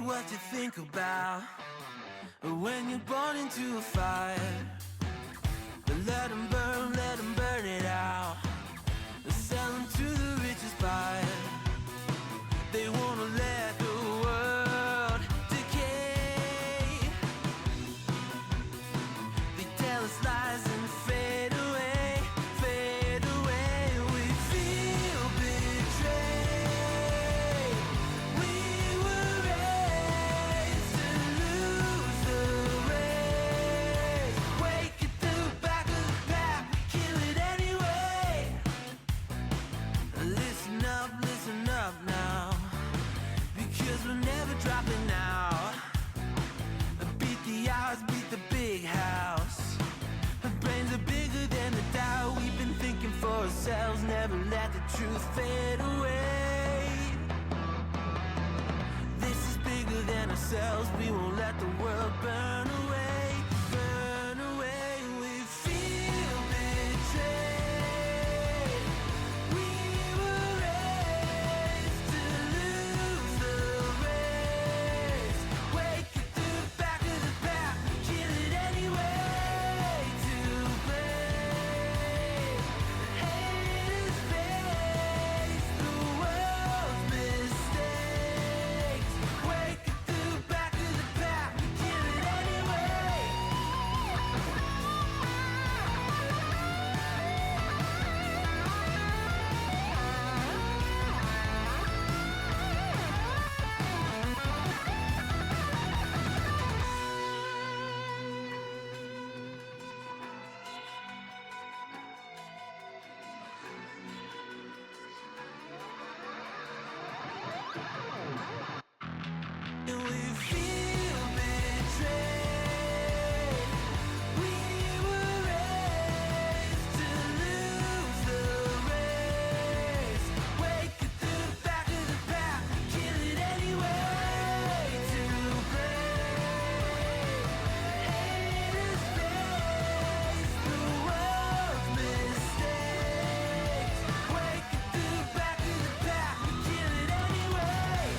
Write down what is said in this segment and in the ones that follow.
What you think about when you're born into a fire? Let them burn it out. Sell them to the richest buyer. They wanna let the world decay. They tell us lies and fade away, fade away. We feel betrayed. We were raised to lose the race. Wake at the back of the pack, kill it anyway. Listen up now, because we're never dropping out. Beat the odds, beat the big house. Our brains are bigger than the doubt. We've been thinking for ourselves, never let the truth fade away. This is bigger than ourselves, we won't let the world burn away, burn away. We feel betrayed. We were raised to lose the race. Wake at the back of the pack, kill it anyway. To blame, haters face the world's mistakes. Wake at the back of the pack, kill it anyway. And we feel betrayed. We were raised to lose the race. Wake at the back of the pack, kill it anyway. To blame, haters face the world's mistakes. Wake at the back of the pack, kill it anyway.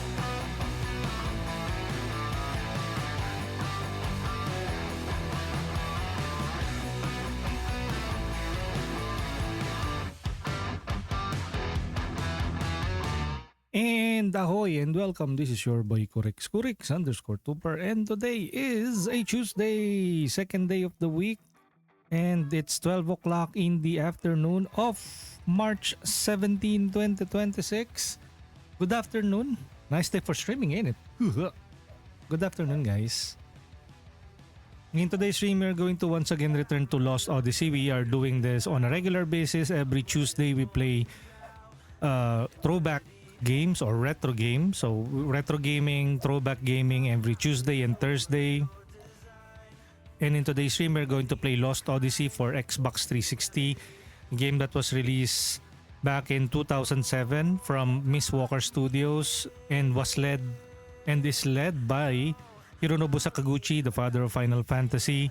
And ahoy and welcome. This is your boy Kurix _ Tuper, and today is a Tuesday, second day of the week, and it's 12 o'clock in the afternoon of March 17, 2026. Good afternoon. Nice day for streaming, ain't it? Good afternoon, guys. In today's stream, we're going to once again return to Lost Odyssey. We are doing this on a regular basis. Every Tuesday, we play throwback games or retro games. So retro gaming, throwback gaming every Tuesday and Thursday. And in today's stream, we're going to play Lost Odyssey for Xbox 360, a game that was released back in 2007 from Mistwalker Studios and is led by Hironobu Sakaguchi, the father of Final Fantasy,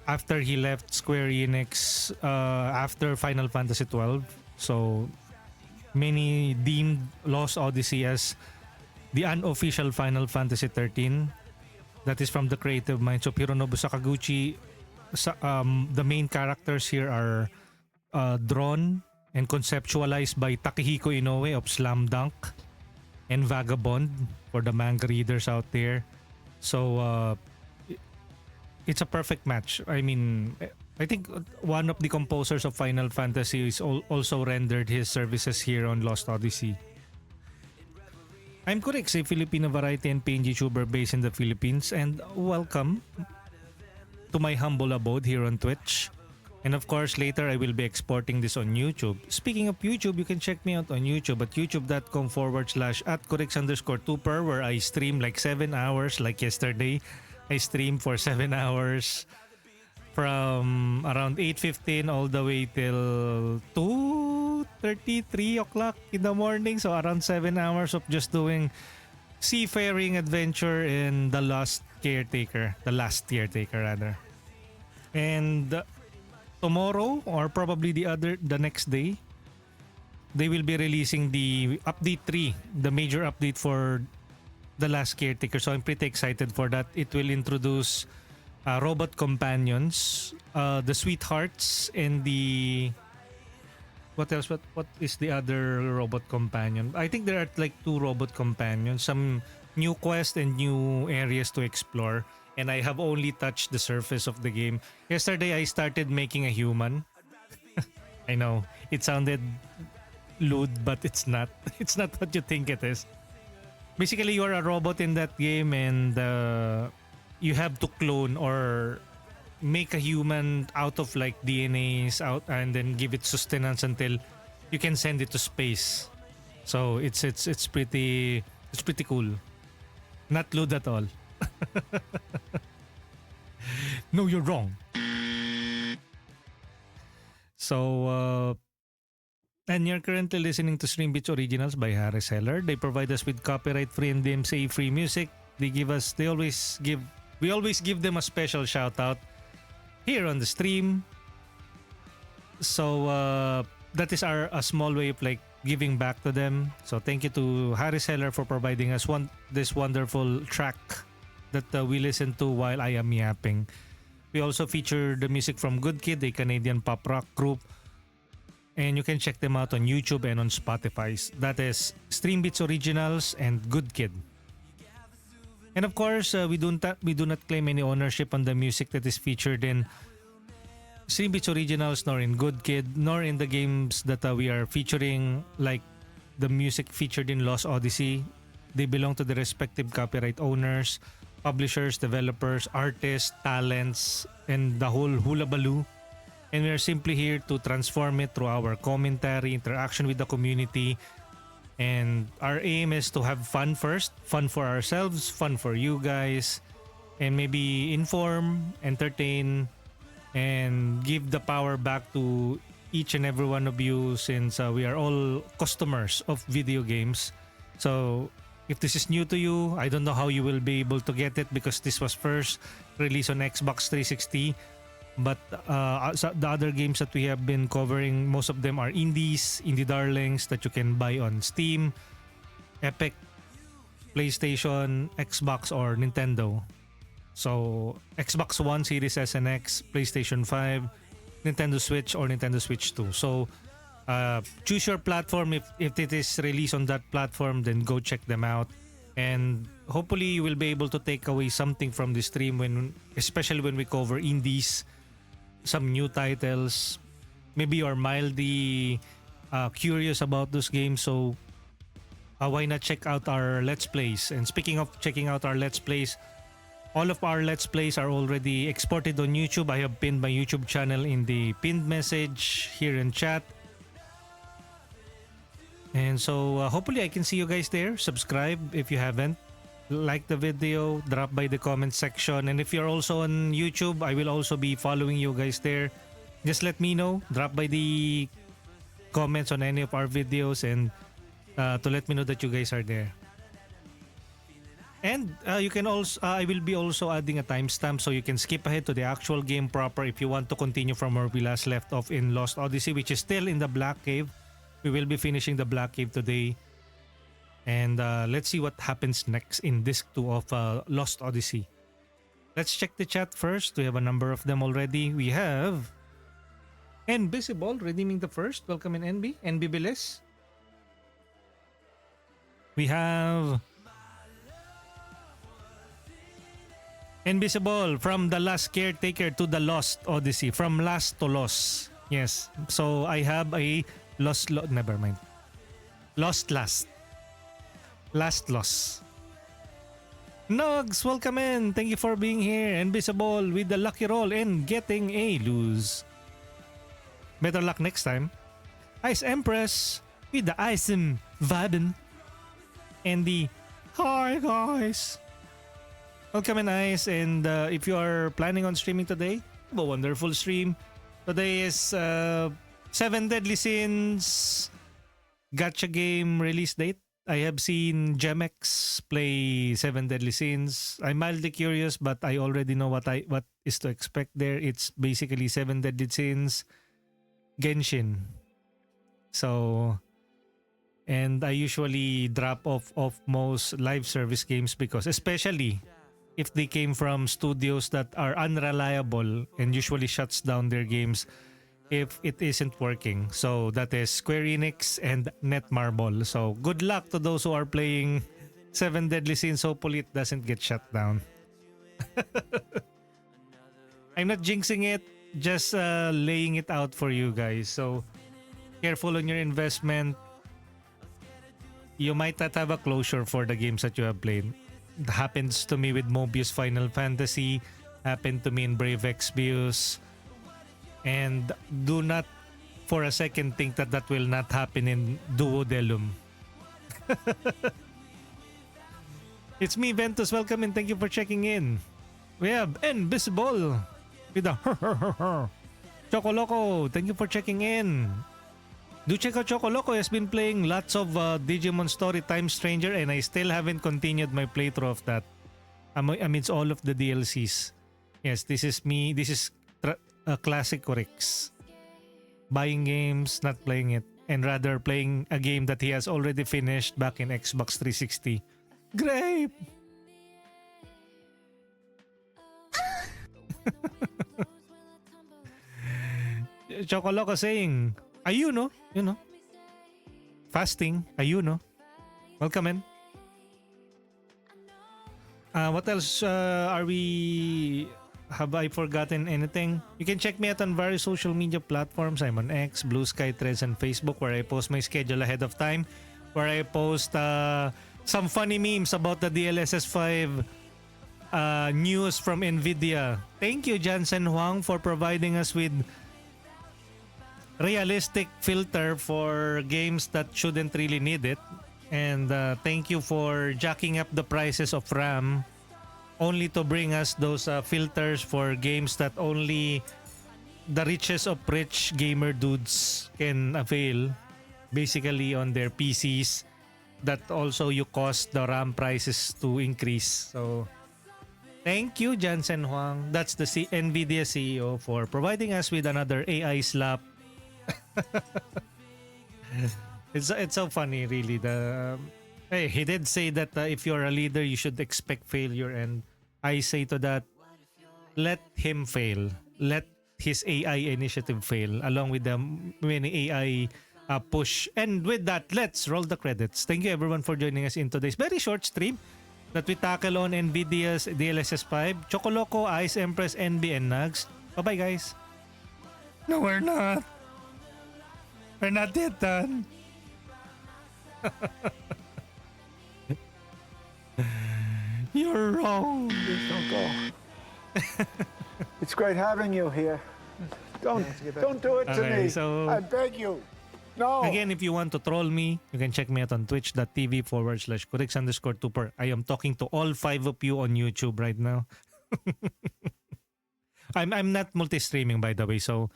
after he left Square Enix after Final Fantasy 12. So many deemed Lost Odyssey as the unofficial Final Fantasy 13. That is from the creative minds of Hironobu Sakaguchi. The main characters here are drawn and conceptualized by Takehiko Inoue of Slam Dunk and Vagabond for the manga readers out there. So it's a perfect match. I mean, I think one of the composers of Final Fantasy is also rendered his services here on Lost Odyssey. I'm Kurix, a Filipino variety and PNG tuber based in the Philippines, and welcome to my humble abode here on Twitch. And of course, later I will be exporting this on YouTube. Speaking of YouTube, you can check me out on YouTube at youtube.com/@Kurix_Tuper, where I stream like 7 hours. Like yesterday, I streamed for 7 hours from around 8:15 all the way till 2:30, 3 o'clock in the morning. So around 7 hours of just doing seafaring adventure in the last caretaker rather. And tomorrow, or probably the next day, they will be releasing the update 3, the major update for the last caretaker. So I'm pretty excited for that. It will introduce robot companions, the sweethearts, and the what else? What is the other robot companion? I think there are like 2 robot companions, some new quest and new areas to explore. And I have only touched the surface of the game. Yesterday I started making a human. I know it sounded lewd, but it's not. It's not what you think it is. Basically, you're a robot in that game, and you have to clone or make a human out of like DNAs out, and then give it sustenance until you can send it to space. So it's pretty cool. Not lewd at all. No, you're wrong. So, and you're currently listening to Stream Beats Originals by Harris Heller. They provide us with copyright-free and DMCA-free music. We always give them a special shout out here on the stream. So that is a small way of like giving back to them. So thank you to Harris Heller for providing us this wonderful track that we listen to while I am yapping. We also feature the music from Good Kid, a Canadian pop rock group. And you can check them out on YouTube and on Spotify. That is Stream Beats Originals and Good Kid. And of course, we do not claim any ownership on the music that is featured in Stream Beats Originals, nor in Good Kid, nor in the games that we are featuring, like the music featured in Lost Odyssey. They belong to the respective copyright owners, publishers, developers, artists, talents, and the whole hula-baloo. And we are simply here to transform it through our commentary, interaction with the community. And our aim is to have fun first, fun for ourselves, fun for you guys, and maybe inform, entertain, and give the power back to each and every one of you, since we are all customers of video games. So if this is new to you, I don't know how you will be able to get it because this was first released on Xbox 360. But the other games that we have been covering, most of them are indie darlings that you can buy on Steam, Epic, PlayStation, Xbox, or Nintendo. So Xbox One, Series S and X, PlayStation 5, Nintendo Switch, or Nintendo Switch 2. So choose your platform. If it is released on that platform, then go check them out. And hopefully you will be able to take away something from the stream, especially when we cover indies, some new titles. Maybe you're mildly curious about those games, so why not check out our Let's Plays? And speaking of checking out our Let's Plays, all of our Let's Plays are already exported on YouTube. I have pinned my YouTube channel in the pinned message here in chat. And so hopefully I can see you guys there. Subscribe if you haven't. Like the video, drop by the comment section. And if you're also on YouTube, I will also be following you guys there. Just let me know. Drop by the comments on any of our videos and to let me know that you guys are there. And you can also, I will be also adding a timestamp so you can skip ahead to the actual game proper if you want to continue from where we last left off in Lost Odyssey, which is still in the Black Cave. We will be finishing the Black Cave today. And let's see what happens next in Disc 2 of Lost Odyssey. Let's check the chat first. We have a number of them already. We have Invisible redeeming the first. Welcome in NB. NB Bilis. We have Invisible from the last caretaker to the Lost Odyssey. From last to lost. Yes. So I have a never mind. Lost last. Last loss. Nugs, welcome in. Thank you for being here. Invisible with the lucky roll and getting a lose. Better luck next time. Ice Empress with the Icem vibin. And the hi guys. Welcome in Ice. And if you are planning on streaming today, have a wonderful stream. Today is 7 Deadly Sins gacha game release date. I have seen Gemex play 7 Deadly Sins. I'm mildly curious, but I already know what is to expect there. It's basically 7 Deadly Sins, Genshin. So And I usually drop off most live service games because especially if they came from studios that are unreliable and usually shuts down their games if it isn't working. So that is Square Enix and Netmarble. So good luck to those who are playing Seven Deadly Sins. Hopefully it doesn't get shut down. I'm not jinxing it, just laying it out for you guys. So careful on your investment. You might not have a closure for the games that you have played. It happens to me with Mobius Final Fantasy, happened to me in Brave Exvius, and do not for a second think that that will not happen in Duodelum. It's me, Ventus. Welcome and thank you for checking in. We have Invisible with a Chocoloco. Thank you for checking in. Do check out Chocoloco. Has been playing lots of Digimon Story Time Stranger and I still haven't continued my playthrough of that. Amidst all of the DLCs. Yes, this is me. This is a classic Rex. Buying games, not playing it, and rather playing a game that he has already finished back in Xbox 360. Grape! Chocoloco saying, ayuno, you know. Fasting, ayuno. Welcome in. What else are we... Have I forgotten anything? You can check me out on various social media platforms. I'm on X, Blue Sky, Threads, and Facebook where I post my schedule ahead of time. Where I post some funny memes about the DLSS 5 news from NVIDIA. Thank you, Jansen Huang, for providing us with realistic filter for games that shouldn't really need it. And thank you for jacking up the prices of RAM only to bring us those filters for games that only the richest of rich gamer dudes can avail, basically on their PCs, that also you cost the RAM prices to increase. So thank you, Jansen Huang. That's the NVIDIA CEO for providing us with another AI slap. It's so funny, really. Hey, he did say that if you're a leader, you should expect failure, and I say to that, let him fail. Let his AI initiative fail, along with the many AI push. And with that, let's roll the credits. Thank you, everyone, for joining us in today's very short stream that we tackle on NVIDIA's DLSS 5, Chocoloco, Ice Empress, NB, and Nugs. Bye-bye, guys. No, we're not. We're not yet done. You're wrong. Please don't go. It's great having you here. Don't do it to Okay, me. so- I beg you. No. Again, if you want to troll me, you can check me out on twitch.tv/Kurix_Tuper. I am talking to all 5 of you on YouTube right now. I'm not multi-streaming, by the way, so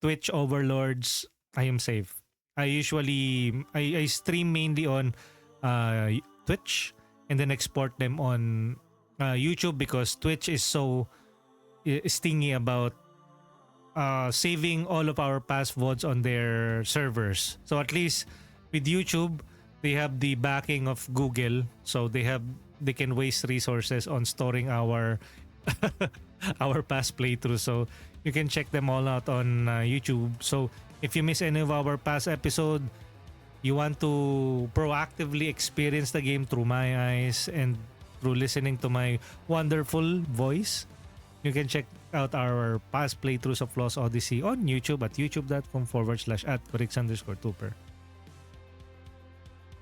Twitch overlords, I am safe. I stream mainly on Twitch and then export them on YouTube because Twitch is so stingy about saving all of our past VODs on their servers. So at least with YouTube, they have the backing of Google, so they can waste resources on storing our our past playthroughs. So you can check them all out on YouTube. So if you miss any of our past episode, you want to proactively experience the game through my eyes and through listening to my wonderful voice, you can check out our past playthroughs of Lost Odyssey on YouTube at youtube.com/@Kurix_Tuper.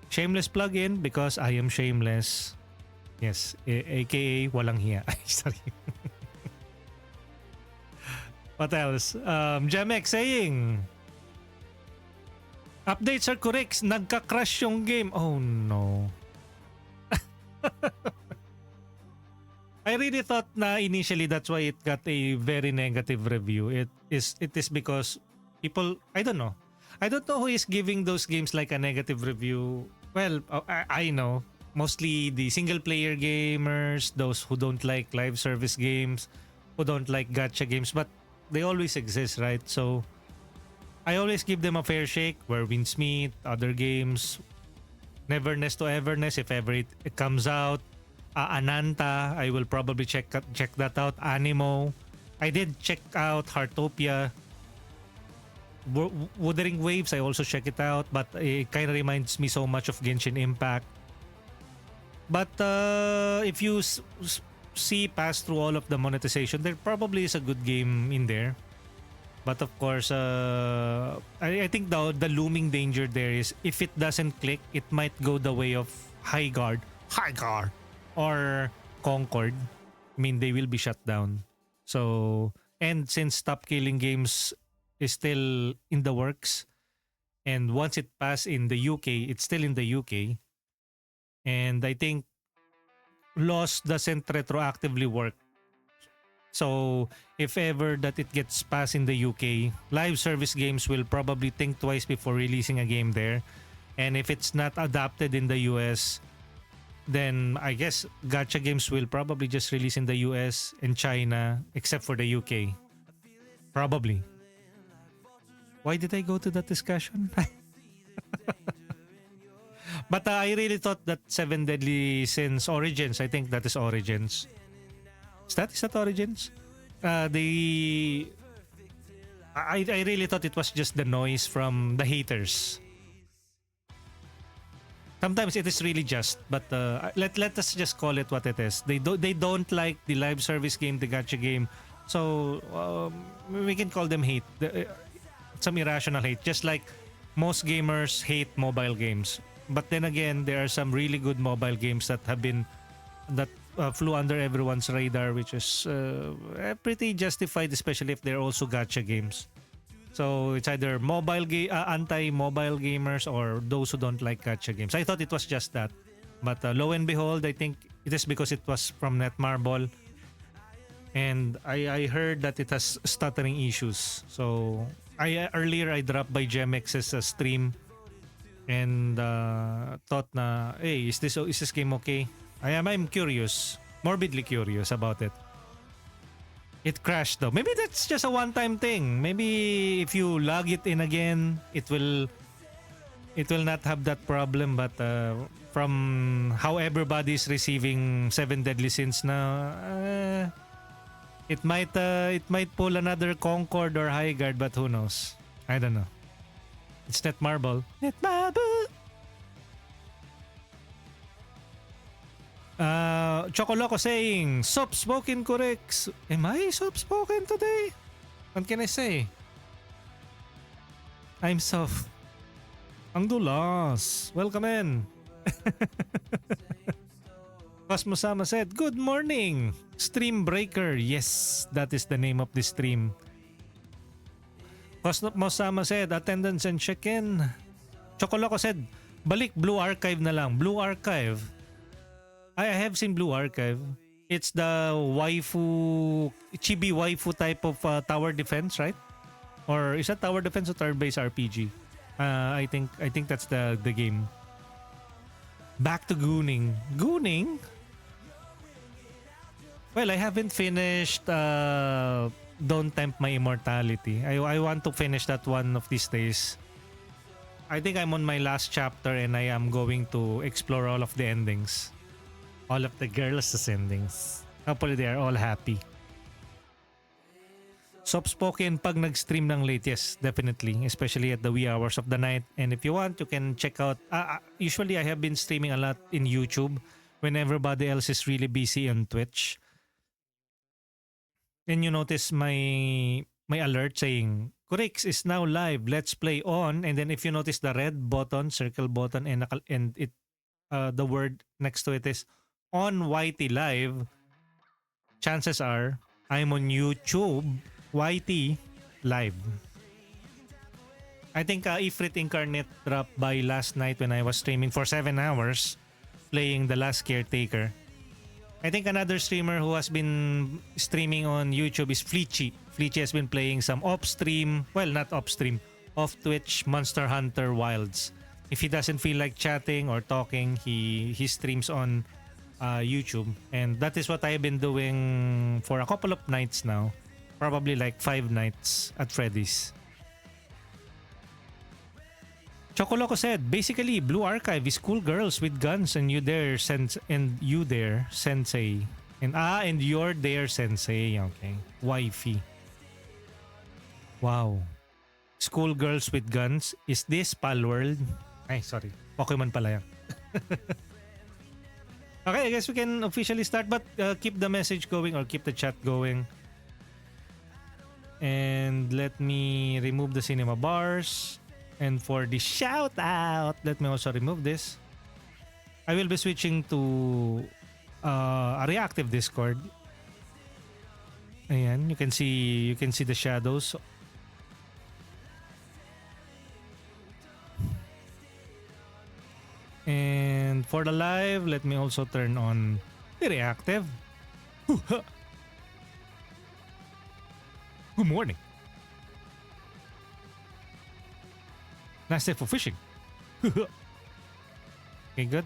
Shameless plug-in because I am shameless. Yes, aka walang hiya. Ay, sorry. What else? Jamek saying, updates are correct. Nagka-crash yung game. Oh no. I really thought na initially that's why it got a very negative review. It is because people, I don't know who is giving those games like a negative review. Well, I know. Mostly the single player gamers, those who don't like live service games, who don't like gacha games, but they always exist, right? So I always give them a fair shake. Where Winsmeet, other games, Neverness to Everness, if ever it comes out. Ananta, I will probably check that out. Animo, I did check out Heartopia. Wuthering Waves, I also check it out, but it kind of reminds me so much of Genshin Impact. But if you see past through all of the monetization, there probably is a good game in there. But of course, I think the looming danger there is if it doesn't click, it might go the way of Highguard, or Concord. I mean, they will be shut down. So, and since Stop Killing Games is still in the works, and once it passed in the UK, it's still in the UK. And I think Lost doesn't retroactively work. So if ever that it gets passed in the UK, live service games will probably think twice before releasing a game there. And if it's not adapted in the US, then I guess gacha games will probably just release in the US and China, except for the UK. Probably. Why did I go to that discussion? But I really thought that Seven Deadly Sins Origins, I think that is Origins. Is that Origins? I really thought it was just the noise from the haters. Sometimes it is really just, but let us just call it what it is. They don't like the live service game, the gacha game, so we can call them hate. Some irrational hate, just like most gamers hate mobile games. But then again, there are some really good mobile games that flew under everyone's radar, which is pretty justified, especially if they're also gacha games. So it's either anti-mobile gamers or those who don't like gacha games. I thought it was just that, but lo and behold, I think it is because it was from Netmarble, and I heard that it has stuttering issues. So earlier I dropped by GemX's stream and thought na, hey, is this game okay? I'm curious, morbidly curious about it. It crashed though. Maybe that's just a one-time thing. Maybe if you log it in again, it will not have that problem. But from how everybody's receiving Seven Deadly Sins now, it might pull another Concord or Highguard, but who knows? I don't know. It's Netmarble. Netmarble. Chocoloco saying, soft-spoken corrects. Am I soft-spoken today? What can I say? I'm soft. Ang dulas. Welcome in. Cosmosama said, good morning. Stream Breaker. Yes, that is the name of the stream. Cosmosama said, attendance and check-in. Chocoloco said, balik Blue Archive na lang. Blue Archive. I have seen Blue Archive. It's the chibi waifu type of tower defense, right? Or is that tower defense or turn-based RPG? I think that's the game. Back to Gooning. Gooning? Well, I haven't finished Don't Tempt My Immortality. I want to finish that one of these days. I think I'm on my last chapter and I am going to explore all of the endings. All of the girls' endings. Hopefully they are all happy. Soft-spoken pag nag-stream ng late, yes, definitely. Especially at the wee hours of the night. And if you want, you can check out... usually I have been streaming a lot in YouTube when everybody else is really busy on Twitch. Then you notice my alert saying, Corix is now live, let's play on. And then if you notice the red button, circle button, and it the word next to it is on YT Live, chances are I'm on YouTube YT Live. I think Ifrit Incarnate dropped by last night when I was streaming for 7 hours playing The Last Caretaker. I think another streamer who has been streaming on YouTube is Fleechy. Fleechy has been playing some off-stream, well, not off-stream, off-Twitch Monster Hunter Wilds. If he doesn't feel like chatting or talking, he streams on YouTube. And that is what I've been doing for a couple of nights now. Probably like 5 nights at Freddy's. Chocoloco said, basically, Blue Archive is cool girls with guns and you there sensei. And you're there sensei. Okay. Wifey. Wow. School girls with guns. Is this Palworld? Ay, sorry. Pokemon pala yan. Okay, I guess we can officially start, but keep the message going or keep the chat going. And let me remove the cinema bars. And for the shout out, let me also remove this. I will be switching to a reactive Discord. Ayan, you can see the shadows. And for the live, let me also turn on the reactive. Good morning. Nice day for fishing. Okay, good.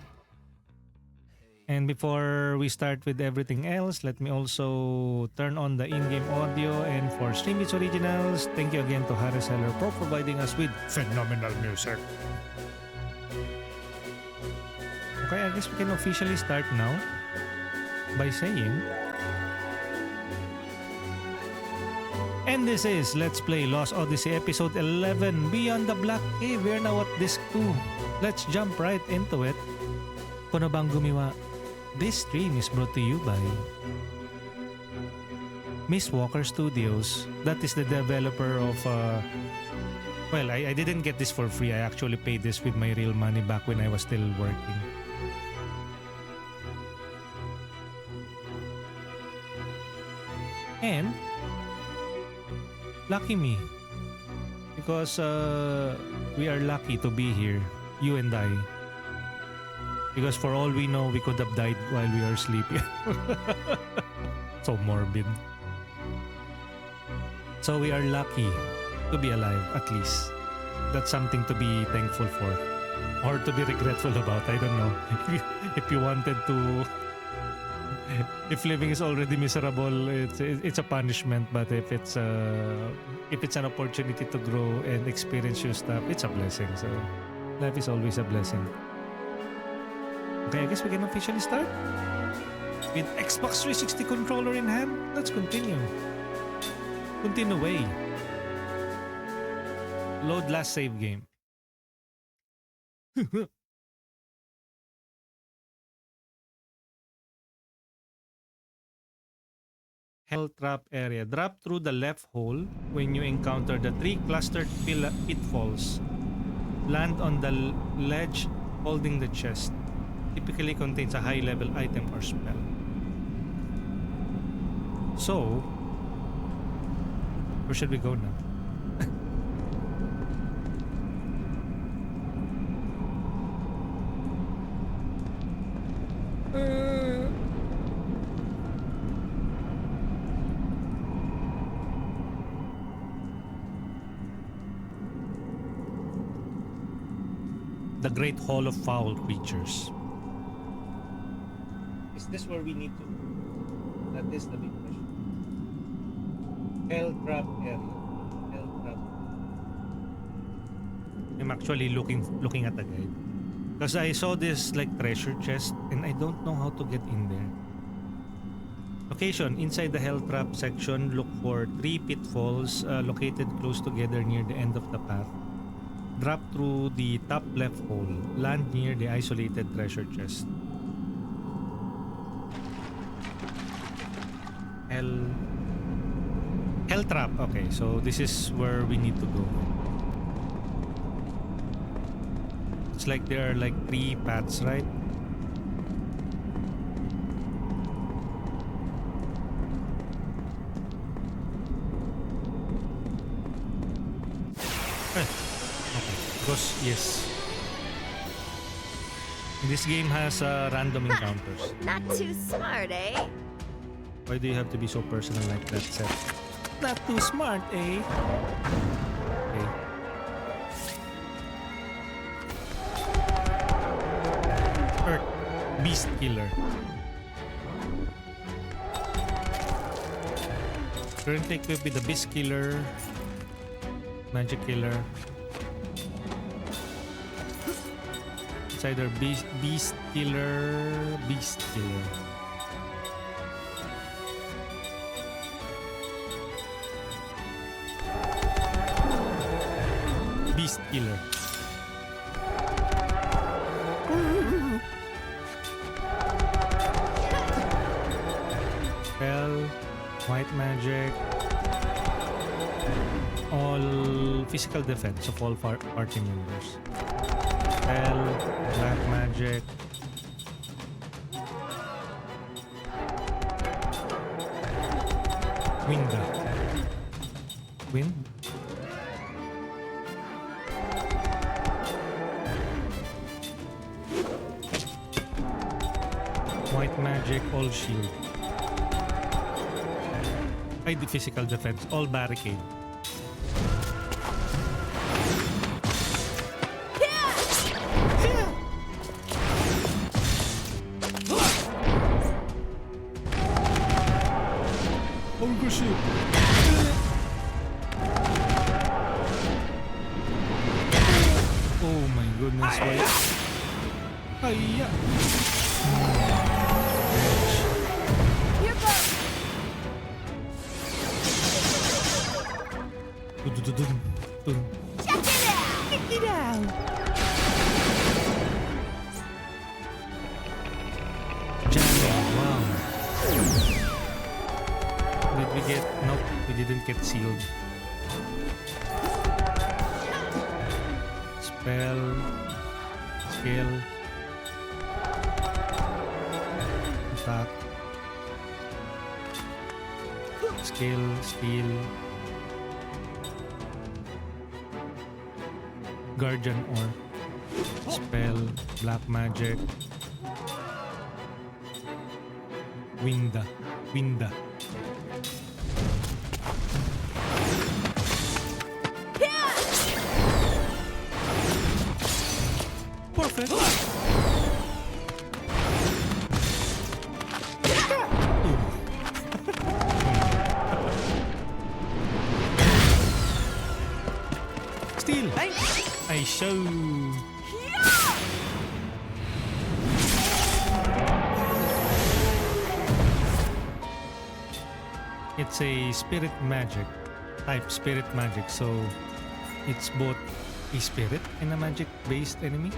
And before we start with everything else, let me also turn on the in-game audio. And for Streambeats Originals, thank you again to Harris Heller for providing us with phenomenal music. Okay, I guess we can officially start now by saying... And this is Let's Play Lost Odyssey Episode 11, Beyond the Black Cave. We're now at Disc 2. Let's jump right into it. Kono bang gumiwa? This stream is brought to you by Mistwalker Studios. That is the developer of... Well, I didn't get this for free. I actually paid this with my real money back when I was still working. And... lucky me, because we are lucky to be here, you and I. Because for all we know, we could have died while we are sleeping. So morbid. So we are lucky to be alive, at least. That's something to be thankful for. Or to be regretful about, I don't know. If you wanted to... If living is already miserable, it's a punishment. But if it's an opportunity to grow and experience new stuff, it's a blessing. So life is always a blessing. Okay, I guess we can officially start with Xbox 360 controller in hand. Let's continue. Continue away. Load last save game. Hell trap area. Drop through the left hole when you encounter the 3 clustered pitfalls. Land on the ledge holding the chest. Typically contains a high level item or spell. So, where should we go now? The Great Hall of Foul Creatures. Is this where we need to? That is the big question. Hell trap area. Hell trap. I'm actually looking at the guide. Because I saw this like treasure chest and I don't know how to get in there. Location. Inside the Hell Trap section, look for 3 pitfalls located close together near the end of the path. Drop through the top left hole. Land near the isolated treasure chest. Hell Trap. Okay, so this is where we need to go. It's like there are like 3 paths, right? Because yes, this game has random encounters. Not too smart, eh? Why do you have to be so personal like that, Seth? Not too smart, eh? Okay. Earth Beast Killer. Currently equipped with the Beast Killer, Magic Killer. It's either beast killer. Beast killer. Beast killer. Spell, white magic, all physical defense of all party members. Spell, black magic, wind. White magic, all shield. Ay, the physical defense, all barricade. Oh, good shit. Oh my goodness, why? Hiya. Here goes. Check it out. Check it out. Jamming, wow. Did we get... Nope, we didn't get sealed. Spell. Skill. Attack. Skill, steal. Guardian or spell, black magic. Winda. Perfect. Steal. I show. It's a spirit magic, type spirit magic, so it's both a spirit and a magic-based enemy.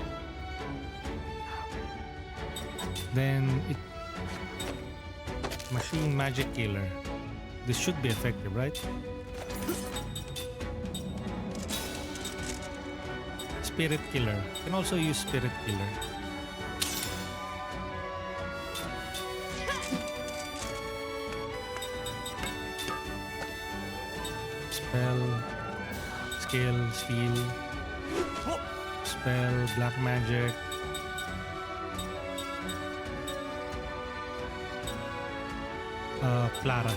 Then it machine magic killer. This should be effective, right? Spirit killer. Can also use spirit killer. Spell, skill, steal. Spell, black magic. Clara.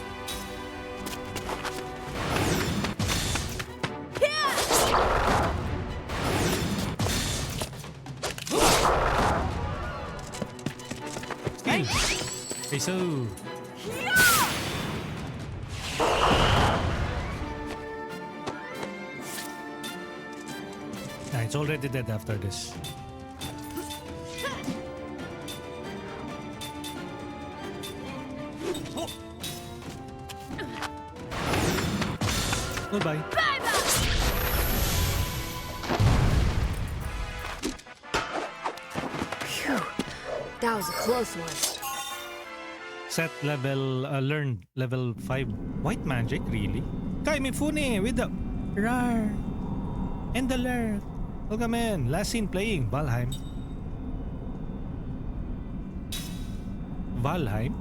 Steal. Okay, so it's already dead after this. Goodbye. Phew. That was a close one. Set level, learned level 5. White magic, really? Kai Mifune with the rar and the lurk. Welcome in. Last seen playing Valheim. Valheim?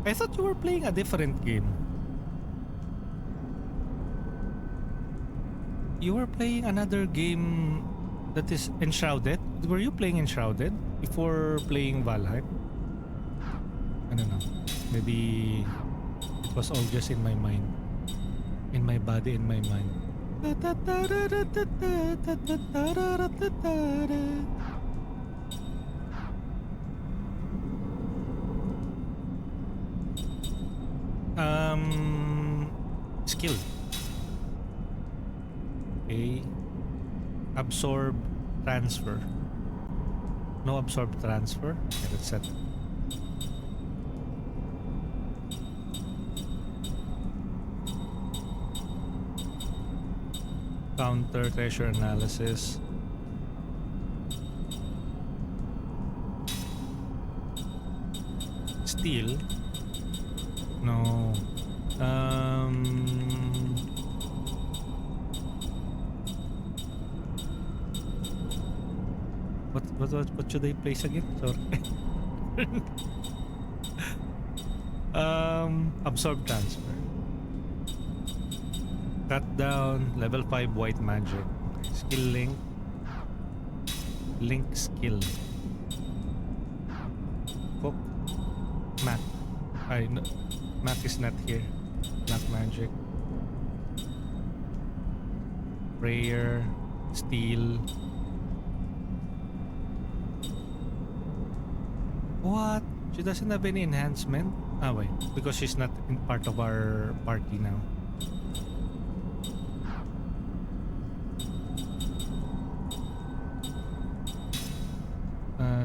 I thought you were playing a different game. You were playing another game that is Enshrouded. Were you playing Enshrouded before playing Valheim? I don't know. Maybe it was all just in my mind. In my body, in my mind. Skill. Okay. Absorb, transfer. No absorb transfer. Okay, let's set it. Counter treasure analysis. Steal. No. What should I place again? Sorry. Absorb transfer. Cut down level 5 white magic. Skill link. Link skill. Cook. Mac. No. Mac is not here. Black magic. Prayer. Steel. What? She doesn't have any enhancement? Ah, wait. Because she's not in part of our party now.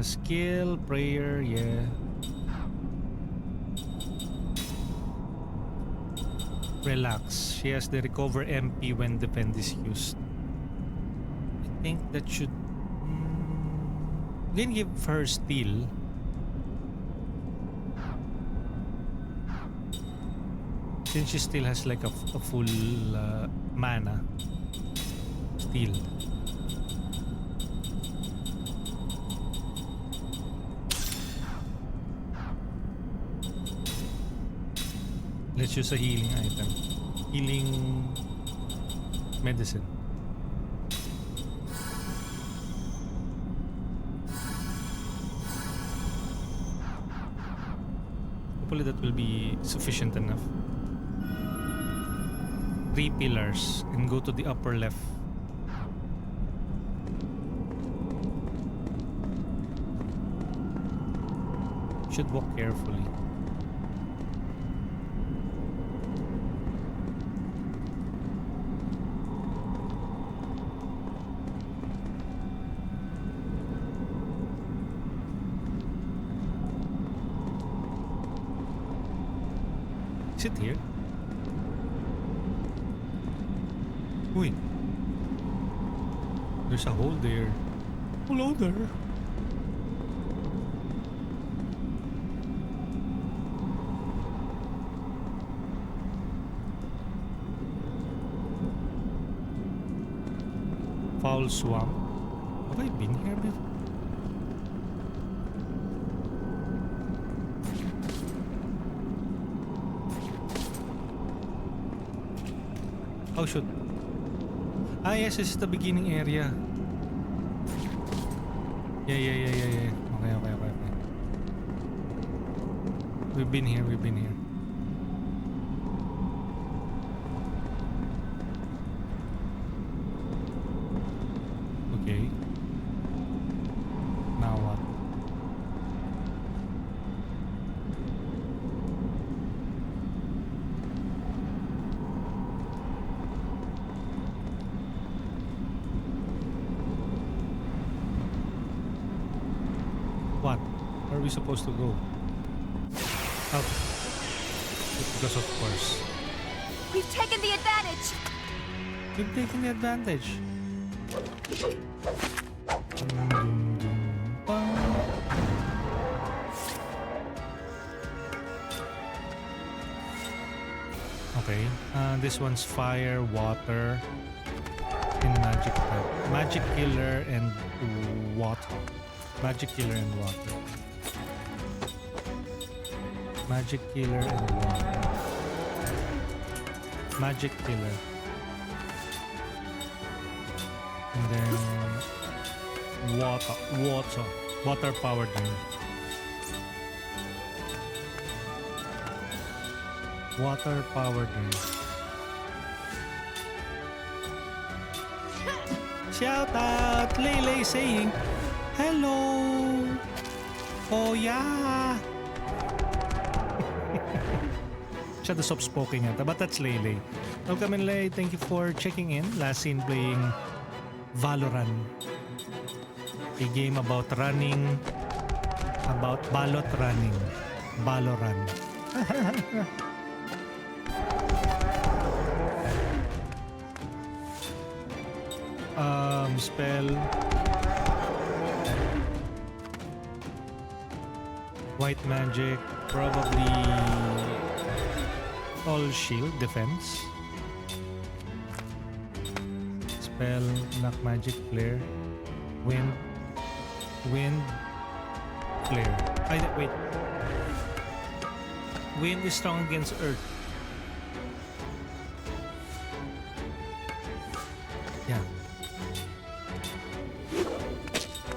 Skill, prayer, yeah. Relax. She has the recover MP when defend is used. I think that should... we can give her steal. Since she still has like a full mana. Steal. Let's use a healing item. Healing medicine. Hopefully that will be sufficient enough. 3 pillars and go to the upper left. Should walk carefully. Is it here? Wait. There's a hole there. Hello there. Foul swamp. Have I been here before? Oh shoot. Ah yes, this is the beginning area. Yeah. Okay. We've been here. Okay. Now what? What? Where are we supposed to go? Up. Because of course. We've taken the advantage. We've taken the advantage. Okay. This one's fire, water, and magic type. Magic killer and water. Magic killer and water. Magic killer and water. Magic killer. And then water powered one. Water powered one. Shout out Lele saying hello. Oh yeah. Siya the soft-spoken yata, but that's Lele. Welcome in, Lele. Thank you for checking in. Last seen playing Valorant. A game about running, about balot running. Baloran. Spell. White magic, probably all shield defense. Spell, black magic, flare, wind, flare. Wait. Wind is strong against earth. Yeah.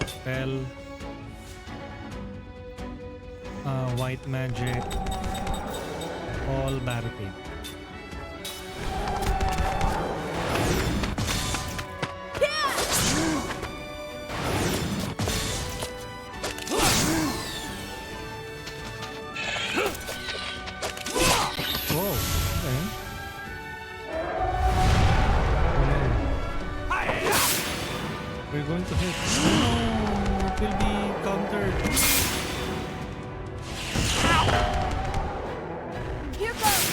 Spell. White magic. All barricade. Whoa, okay. We're going to hit. No, it will be countered. Here goes.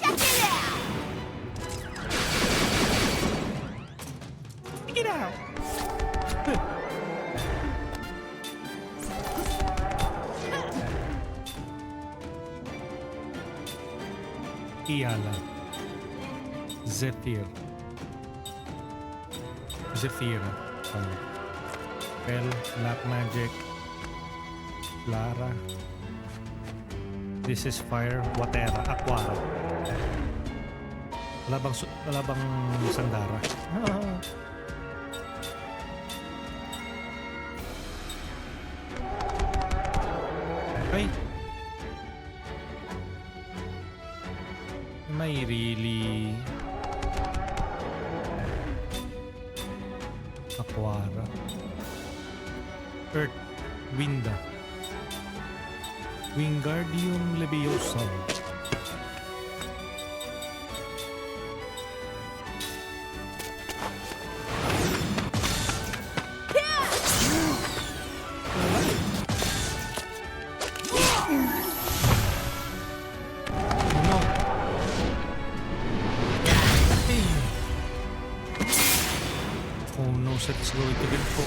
Check it out. Get out! Iala. Zephyr. Zephyra. Spell, black magic. Lara. This is fire. Watera. Aquara. Wala bang Sandara? Ay! May really Aquara. Earth. Winda. Wingardium Leviosa. No. Oh no, set is going to get po.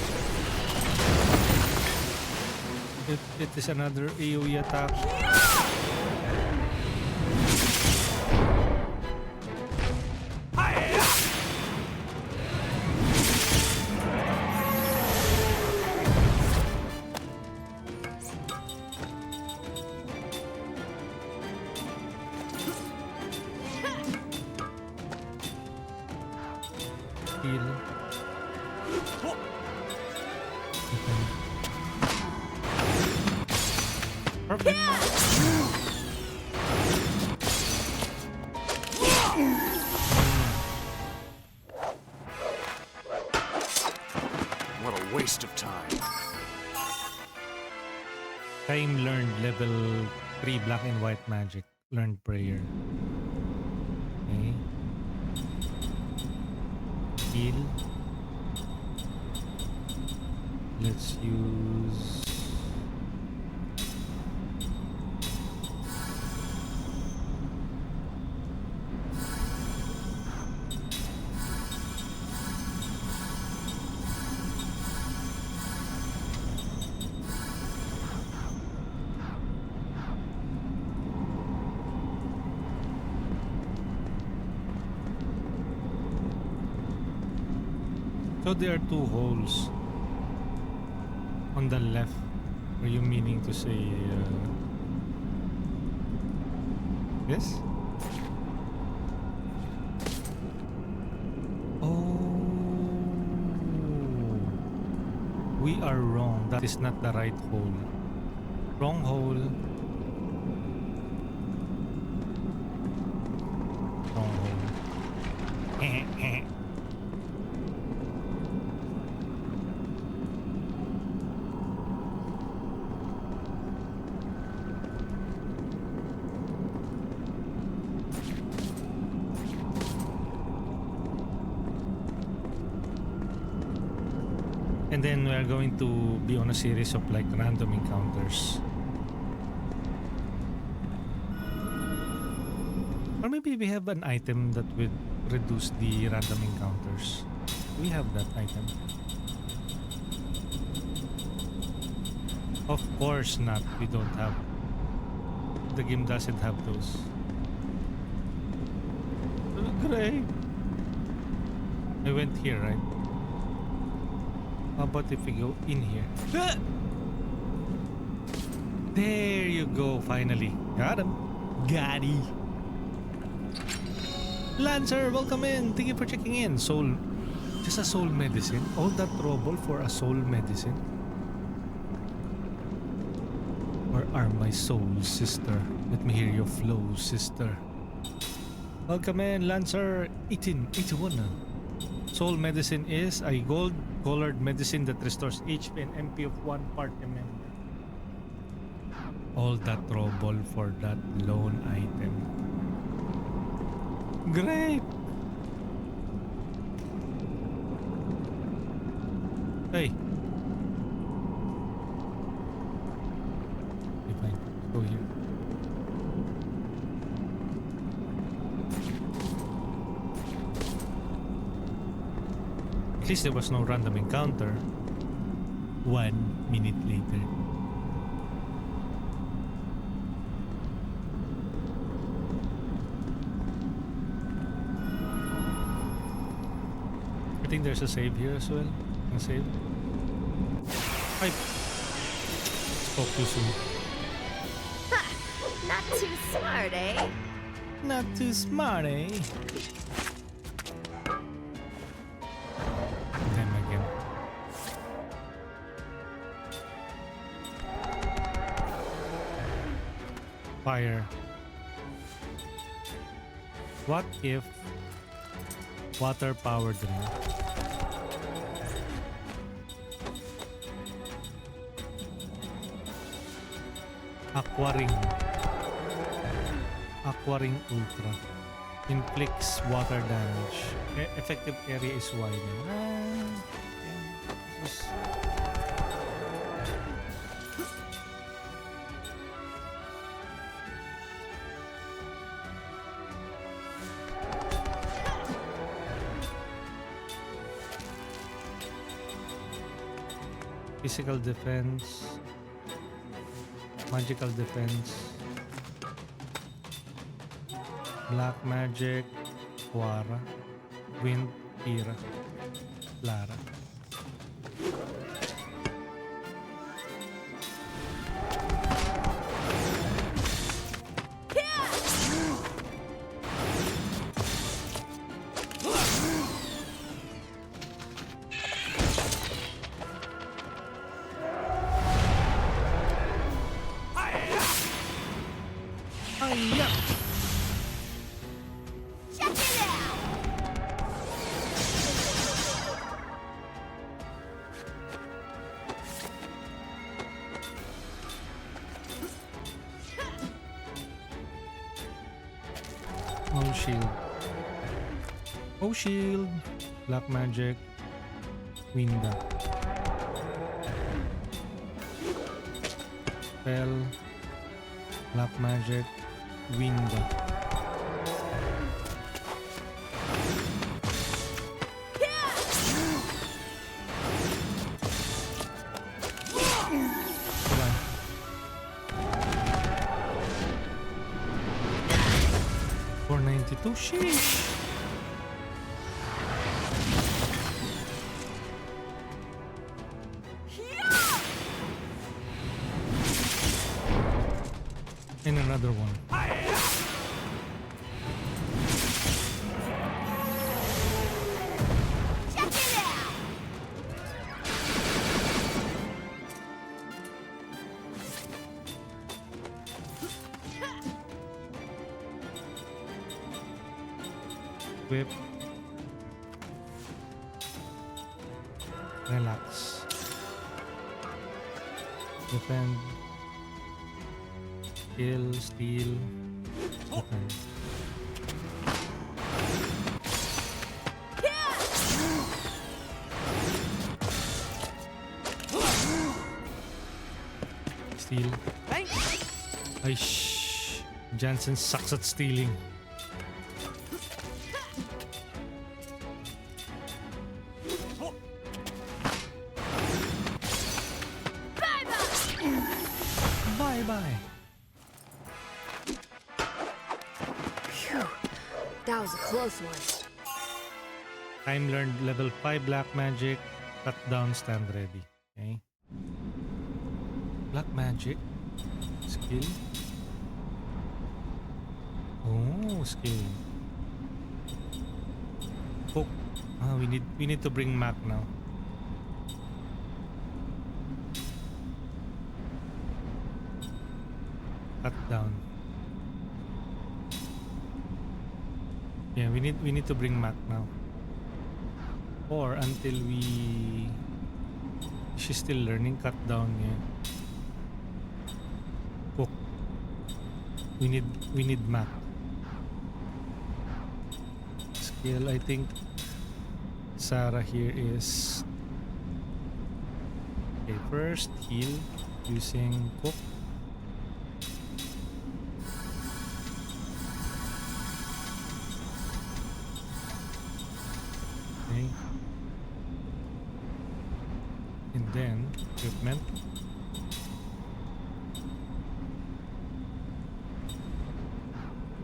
It is another AoE attack. Heal. Perfect. What a waste of time. Time learned level 3 black and white magic. Learned prayer. Okay. Heal. Let's use so there are two holes on the left. Are you meaning to say this? Oh, we are wrong. That is not the right hole. Wrong hole. Wrong hole. And then we are going to be on a series of like random encounters. Or maybe we have an item that would reduce the random encounters. We have that item. Of course not. We don't have. The game doesn't have those. Great. I went here, right? How about if we go in here? Ah! There you go, finally. Got him. Got he. Lancer, welcome in. Thank you for checking in. Soul. Just a soul medicine? All that trouble for a soul medicine? Where are my souls, sister? Let me hear your flow, sister. Welcome in, Lancer 1881. Soul medicine is a gold-colored medicine that restores HP and MP of one party member. All that trouble for that lone item. Great! Hey! Okay, fine. Go here. At least there was no random encounter. 1 minute later. I think there's a save here as well. A save. Hi. Spoke too soon. Ha! Not too smart, eh? Not too smart, eh? Time again. Fire. What if water power drink? Aquaring. Aquaring Ultra. Inflicts water damage. Effective area is widened. Physical defense. Magical defense. Black magic. Quara. Wind. Ira. Lara. Check it out! Oh shield. Oh shield. Black magic. Winda. Spell. Black magic. Winda. Come on. $492. Sheesh. And another one. Check it out! Whip. Relax. Defend. Kill, steal. Defend. Steal. Thanks. Ay, shh. Jansen sucks at stealing. Bye-bye. Phew. That was a close one. Time learned level 5 black magic. Cut down, stand ready. Okay. Black magic. Skill. Oh, skill. Hook. Ah, we need to bring Mac now. Cut down. Yeah, we need to bring Mac now. Or until she's still learning. Cut down. Yeah. Cook. We need Mac. Skill, I think Sarah here is okay. First heal using cook. Okay. And then equipment.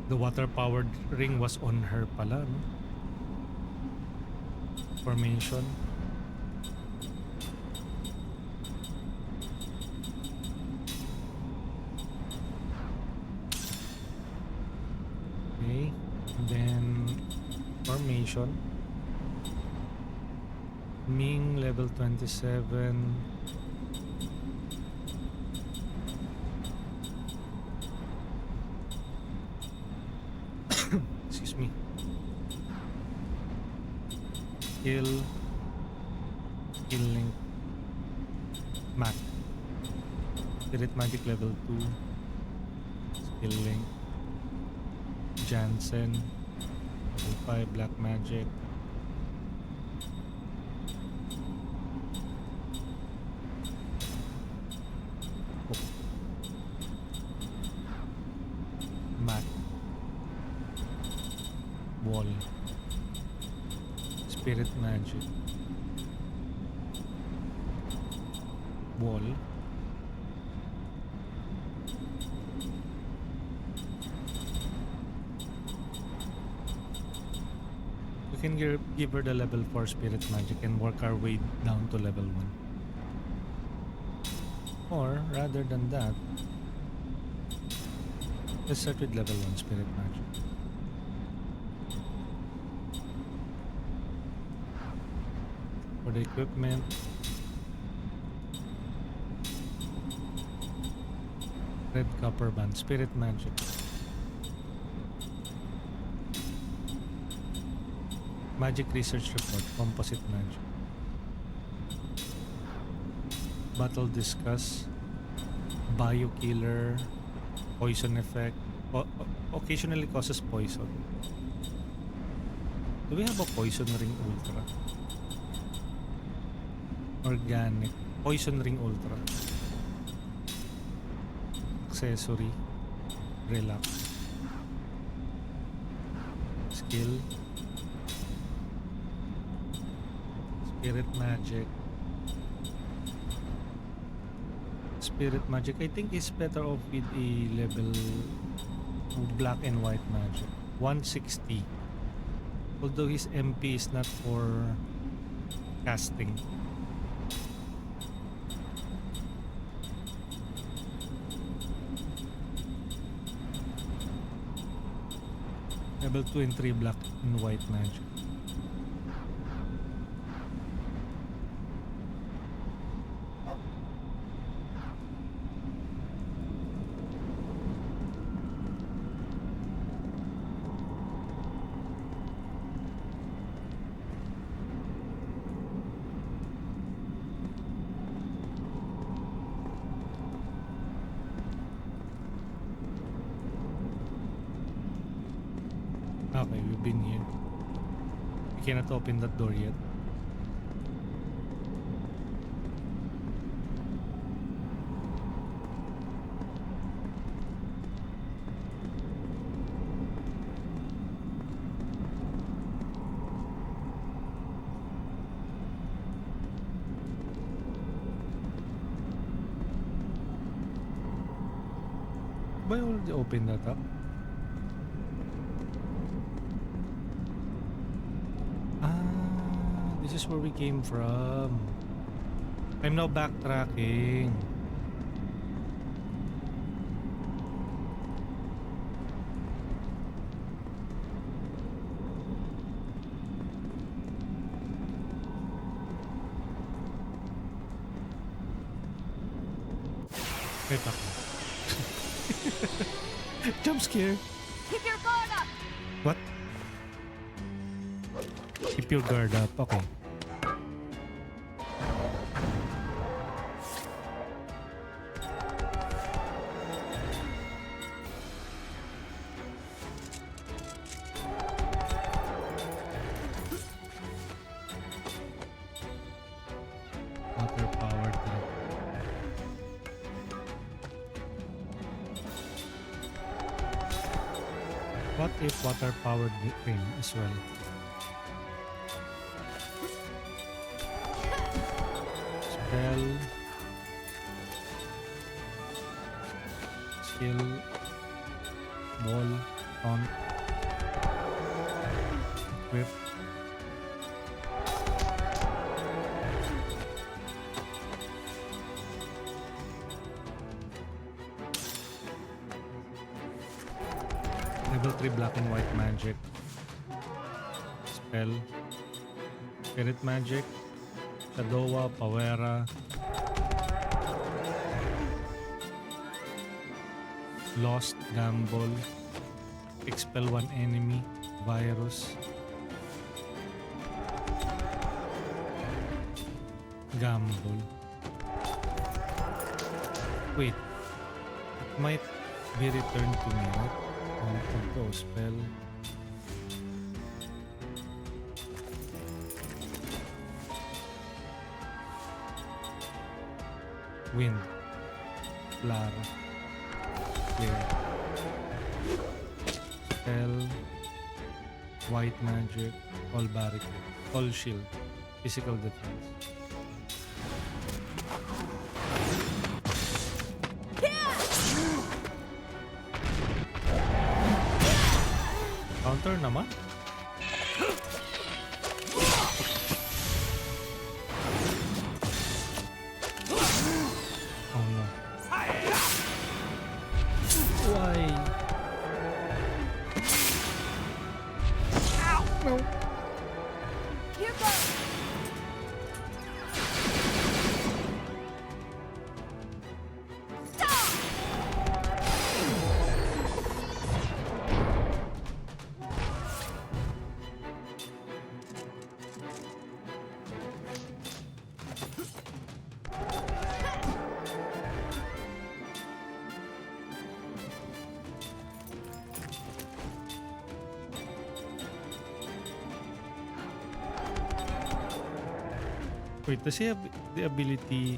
The water-powered ring was on her pala, no? Formation. Okay. And then formation. Ming level 27. Excuse me. Skill link Mac. Spirit magic level 2. Skill link Jansen level 5 black magic. Mac. Wall. Spirit magic. Wall. We can give her the level 4 spirit magic and work our way down to level 1. Or rather than that, let's start with level 1 spirit magic. For the equipment, red copper band, spirit magic. Magic research report, composite magic. Battle discuss, bio killer, poison effect, occasionally causes poison. Do we have a poison ring ultra? Organic, poison ring ultra. Accessory, relax. Skill, spirit magic. Spirit magic I think is better off with a level black and white magic. 160. Although his MP is not for casting. Level 2 and 3 black and white magic. Okay, we've been here. We cannot open that door yet. Have I already opened that up? Ah, this is where we came from. I'm now backtracking. Wait up. Jump scare. Keep your guard up! What? Keep your guard up. Okay. Water powered trap. What if water powered ring as well? Spell. Skill. Ball. Taunt. Equip. Level 3 black and white magic. Spell. Spirit magic. Shadowa, Pawera. Lost, Gamble. Expel one enemy. Virus. Gamble. Wait. It might be returned to me, right? Ito, spell. Wind. Lara. Clear. Spell. White magic. All barricade. All shield. Physical defense. Counter naman? Oh no. Why? No. Here goes! Wait, does he have the ability?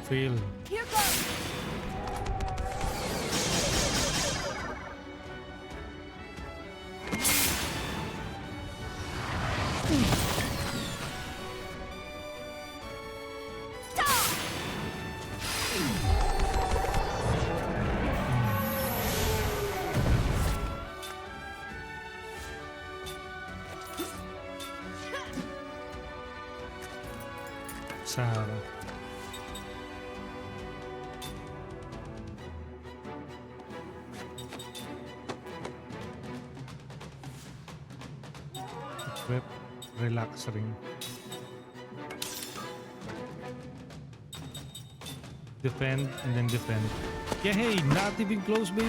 Fail. Here goes! Sarah. Equip. Relax ring. Defend and then defend. Yeah, hey, not even close, baby.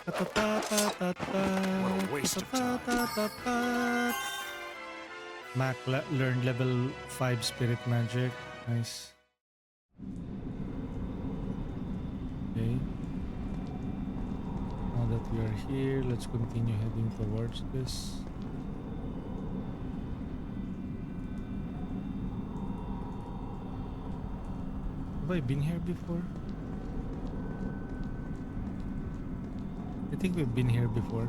What a waste of time. Mac learned level 5 spirit magic. Nice. Okay. Now that we are here, let's continue heading towards this. Have I been here before? I think we've been here before.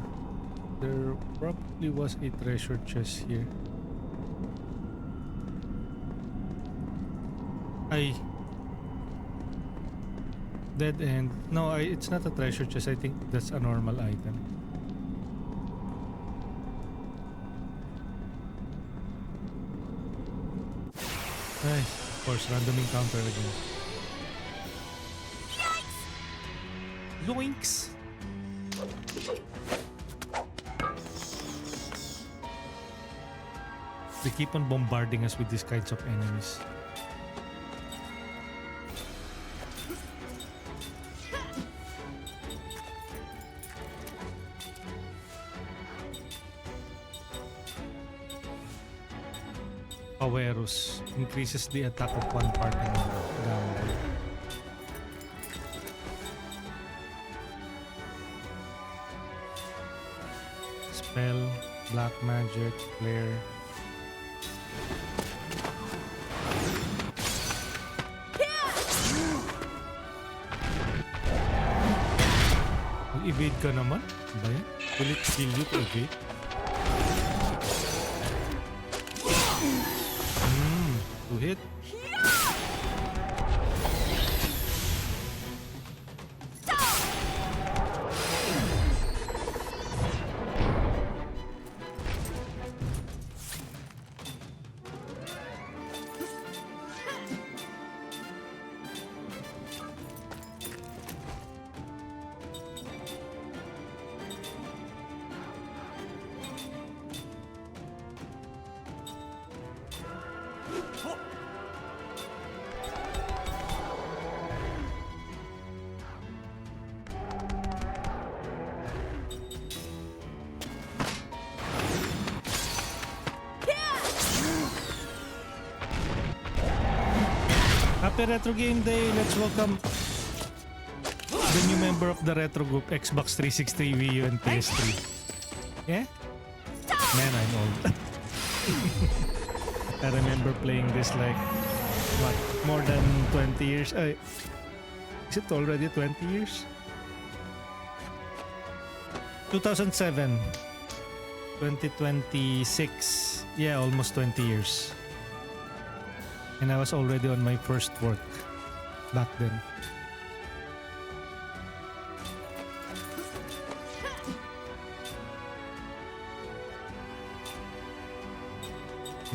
There probably was a treasure chest here. Dead end. No, it's not a treasure chest. I think that's a normal item. Nice. Of course, random encounter again. Yoinks! They keep on bombarding us with these kinds of enemies. Averus increases the attack of one partner down. Spell, black magic, flare. Evade ka naman? Ba yan? Will it kill you to evade? To hit. Happy Retro Game Day! Let's welcome the new member of the Retro Group, Xbox 360, Wii U, and PS3. Yeah? Man, I'm old. I remember playing this like, what, more than 20 years? Is it already 20 years? 2007. 2026. Yeah, almost 20 years. And I was already on my first work back then.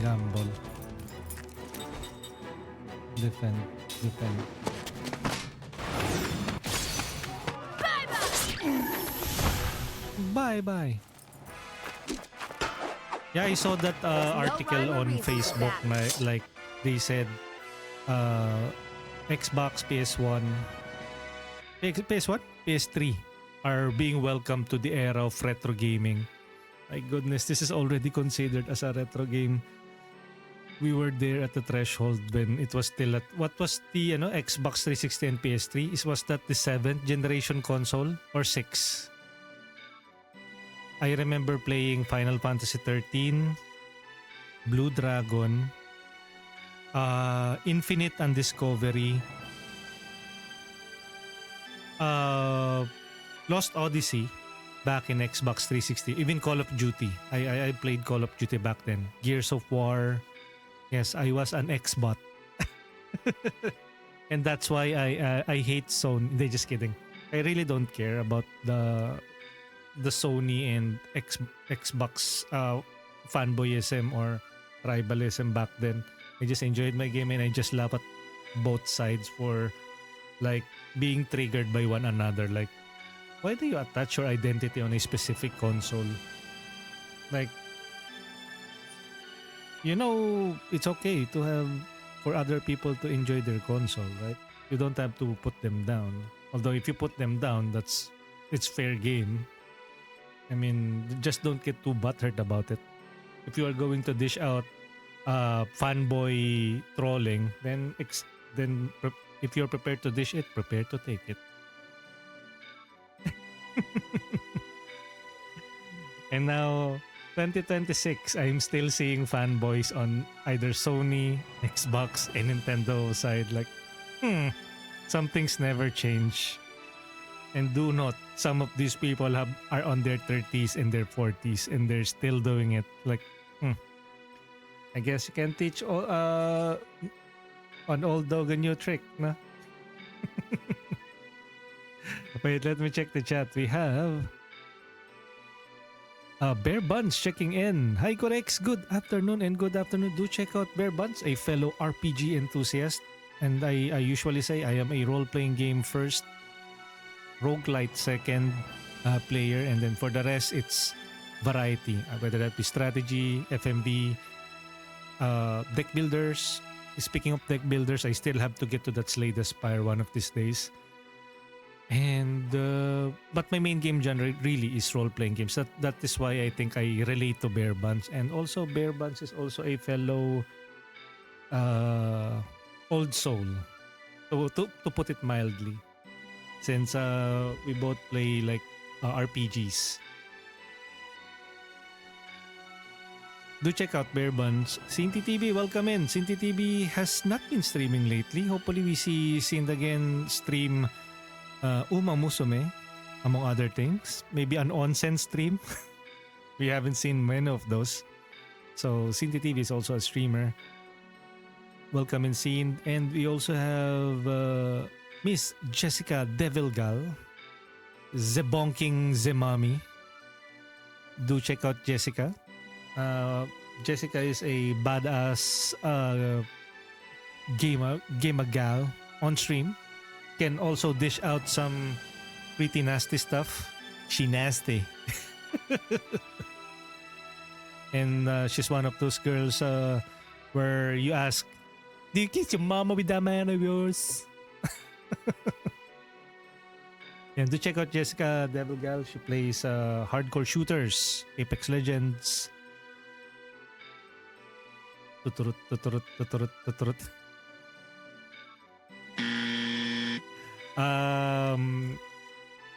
Gamble. Defend. Bye-bye. Yeah, I saw that article on Facebook. Like, they said Xbox, PS1, PS1, PS3 are being welcomed to the era of retro gaming. My goodness, this is already considered as a retro game. We were there at the threshold when it was still at, what was the Xbox 360 and PS3? Was that the 7th generation console or 6? I remember playing Final Fantasy 13, Blue Dragon, Infinite and Discovery, Lost Odyssey back in Xbox 360, even Call of Duty. I played Call of Duty back then. Gears of War. Yes, I was an Xbot. And that's why I hate Sony. They're just kidding. I really don't care about the Sony and Xbox fanboyism or tribalism back then. I just enjoyed my game and I just laugh at both sides for like being triggered by one another. Like, why do you attach your identity on a specific console? Like, it's okay to have for other people to enjoy their console, right? You don't have to put them down. Although if you put them down, it's fair game. I mean, just don't get too butthurt about it. If you are going to dish out fanboy trolling, then if you're prepared to dish it, prepare to take it. And now 2026, I'm still seeing fanboys on either Sony, Xbox, and Nintendo side. Like, some things never change. And do not, some of these people are on their 30s and their 40s and they're still doing it. Like, I guess you can teach an old dog a new trick, no? Wait, let me check the chat. We have Bear Buns checking in. Hi, Corex. Good afternoon and good afternoon. Do check out Bear Buns, a fellow RPG enthusiast. And I usually say I am a role-playing game first, roguelite second player, and then for the rest, it's variety. Whether that be strategy, FMV, deck builders. Speaking of deck builders, I still have to get to that Slay the Spire one of these days. And but my main game genre really is role-playing games. That is why I think I relate to Bear Buns. And also Bear Buns is also a fellow old soul, to put it mildly, since we both play like RPGs. Do check out Bear Buns. Sinti TV, welcome in. Sinti TV has not been streaming lately. Hopefully we see Sind again stream Uma Musume, among other things. Maybe an onsen stream. We haven't seen many of those. So Sinti TV is also a streamer. Welcome in, Sind. And we also have Miss Jessica Devilgal, Zebonking Zemami. Do check out Jessica. Jessica is a badass gamer gal on stream. Can also dish out some pretty nasty stuff. She nasty. And she's one of those girls where you ask, do you kiss your mama with that man of yours? And do check out Jessica Devilgal. She plays hardcore shooters, Apex Legends. Tuturut, tuturut, tuturut, tuturut.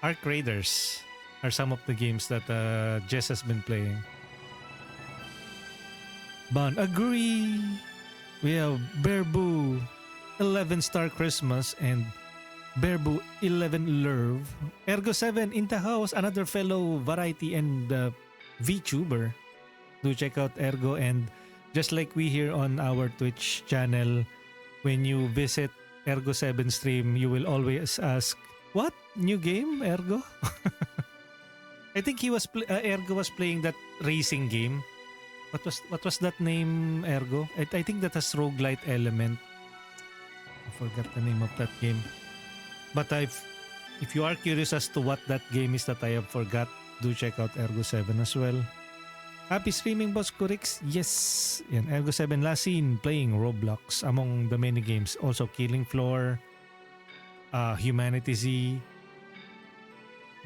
Arc Raiders are some of the games that Jess has been playing. Bon, agree. We have Bearboo 11-star Christmas and Bearboo 11 Lurv. Ergo 7 in the house, another fellow variety and VTuber. Do check out Ergo, and just like we here on our Twitch channel, when you visit Ergo 7 stream, you will always ask, what? New game, Ergo? I think Ergo was playing that racing game. What was that name, Ergo? I think that has roguelite element. I forgot the name of that game. But if you are curious as to what that game is that I have forgot, do check out Ergo 7 as well. Happy streaming, Boss Kurix? Yes. Yan, Ergo 7 last seen playing Roblox among the many games. Also Killing Floor, Humanity Z,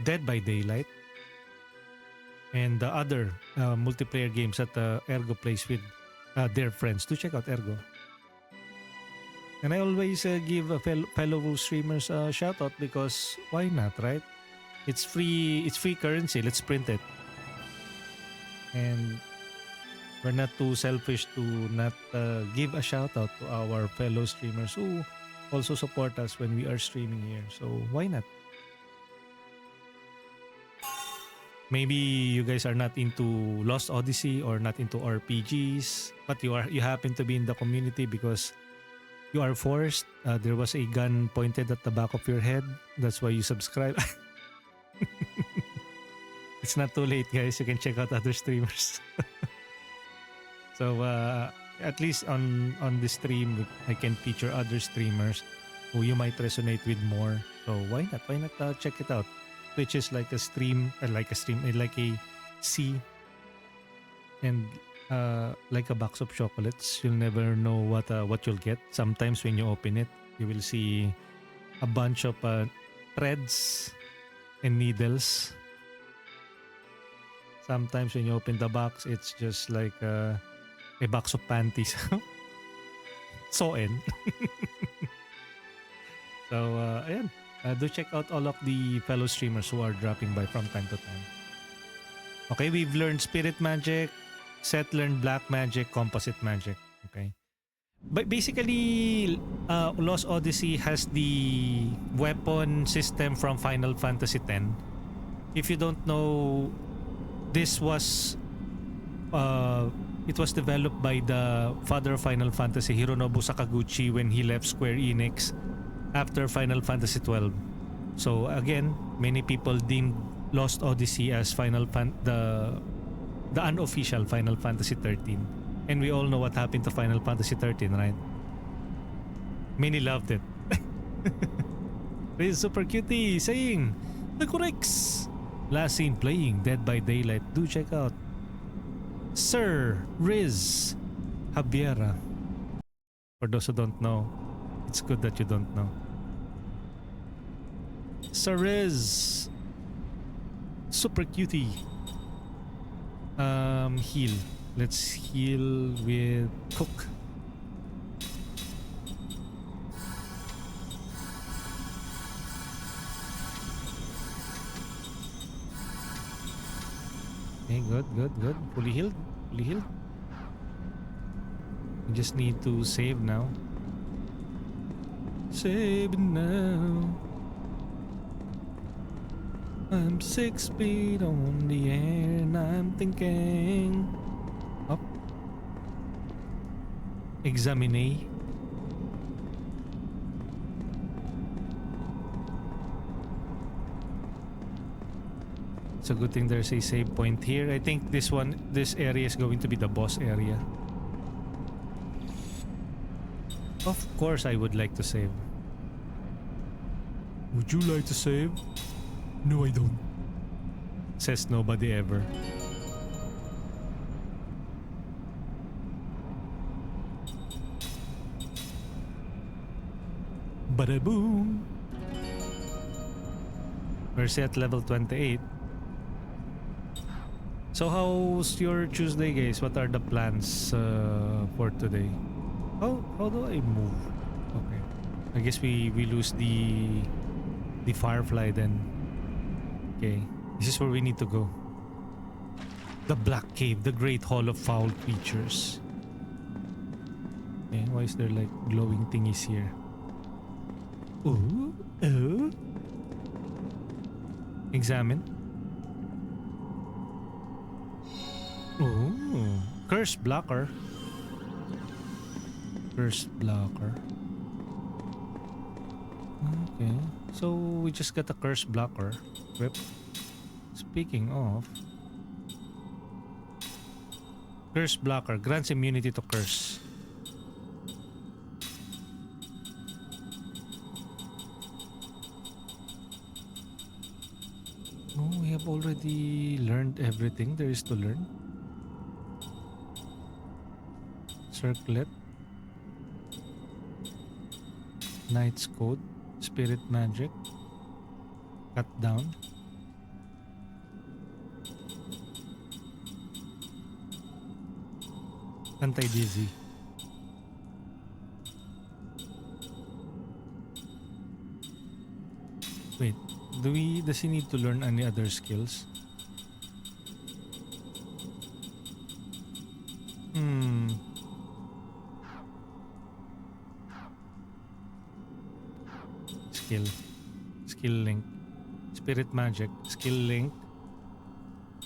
Dead by Daylight, and the other multiplayer games that Ergo plays with their friends. Do check out Ergo. And I always give fellow streamers a shout out because why not, right? It's free currency. Let's print it. And we're not too selfish to not give a shout out to our fellow streamers who also support us when we are streaming here. So why not? Maybe you guys are not into Lost Odyssey or not into RPGs, but you happen to be in the community because you are forced. There was a gun pointed at the back of your head. That's why you subscribe. It's not too late, guys. You can check out other streamers. So at least on this stream, I can feature other streamers who you might resonate with more. So why not? Why not check it out? Twitch is like a stream, like a sea, and like a box of chocolates. You'll never know what you'll get. Sometimes when you open it, you will see a bunch of threads and needles. Sometimes when you open the box, it's just like A box of panties. Soen. So, ayan. Do check out all of the fellow streamers who are dropping by from time to time. Okay, we've learned spirit magic. Seth learned black magic, composite magic. Okay. But basically, Lost Odyssey has the weapon system from Final Fantasy X. If you don't know, this was it was developed by the father of Final Fantasy, Hironobu Sakaguchi, when he left Square Enix after Final Fantasy XII. So again, many people deemed Lost Odyssey as the unofficial Final Fantasy 13. And we all know what happened to Final Fantasy 13, right? Many loved it. Riz Super Cutie saying, the corrects. Last seen playing Dead by Daylight. Do check out Sir Riz Javiera. For those who don't know, it's good that you don't know. Sir Riz Super Cutie. Heal. Let's heal with Cook. Okay, good. Fully healed. We just need to save now. Save now. I'm 6 feet on the air and I'm thinking up. Examine. It's a good thing there's a save point here. I think this area is going to be the boss area. Of course I would like to save. Would you like to save? No, I don't. Says nobody ever. Bada boom. We're at level 28. So how's your Tuesday, guys? What are the plans for today? How do I move? Okay. I guess we lose the Firefly then. Okay. This is where we need to go. The Black Cave, the Great Hall of Foul Creatures. Okay, why is there like glowing thingies here? Ooh, oh. Examine. Oh, curse blocker. Curse blocker. Okay, so we just got a curse blocker. Rip. Speaking of, curse blocker grants immunity to curse. Oh, we have already learned everything there is to learn. Circlet, Knight's Code, Spirit Magic, Cut Down, Anti-Dizzy. Wait, does he need to learn any other skills? Skill link, Spirit Magic, skill link,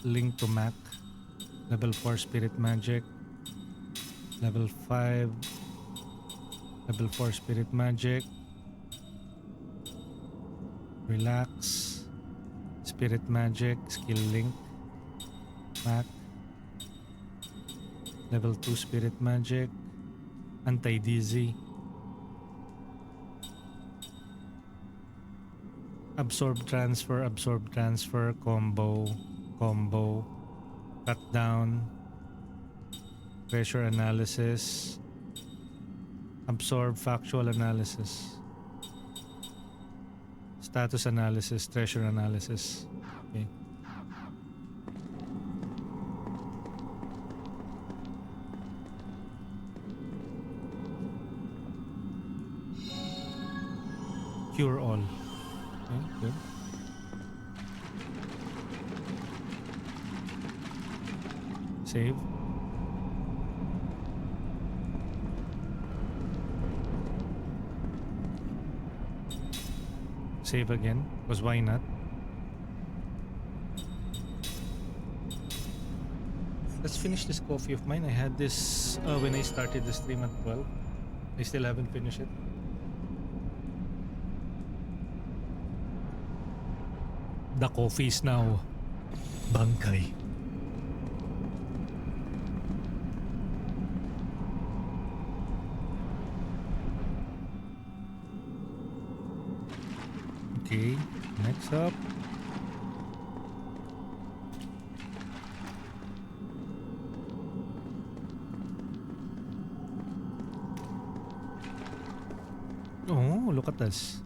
link to Mac, level 4 Spirit Magic, level 5, level 4 Spirit Magic, relax, Spirit Magic, skill link, Mac, level 2 Spirit Magic, Anti-Dizzy, absorb transfer, combo, cut down, pressure analysis, absorb factual analysis, status analysis, treasure analysis. Okay. Cure all. Okay, good. Save. Save again, because why not? Let's finish this coffee of mine. I had this when I started the stream at 12. I still haven't finished it. The coffee is now bangkay. Okay, next up. Oh, look at this.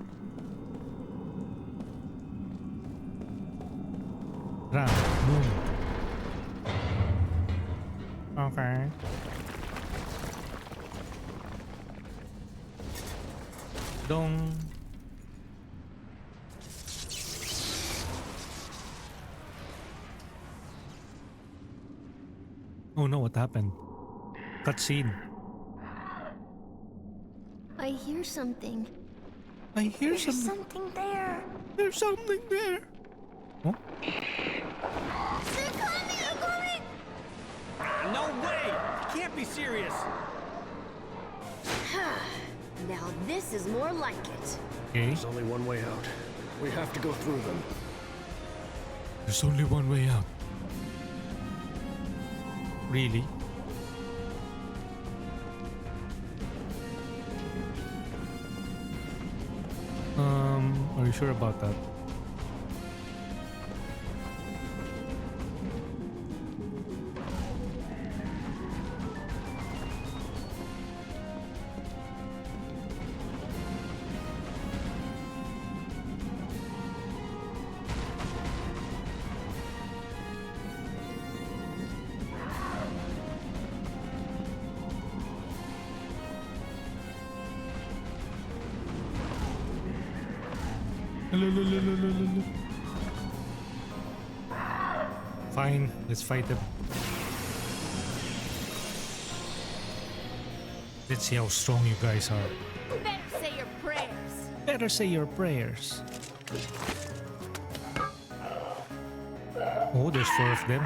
Ram, boom. Okay. Dong. Oh no, what happened? Cutscene. I hear something. I hear There's something. something there. There's something there. Oh? They're coming! They're coming! No way! Can't be serious! Now this is more like it. Okay. There's only one way out. We have to go through them. There's only one way out. Really? Are you sure about that? Fine, let's fight them. Let's see how strong you guys are. Better say your prayers. Better say your prayers. Oh, there's 4 of them.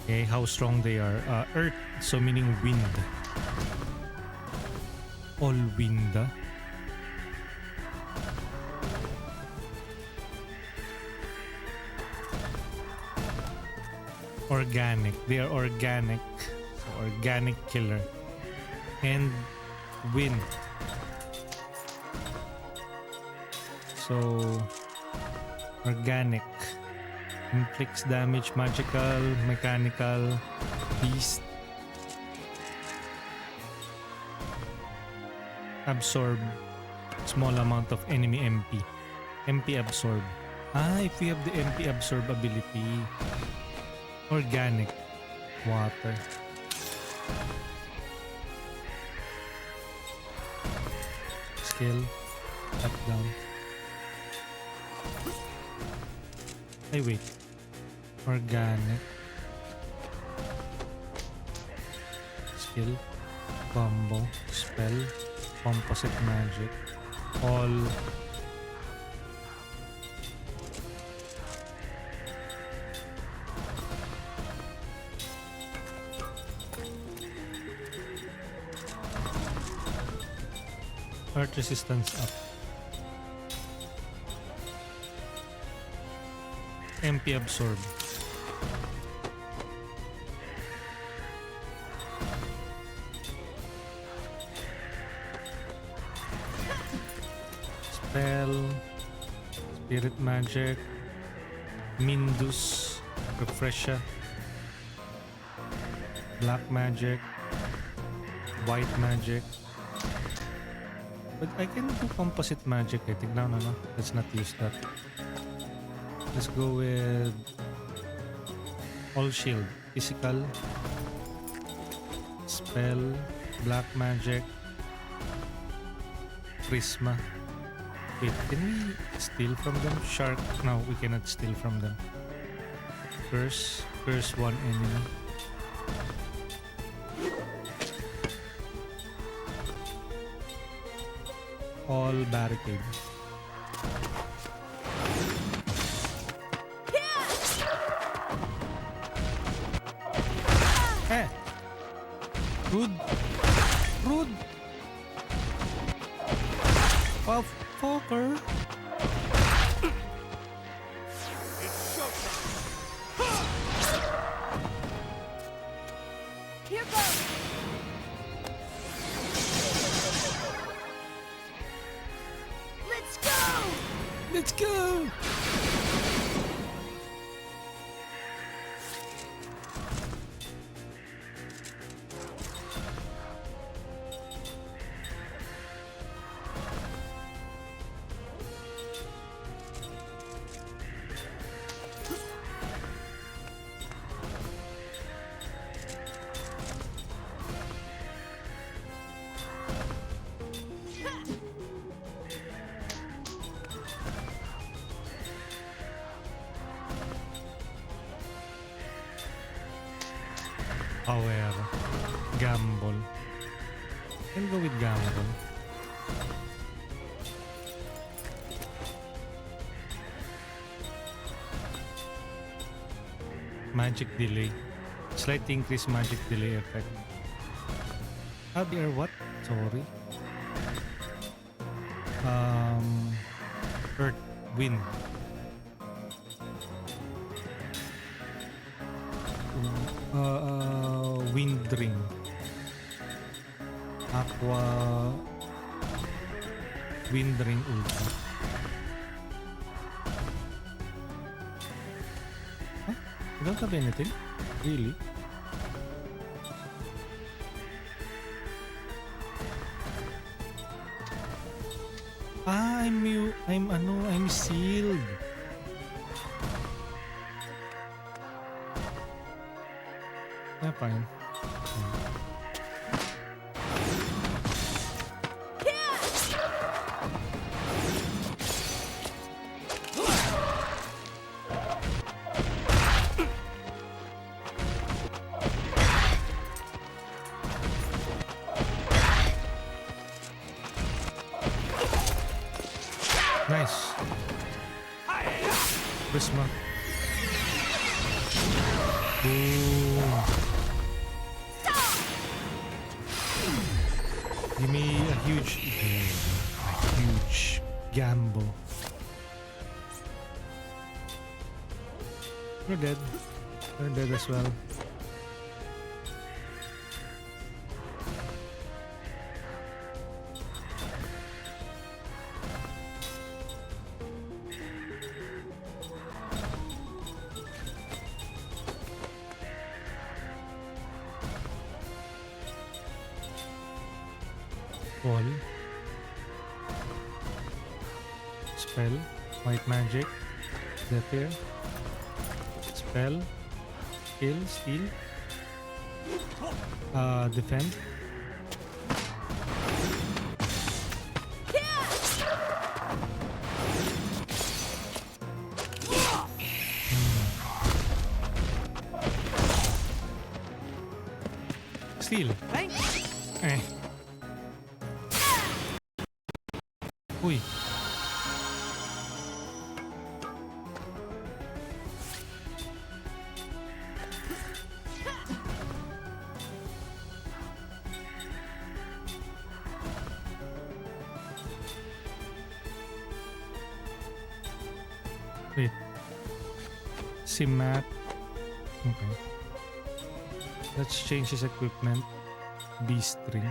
Okay, how strong they are. Earth, so meaning wind. All wind. Organic. They are organic. So organic killer. And wind. So organic. Inflicts damage, magical, mechanical, beast. Absorb small amount of enemy MP. MP absorb. If you have the MP absorb ability. Organic. Water. Skill. Up, down. Ay, wait. Organic. Skill. Combo. Spell. Composite magic. All. Earth resistance up. MP absorb. Spell. Spirit magic. Mindus. Refresher. Black magic. White magic. But I can do composite magic. I think no. Let's not use that. Let's go with all shield. Physical. Spell. Black magic. Prisma. Wait, can we steal from them? Shark? No, we cannot steal from them. Curse one enemy. All barricade. Eh! Rude! Rude! Oh, fucker! Here goes. Let's go. Let's go! Power. Gamble. I'll go with gamble. Magic delay. Slight increase magic delay effect. They are what? Sorry. Earth, wind. Wind ring. Aqua. Wind ring ultra. Huh? I don't have anything? Really? I'm sealed. Yeah, fine. Nice. Prisma. Boom. Give me a huge gamble. You're dead. You're dead as well. Wall. Spell. White magic. Zephyr. Spell. Kill. Steal. Defend. Steal. Eh. Uy. Wait. Simat. Okay. Let's change his equipment. B-string.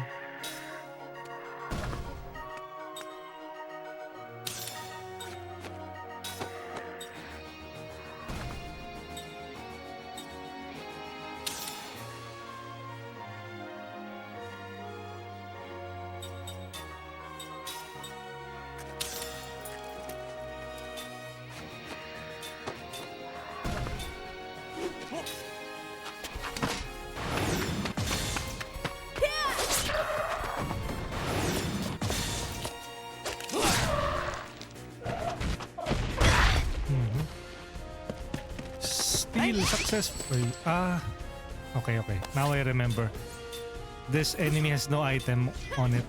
Steal successful. Okay. Now I remember. This enemy has no item on it.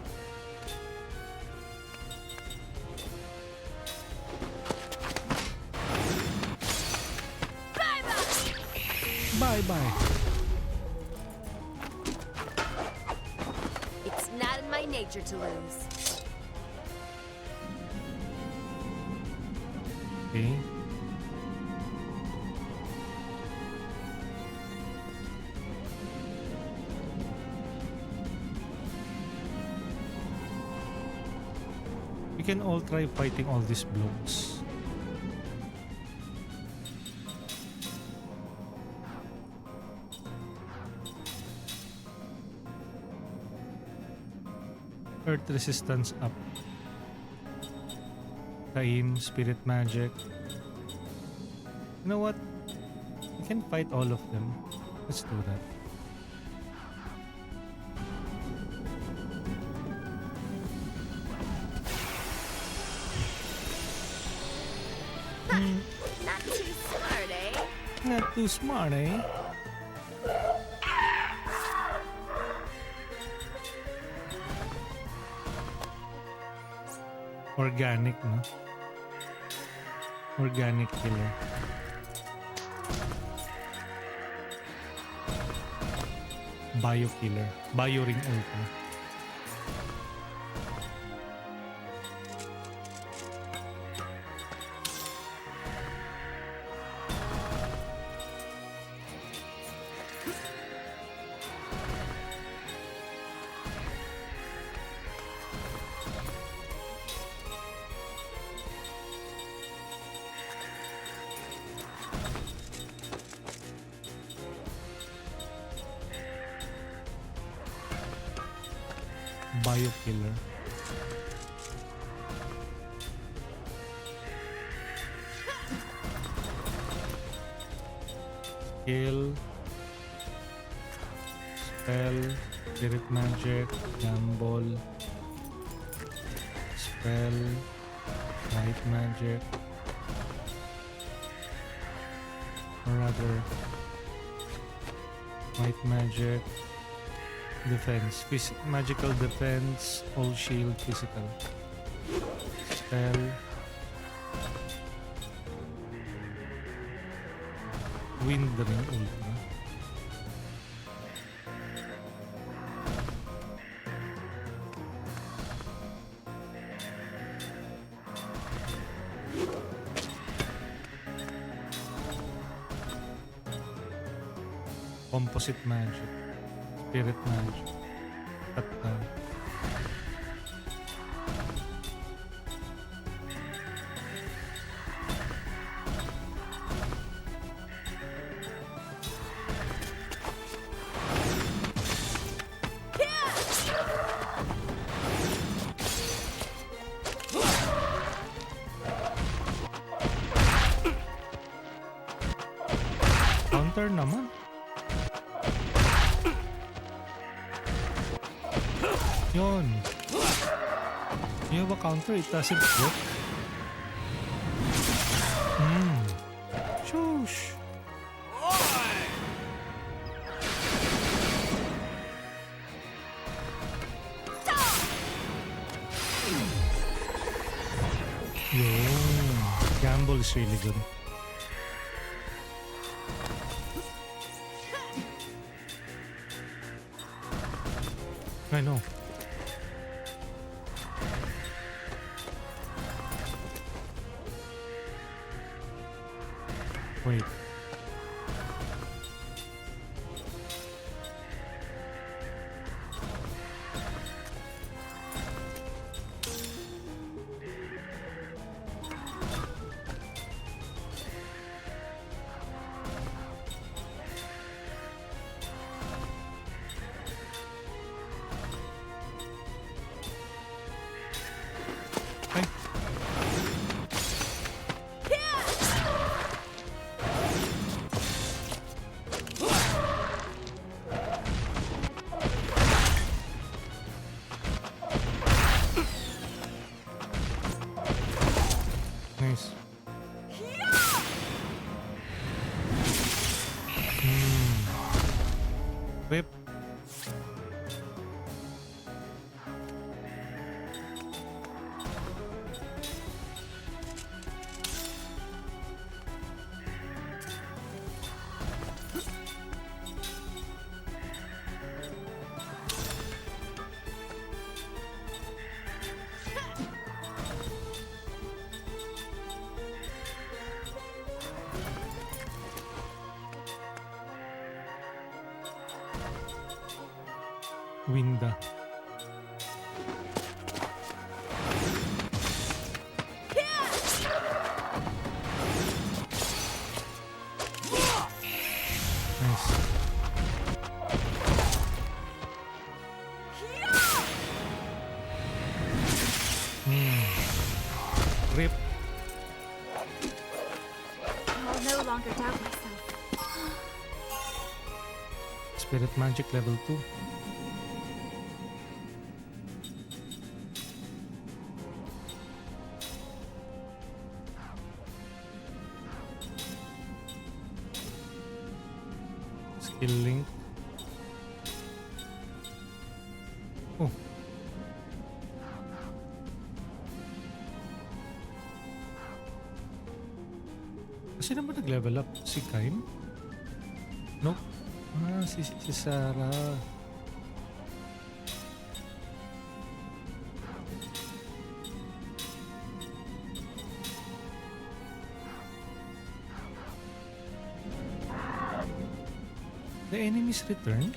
Bye-bye. It's not in my nature to lose. Okay. We can all try fighting all these blocks. Earth resistance up. Kaim, spirit magic. You know what? We can fight all of them. Let's do that. Not too smart, eh? Not too smart, eh? Organic, no? Organic killer. Bio killer. Bio ring ultra. Bio killer. Skill. Spell. Spirit magic. Gamble. Spell. Light magic. Or rather, white magic. Defense. Magical defense. All shield. Physical. Spell. Wind ring ultra. Composite magic. Spirit magic. Kata. Counter naman. Yun. You have a counter, it doesn't work. Shush. Yun. Gamble is really good. I know. Wait. Ay. Whip. Winda. Nice. Rip. I'll no longer doubt myself. Spirit magic level 2. Skill link. Oh. Kasi naman nag-level up si Kain? Nope. Ah, si Sarah. The enemies return?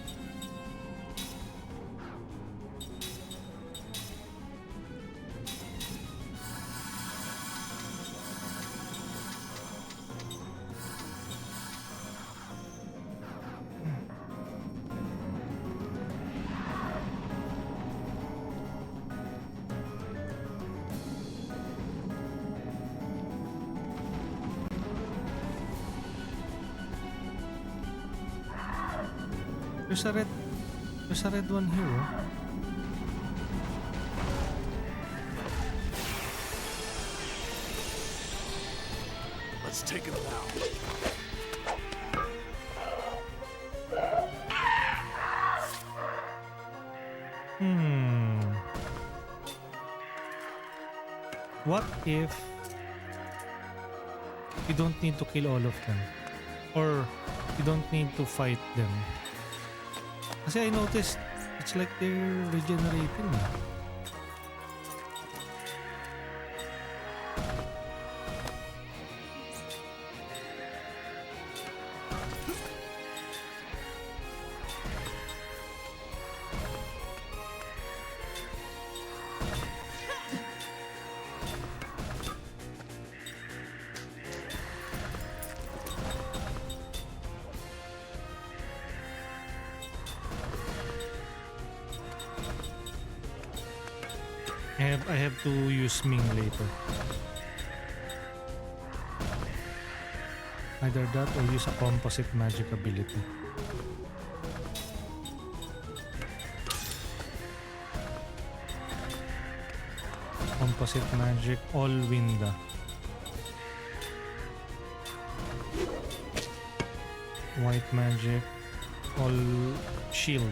There's a red one here, oh. Let's take him out. What if you don't need to kill all of them? Or you don't need to fight them? Kasi I noticed it's like they're regenerating. I have to use Ming later. Either that or use a composite magic ability. Composite magic, all Winda. White magic, all shield.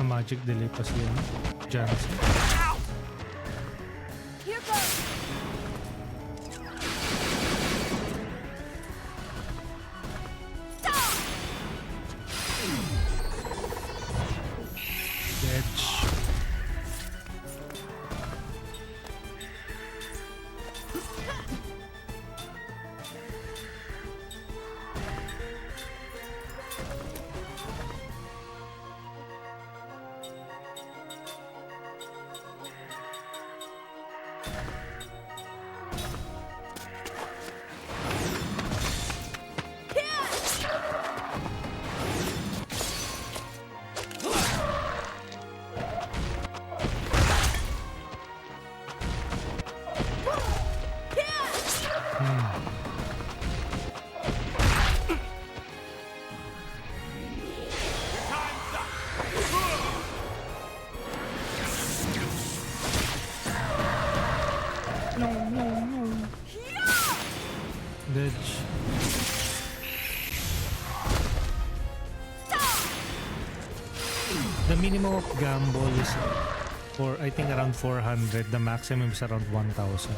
Magic delay pa siya. Jansen. Here goes. Edge. No, no, no. Dodge. The minimum of gamble is for, I think, around 400. The maximum is around 1,000.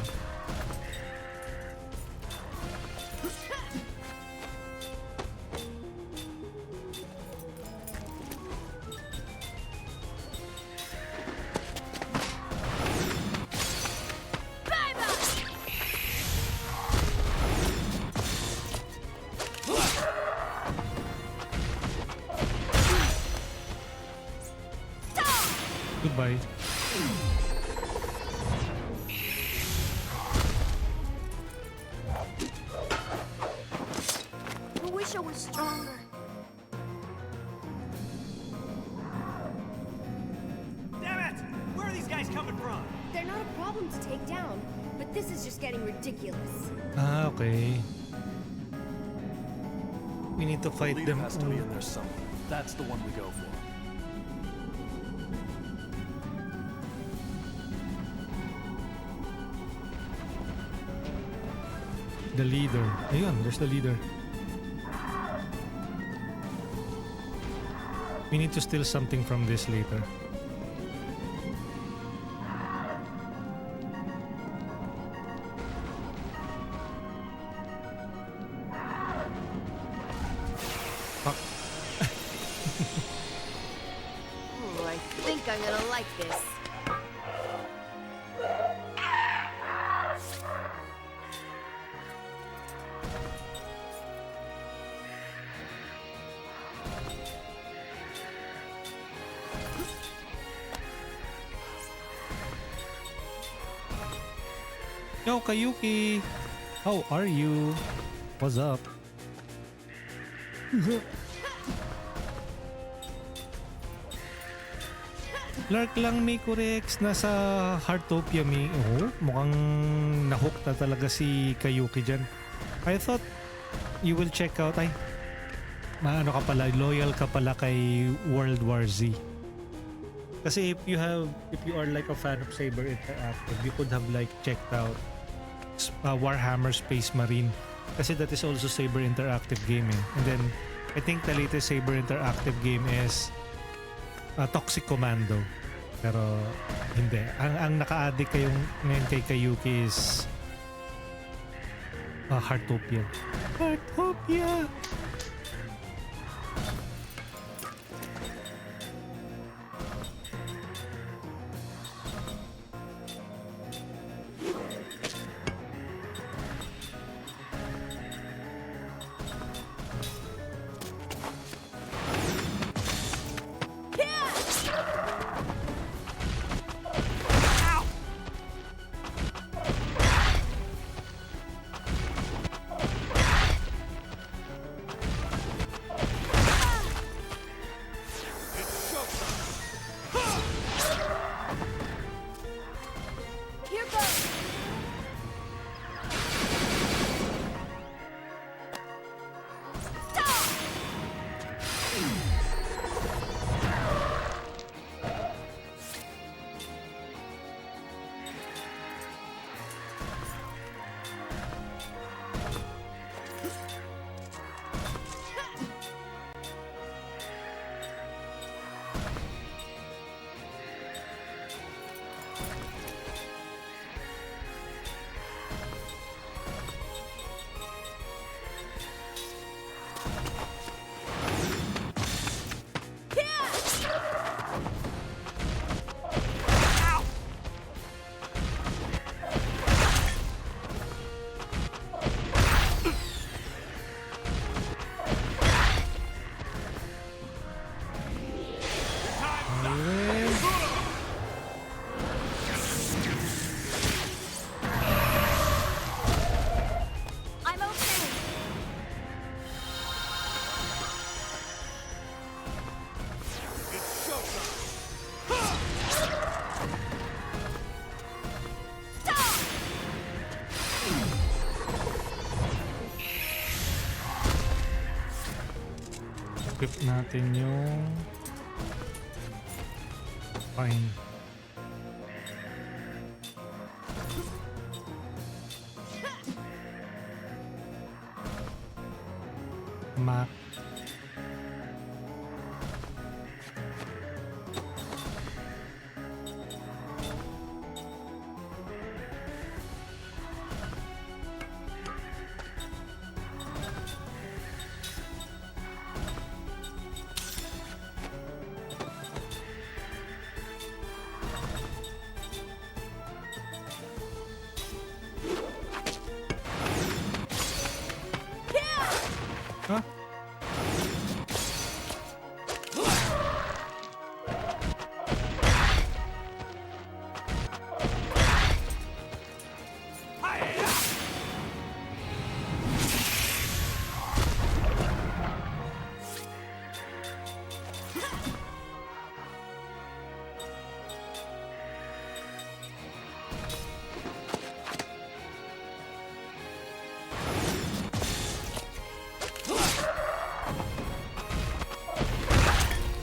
Goodbye. I wish I was stronger. Damn it! Where are these guys coming from? They're not a problem to take down, but this is just getting ridiculous. Ah, okay. We need to fight Leader them. has to be in there somewhere. That's the one we go for. The leader. Ayun, there's the leader. We need to steal something from this later. Fuck. Ooh, I think I'm gonna like this. Yo, Kayuki! How are you? What's up? Lark lang, Miko Rex. Nasa Heartopia, mi. Oh, mukhang nahook na talaga si Kayuki dyan. I thought you will check out. Ay, maano ka pala, loyal ka pala kay World War Z. Kasi if you are like a fan of Saber Interactive, you could have like checked out Warhammer Space Marine. Kasi that is also Saber Interactive gaming. And then, I think the latest Saber Interactive game is Toxic Commando. Pero hindi. Ang naka-addict kayong ngayon kay Kayuki is Heartopia. Heartopia! Here goes. I'm okay. Equip natin yung fine. Mac. Huh?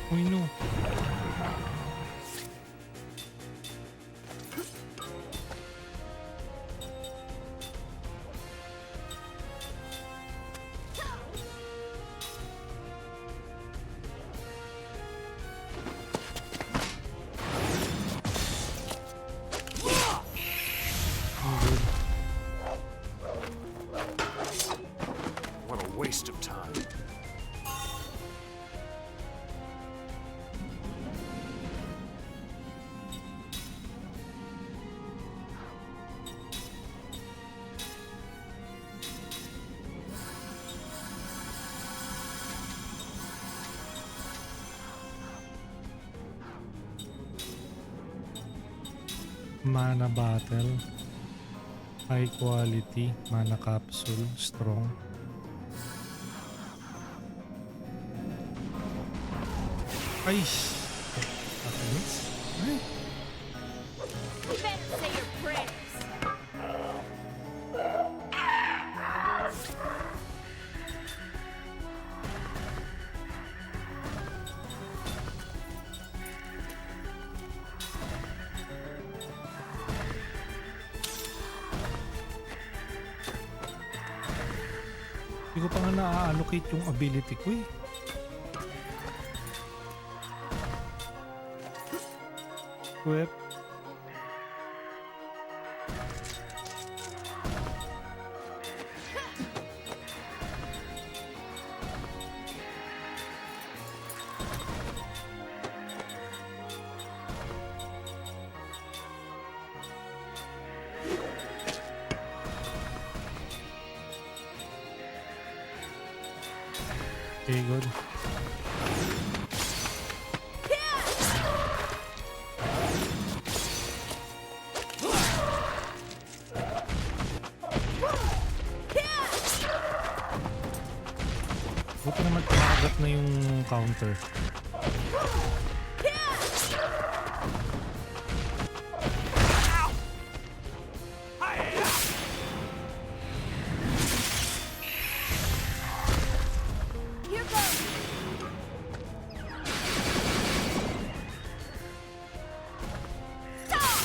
Uy, no. What a waste of time. Mana battle. High quality. Mana capsule. Strong. Ay! Kakainis. Ay! You better say your prayers. Hindi ko pa nga na-allocate yung ability ko eh. Equip. Okay, good. Buti naman kumakagat na yung counter. Here goes. Stop!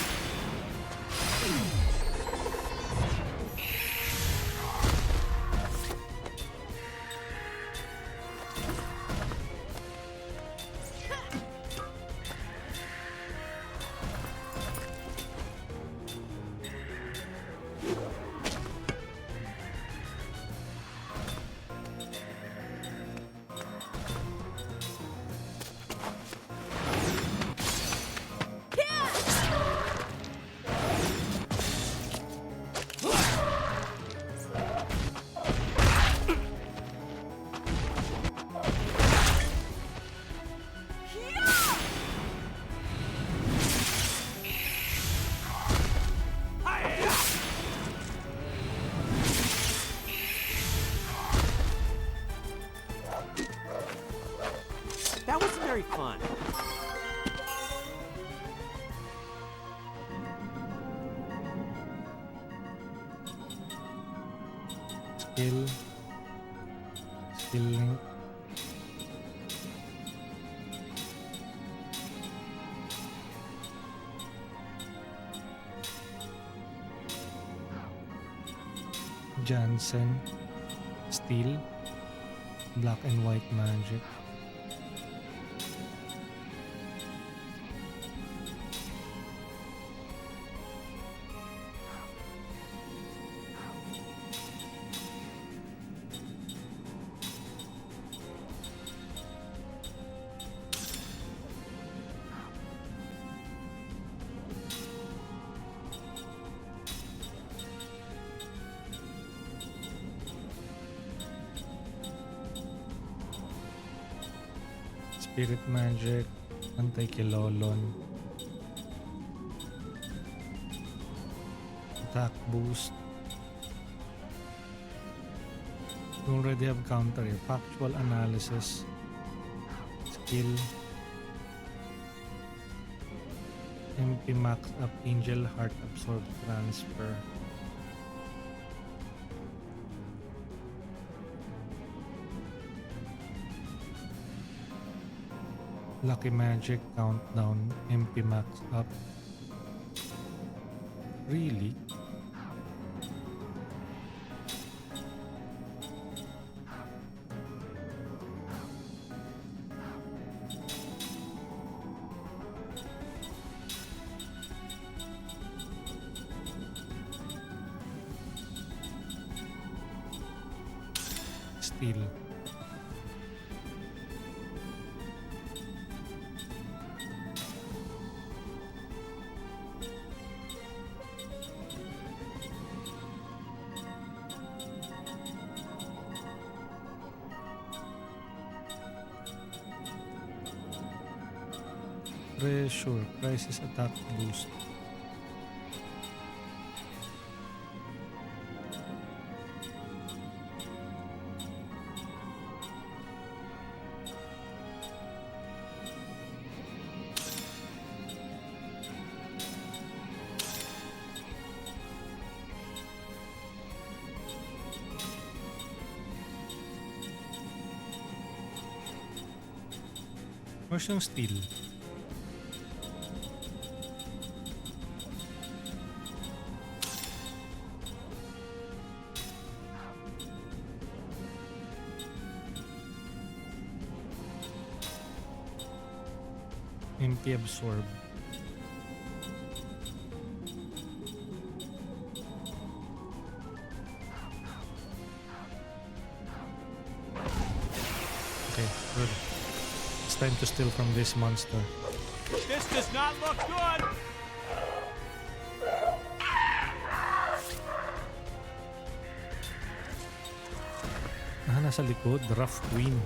That wasn't very fun. Skill. Skill link. Jansen. Steel. Black and white magic. Spirit magic, anti-kilolon, attack boost. You already have counter here. Factual analysis, skill, MP max up, angel heart absorb transfer. Lucky magic countdown, MP max up. Really? Still. Pressure, crisis attack boost. Where's yung steel? MP absorb. Okay, good. It's time to steal from this monster. This does not look good! Nasa likod, rough queen.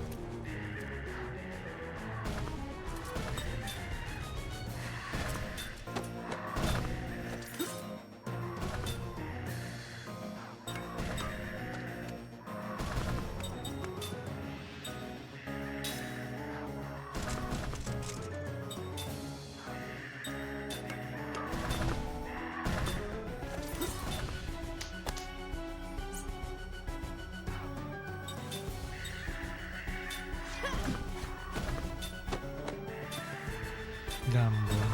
Gamble.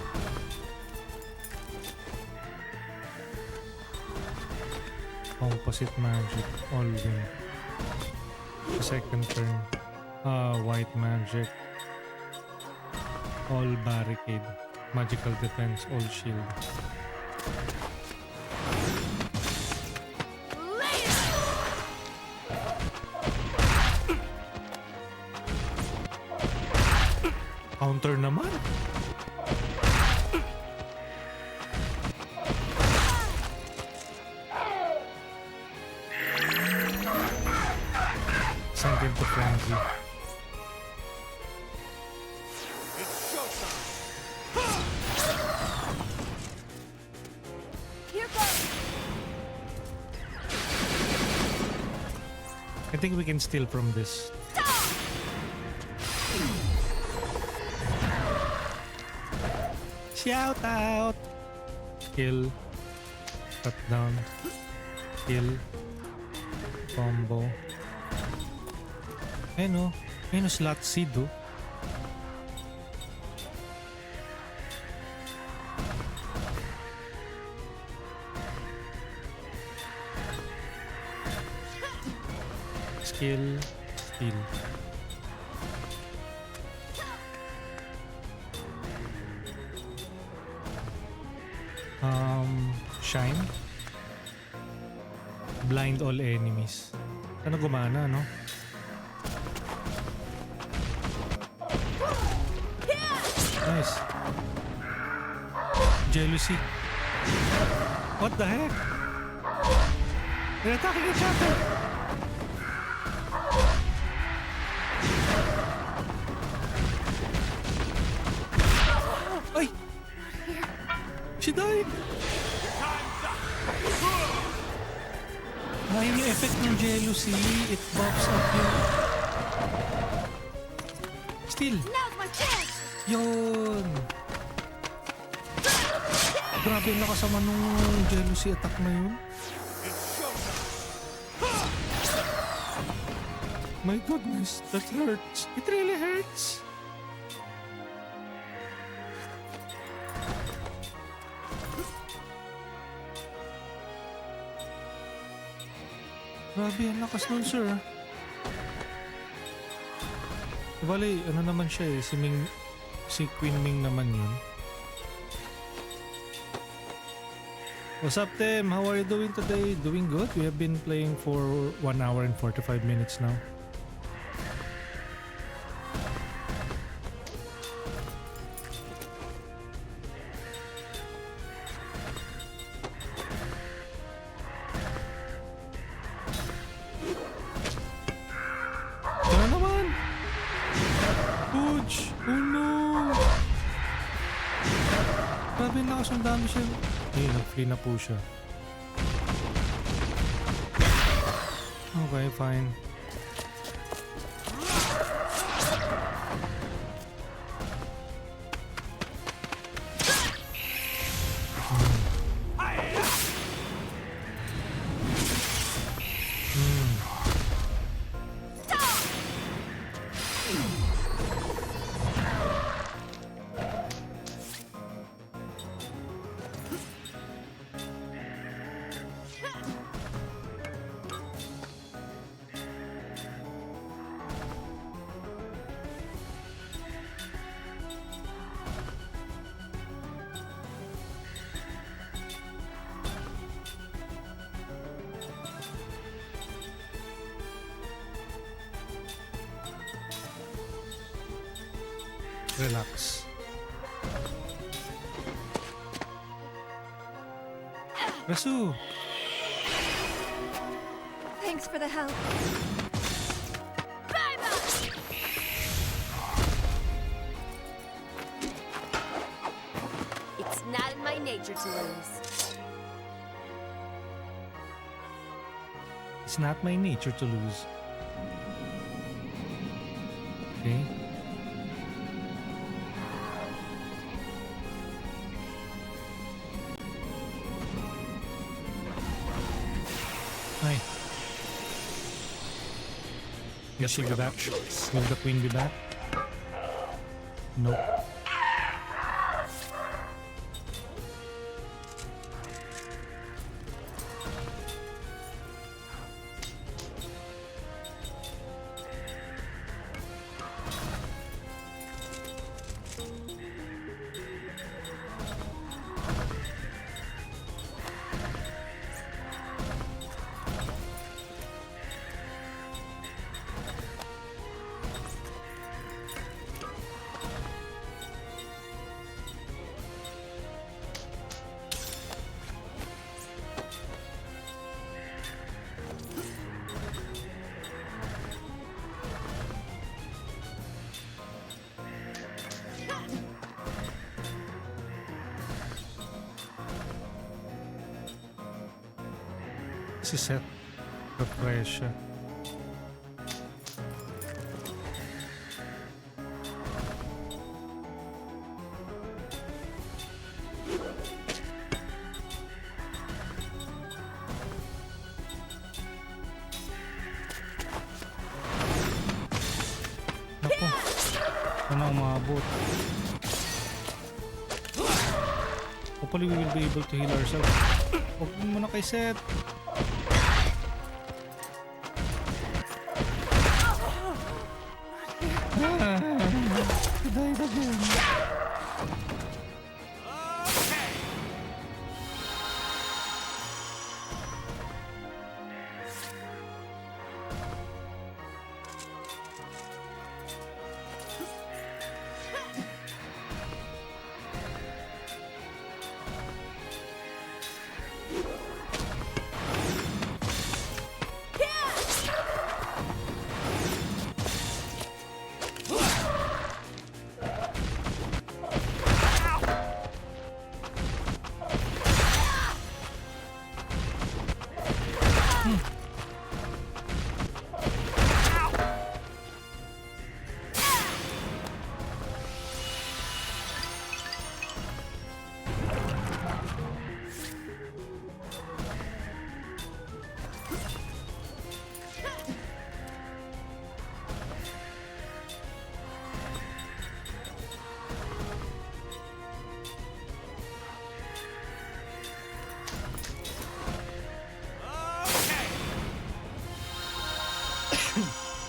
Composite magic, all win. Second turn, white magic, all barricade, magical defense, all shield. Counter naman. Sent into frenzy. It's showtime! Here goes. I think we can steal from this. Shout out! Kill. Cut down. Kill. Combo. Ayun o, slot seed o. Skill. Steel. Shine. Blind all enemies. Sana gumana, no? Nice. Jealousy. What the heck? They're attacking each other. Ay! She died! Ayun yung effect ng jealousy. It buffs up yung... Still. Now's my chance! Yun! Grabe ang nakasama nung jealousy attack na yun. My goodness, that hurts. It really hurts. Grabe ang lakas nun, sir. Bale, ano naman siya eh, si Queen Ming naman yun. What's up, Tim? How are you doing today? Doing good? We have been playing for 1 hour and 45 minutes now. Tara naman! Ouch! Oh no! Grabe ang lakas, ang dami siya. Eh, nag-free na po siya. Okay, fine. Relax. Rasu! Thanks for the help. It's not in my nature to lose. It's not my nature to lose. Okay. Hi. Will she be back? Will the queen be back? Nope. Si Seth. Refresh siya. Naku. Ano umabot? Hopefully we will be able to heal ourselves. Huwag mo na kay Seth. Died again.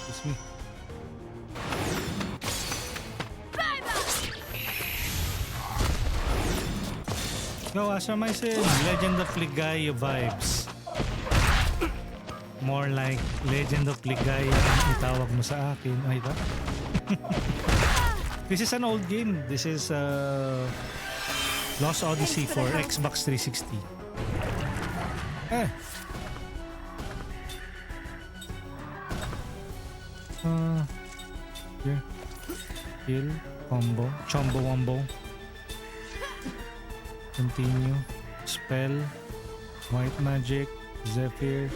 Excuse me. Yo, as I said, Legend of Ligaya vibes. More like Legend of Ligaya ang itawag mo sa akin. Ay, ito? This is an old game. This is Lost Odyssey for Xbox 360. Here. Heal. Combo. Chombo wombo. Continue. Spell. White magic. Zephyr.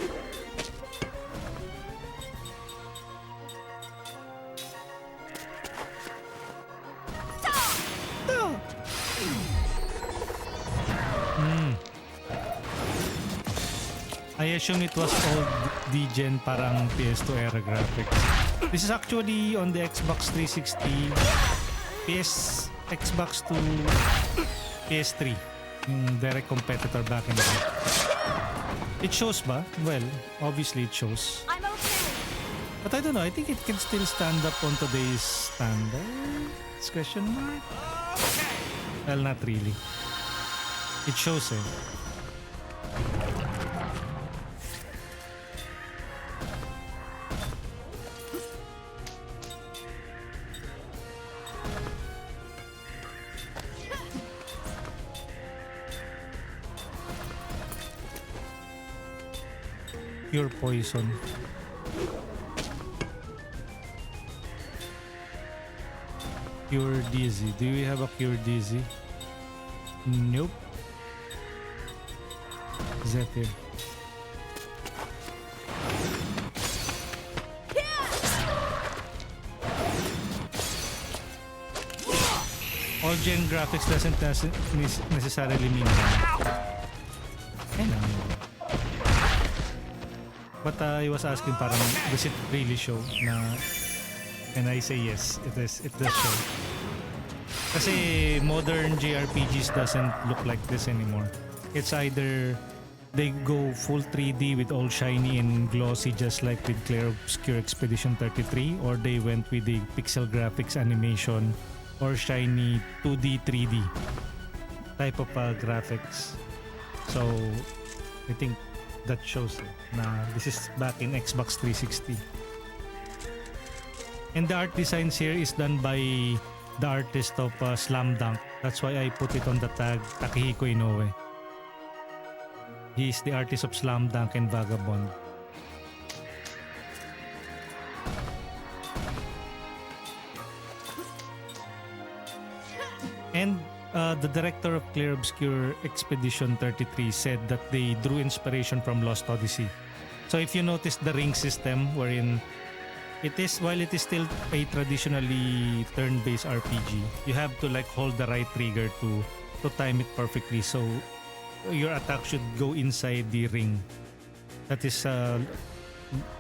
I assume it was old D-Gen, parang PS2 era graphics. This is actually on the Xbox 360, Xbox to PS3, yung direct competitor back in the day. It shows ba? Well, obviously it shows. I'm okay. But I don't know, I think it can still stand up on today's standards? Question mark? Well, not really. It shows eh. Pure poison. Pure dizzy. Do we have a pure dizzy? Nope. Zephyr. All gen graphics doesn't necessarily mean that. I know. But I was asking parang, does it really show na, and I say yes, it does show. Kasi modern JRPGs doesn't look like this anymore. It's either they go full 3D with all shiny and glossy just like with Clair Obscure Expedition 33, or they went with the pixel graphics animation or shiny 2D 3D type of graphics. So I think that shows na this is back in Xbox 360. And the art designs here is done by the artist of Slam Dunk. That's why I put it on the tag Takehiko Inoue. He is the artist of Slam Dunk and Vagabond. And the director of Clair Obscure Expedition 33 said that they drew inspiration from Lost Odyssey. So if you notice the ring system wherein it is, while it is still a traditionally turn-based RPG, you have to like hold the right trigger to time it perfectly so your attack should go inside the ring. That is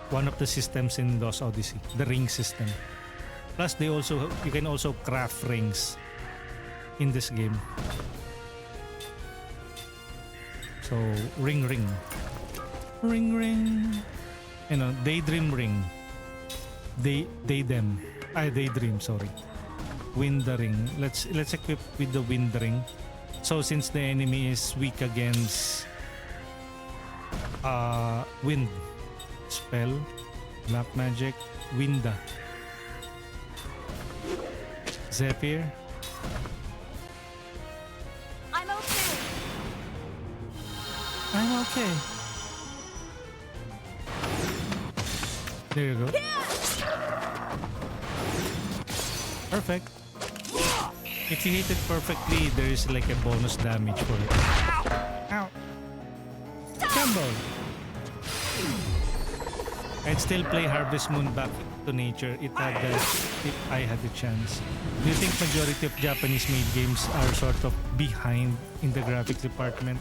one of the systems in Lost Odyssey, the ring system. Plus you can also craft rings in this game. So ring. You know, daydream ring. They them. Daydream, sorry. Windering. Let's equip with the Windering. So since the enemy is weak against wind spell, black magic, Winda. Zephyr. I'm okay. I'm okay. There you go. Perfect. If you hit it perfectly, there is like a bonus damage for it. Ow! Combo! I'd still play Harvest Moon back to nature. It had the, if I had the chance. Do you think majority of Japanese made games are sort of behind in the graphics department?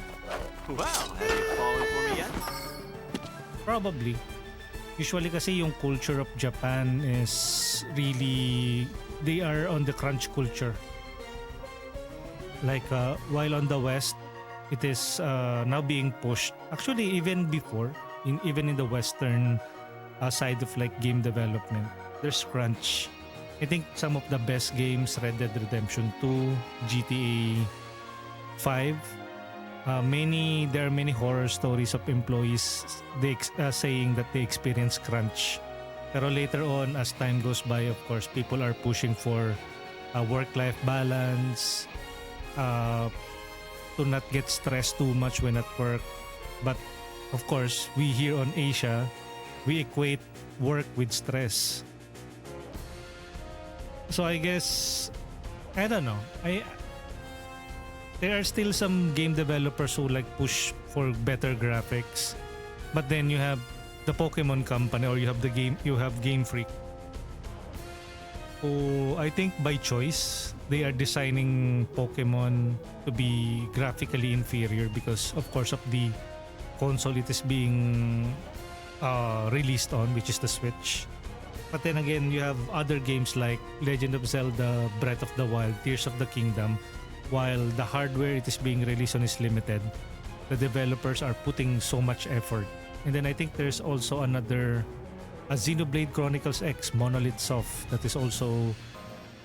Wow, have you fallen for me yet? Probably. Usually kasi yung culture of Japan is really, they are on the crunch culture. Like while on the West, it is now being pushed. Actually, even before, even in the Western side of like game development, there's crunch. I think some of the best games, Red Dead Redemption 2, GTA 5, there are many horror stories of employees saying that they experience crunch. Pero later on, as time goes by, of course, people are pushing for work-life balance, to not get stressed too much when at work. But of course, we here on Asia, we equate work with stress. So I guess, I don't know. There are still some game developers who like push for better graphics, but then you have the Pokemon company, or you have Game Freak, who I think by choice they are designing Pokemon to be graphically inferior because of course of the console it is being released on, which is the Switch. But then again, you have other games like Legend of Zelda, Breath of the Wild, Tears of the Kingdom. While the hardware it is being released on is limited, the developers are putting so much effort. And then I think there's also another Xenoblade Chronicles X, Monolith Soft, that is also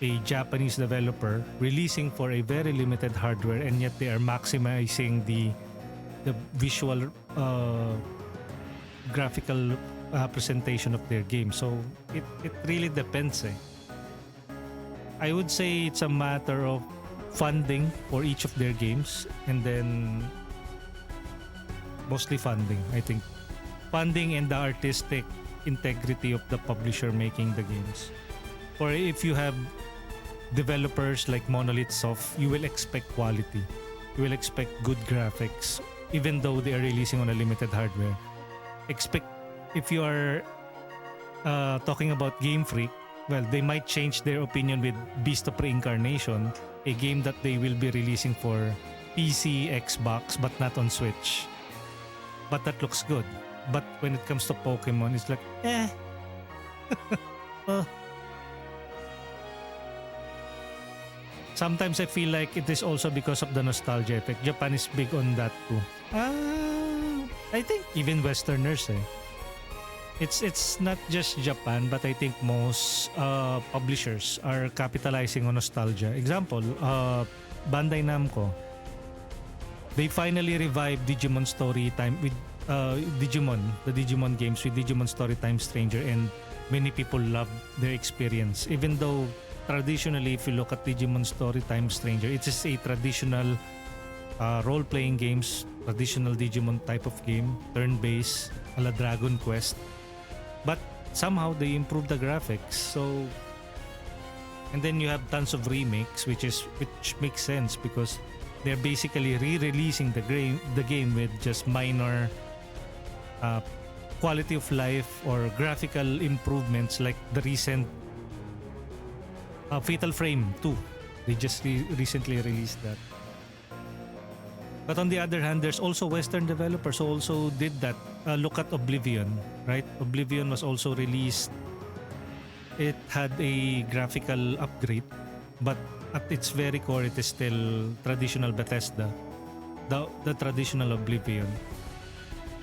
a Japanese developer releasing for a very limited hardware, and yet they are maximizing the visual graphical presentation of their game. So it really depends. I would say it's a matter of funding for each of their games, and then mostly funding, I think. Funding and the artistic integrity of the publisher making the games. Or if you have developers like Monolith Soft, you will expect quality. You will expect good graphics even though they are releasing on a limited hardware. If you are talking about Game Freak, well, they might change their opinion with Beast of Reincarnation, a game that they will be releasing for PC, Xbox, but not on Switch. But that looks good. But when it comes to Pokemon, it's like, Sometimes I feel like it is also because of the nostalgia effect. Japan is big on that too. I think even Westerners It's not just Japan, but I think most publishers are capitalizing on nostalgia. Example, Bandai Namco. They finally revived Digimon Storytime with the Digimon games with Digimon Storytime Stranger, and many people loved their experience. Even though traditionally, if you look at Digimon Storytime Stranger, it is a traditional role-playing games, traditional Digimon type of game, turn-based, a la Dragon Quest. But somehow they improved the graphics. So, and then you have tons of remakes, which makes sense because they're basically re-releasing the game with just minor quality of life or graphical improvements, like the recent Fatal Frame 2. They just recently released that. But on the other hand, there's also Western developers who also did that. Look at Oblivion, right? Oblivion was also released. It had a graphical upgrade, but at its very core, it is still traditional Bethesda, the traditional Oblivion.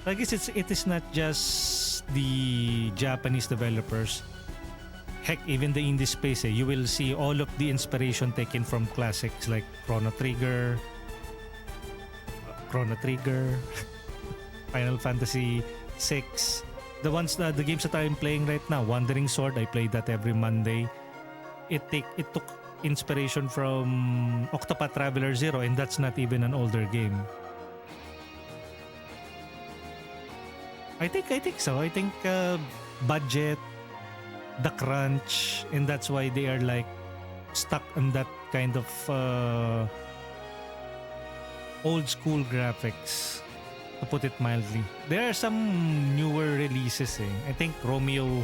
I guess it is not just the Japanese developers heck, even the indie space, you will see all of the inspiration taken from classics like Chrono Trigger, Final Fantasy 6. The games that I'm playing right now, Wandering Sword, I play that every Monday. It took inspiration from Octopath Traveler 0, and that's not even an older game. I think so. I think budget, the crunch, and that's why they are like stuck on that kind of old school graphics, to put it mildly. There are some newer releases. I think Romeo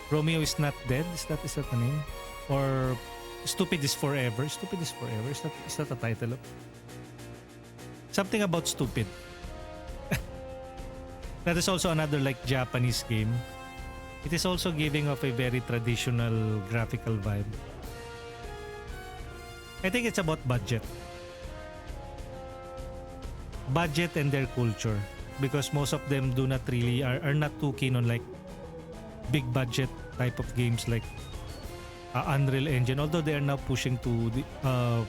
is Not Dead. Is that the name? Or Stupid is Forever. Stupid is Forever. Is that the title? Something about Stupid. That is also another like Japanese game. It is also giving off a very traditional graphical vibe. I think it's about budget. Budget and their culture, because most of them do not really are not too keen on like big budget type of games like Unreal Engine, although they are now pushing to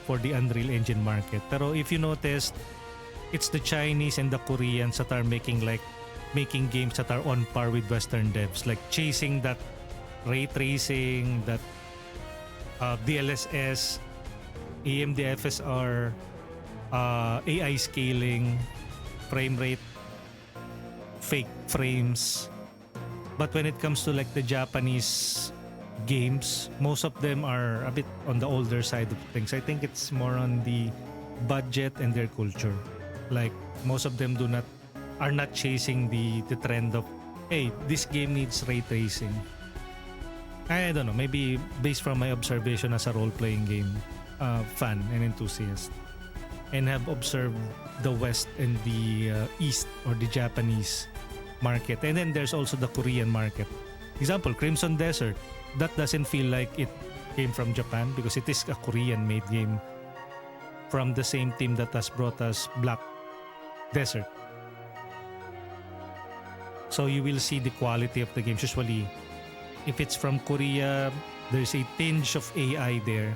for the Unreal Engine market. Pero if you noticed, it's the Chinese and the Koreans that are making games that are on par with Western devs, like chasing that ray tracing, that DLSS, AMD FSR, AI scaling, frame rate, fake frames. But when it comes to like the Japanese games, most of them are a bit on the older side of things. I think it's more on the budget and their culture. Like most of them are not chasing the trend of, hey, this game needs ray tracing. I don't know, maybe based from my observation as a role-playing game fan and enthusiast, and have observed the West and the East, or the Japanese market. And then there's also the Korean market. Example, Crimson Desert. That doesn't feel like it came from Japan because it is a Korean-made game from the same team that has brought us Black Desert. So you will see the quality of the games. Usually, if it's from Korea, there's a tinge of AI there.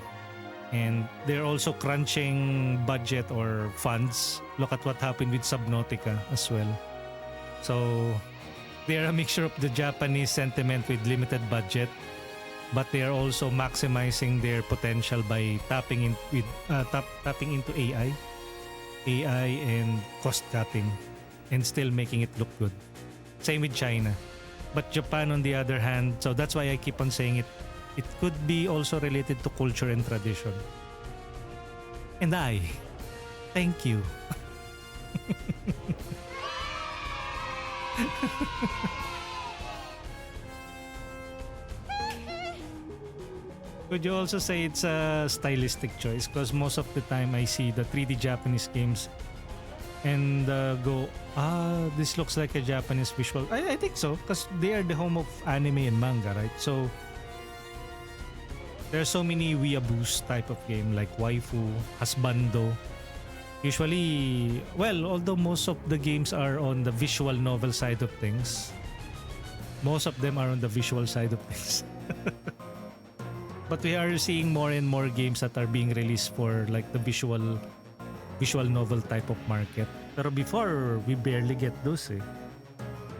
And they're also crunching budget or funds. Look at what happened with Subnautica as well. So they are a mixture of the Japanese sentiment with limited budget, but they are also maximizing their potential by tapping into AI and cost cutting, and still making it look good. Same with China. But Japan, on the other hand, so that's why I keep on saying it could be also related to culture and tradition. And thank you. Could you also say it's a stylistic choice? Because most of the time I see the 3D Japanese games and go, this looks like a Japanese visual. I think so, because they are the home of anime and manga, right? So there are so many weeaboos type of game like waifu, husbando. Usually, well, although most of the games are on the visual novel side of things, most of them are on the visual side of things. But we are seeing more and more games that are being released for like the visual novel type of market. Pero before, we barely get those.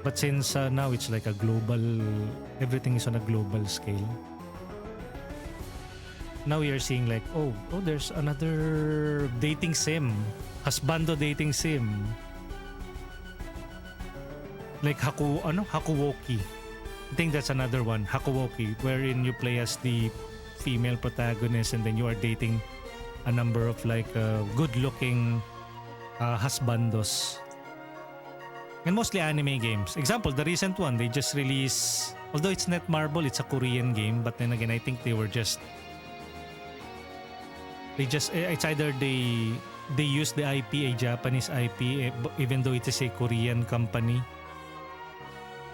But since now it's like a global, everything is on a global scale. Now we are seeing like, oh, there's another dating sim, husbando dating sim. Like Hakuwoki. I think that's another one, Hakuwoki, wherein you play as the female protagonist and then you are dating a number of like good-looking husbandos. And mostly anime games. Example, the recent one, they just released, although it's Netmarble, it's a Korean game, but then again, I think it's either they use the IP, a Japanese IP, even though it is a Korean company.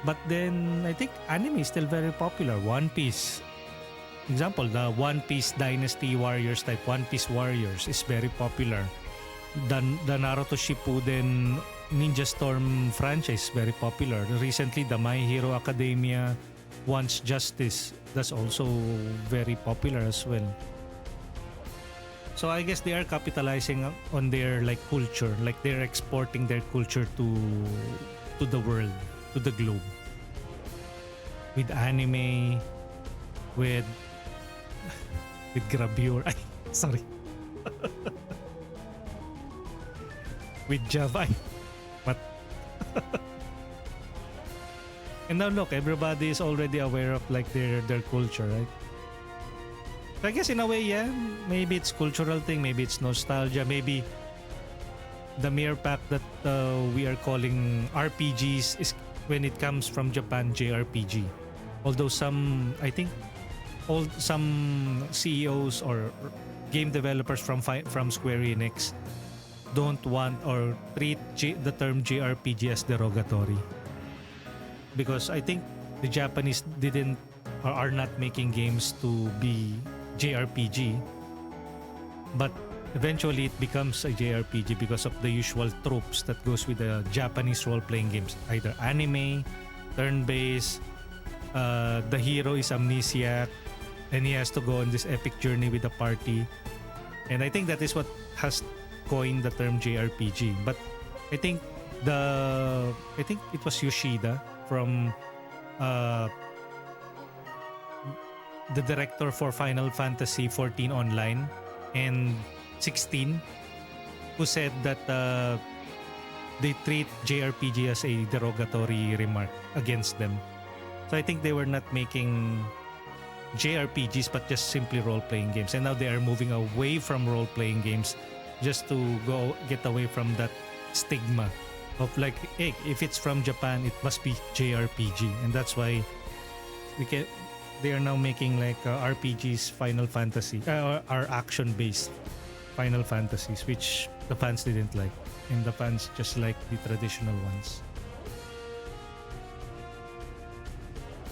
But then I think anime is still very popular. One Piece. Example, the One Piece Dynasty Warriors type, One Piece Warriors is very popular. The Naruto Shippuden Ninja Storm franchise is very popular. Recently, the My Hero Academia Wants Justice, that's also very popular as well. So I guess they are capitalizing on their like culture, like they're exporting their culture to the world, to the globe. With anime, with gravure. Ay, sorry. With Java. Ay, what? And now look, everybody is already aware of like their culture, right? So I guess in a way, yeah, maybe it's cultural thing, maybe it's nostalgia, maybe the mere fact that we are calling RPGs is when it comes from Japan JRPG. Although some, I think, some CEOs or game developers from Square Enix don't want or treat the term JRPG as derogatory. Because I think the Japanese didn't or are not making games to be JRPG, but eventually it becomes a JRPG because of the usual tropes that goes with the Japanese role-playing games, either anime, turn-based, the hero is amnesiac and he has to go on this epic journey with the party. And I think that is what has coined the term JRPG. But I think it was Yoshida from the director for Final Fantasy 14 Online and 16, who said that they treat JRPG as a derogatory remark against them. So I think they were not making JRPGs but just simply role-playing games, and now they are moving away from role-playing games just to get away from that stigma of like, hey, if it's from Japan it must be JRPG, and that's why they are now making like RPGs Final Fantasy are action-based Final Fantasies, which the fans didn't like, and the fans just like the traditional ones.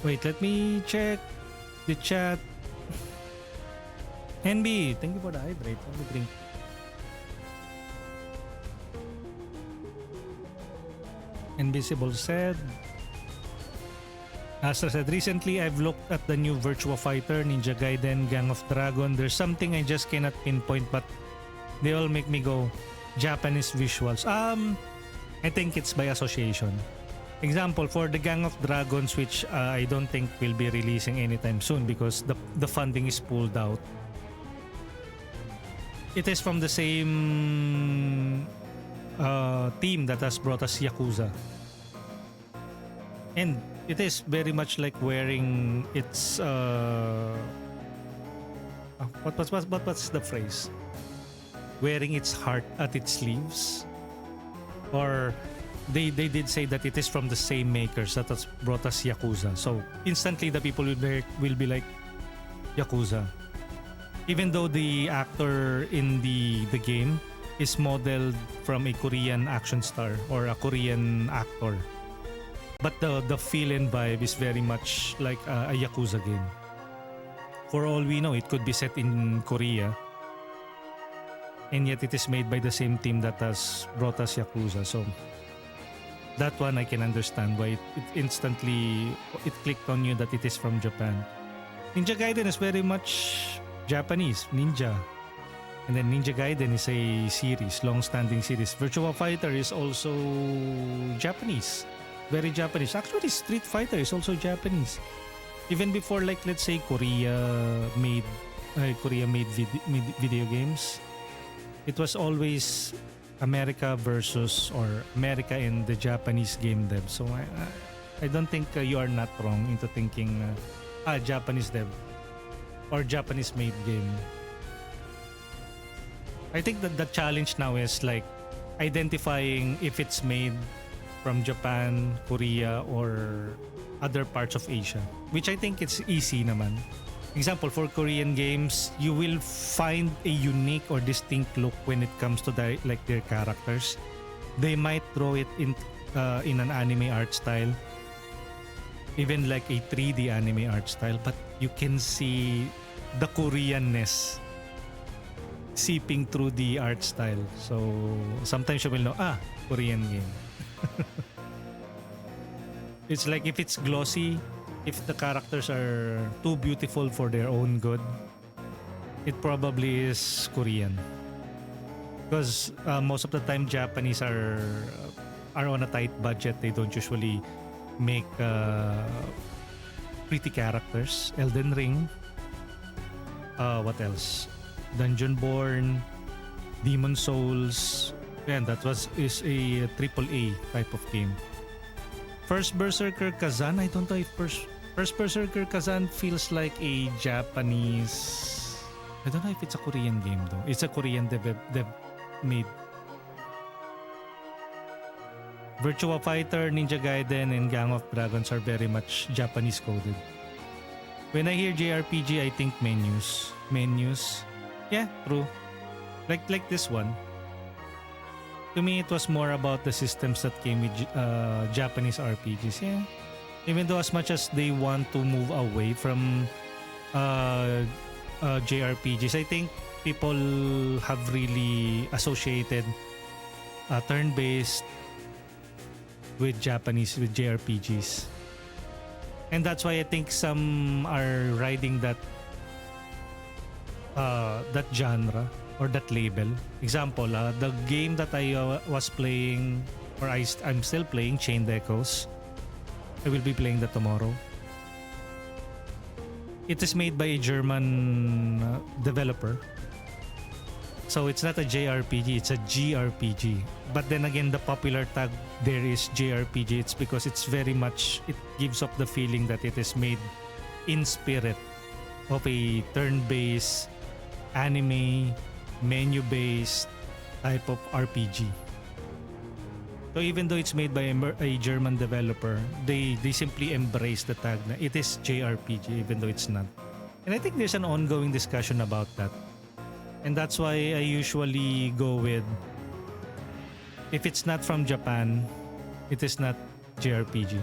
Wait, let me check the chat. NB, thank you for the hydrate. Let me drink. Invisible said, Astra said, recently I've looked at the new Virtua Fighter, Ninja Gaiden, Gang of Dragon. There's something I just cannot pinpoint, but they all make me go, Japanese visuals. I think it's by association. Example, for the Gang of Dragons, which I don't think will be releasing anytime soon because the funding is pulled out. It is from the same team that has brought us Yakuza. And it is very much like wearing its what's the phrase? Wearing its heart at its sleeves. Or they did say that it is from the same makers that has brought us Yakuza. So instantly the people will be like Yakuza. Even though the actor in the game is modeled from a Korean action star or a Korean actor. But the feel and vibe is very much like a Yakuza game. For all we know, it could be set in Korea. And yet it is made by the same team that has brought us Yakuza. So that one I can understand why it instantly clicked on you that it is from Japan. Ninja Gaiden is very much Japanese, ninja. And then Ninja Gaiden is a series, long-standing series. Virtua Fighter is also Japanese. Very Japanese. Actually, Street Fighter is also Japanese. Even before, like, let's say Korea made video games, it was always America versus or America and the Japanese game dev. So I don't think you are not wrong into thinking Japanese dev or Japanese made game. I think that the challenge now is like identifying if it's made from Japan, Korea, or other parts of Asia, which I think it's easy naman. Example, for Korean games, you will find a unique or distinct look when it comes to their characters. They might draw it in an anime art style, even like a 3D anime art style, but you can see the Koreanness seeping through the art style. So sometimes you will know, Korean game. It's like if it's glossy, if the characters are too beautiful for their own good, it probably is Korean. Because most of the time Japanese are on a tight budget. They don't usually make pretty characters. Elden Ring. What else? Dungeonborn, Demon Souls. And that is a AAA type of game. First Berserker Kazan. I don't know if First Berserker Kazan feels like a Japanese. I don't know if it's a Korean game though. It's a Korean dev made. Virtua Fighter, Ninja Gaiden, and Gang of Dragons are very much Japanese coded. When I hear JRPG, I think menus. Menus. Yeah, true. Like this one. To me, it was more about the systems that came with Japanese RPGs. Yeah. Even though as much as they want to move away from JRPGs, I think people have really associated turn-based with JRPGs. And that's why I think some are riding that genre or that label. Example, the game that I was playing, or I'm still playing, Chained Echoes. I will be playing that tomorrow. It is made by a German developer. So it's not a JRPG, it's a GRPG. But then again, the popular tag there is JRPG. It's because it's very much, it gives off the feeling that it is made in spirit of a turn-based, anime, menu-based type of RPG. So even though it's made by a German developer, they simply embrace the tag na it is JRPG even though it's not. And I think there's an ongoing discussion about that. And that's why I usually go with, if it's not from Japan, it is not JRPG.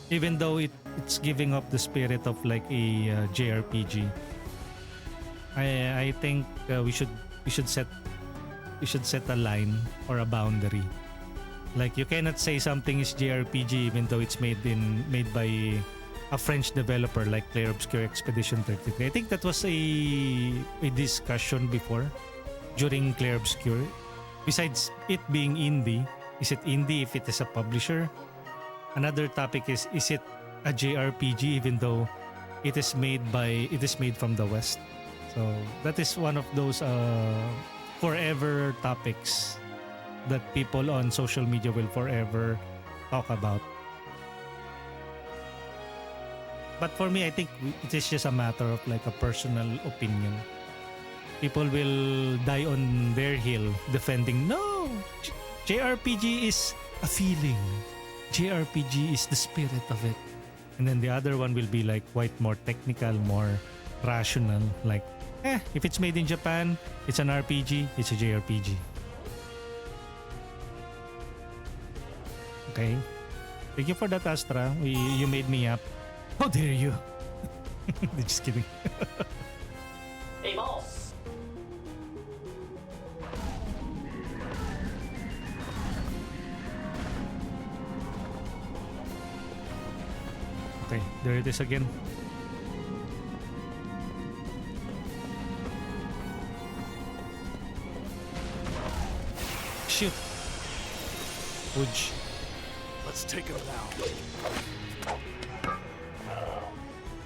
Even though it's giving up the spirit of like a JRPG. I think we should set a line or a boundary. Like you cannot say something is JRPG even though it's made by a French developer like Clair Obscur Expedition 33. I think that was a discussion before during Clair Obscur. Besides it being indie, is it indie if it is a publisher? Another topic is it a JRPG even though it is made from the West? So that is one of those forever topics that people on social media will forever talk about. But for me, I think it is just a matter of like a personal opinion. People will die on their hill defending, no, JRPG is a feeling. JRPG is the spirit of it. And then the other one will be like quite more technical, more rational. Like, if it's made in Japan, it's an RPG, it's a JRPG. Okay. Thank you for that, Astra. You made me up. How dare you? Just kidding. Hey, boss. Okay, there it is again. Shoot. Woods. Let's take him down.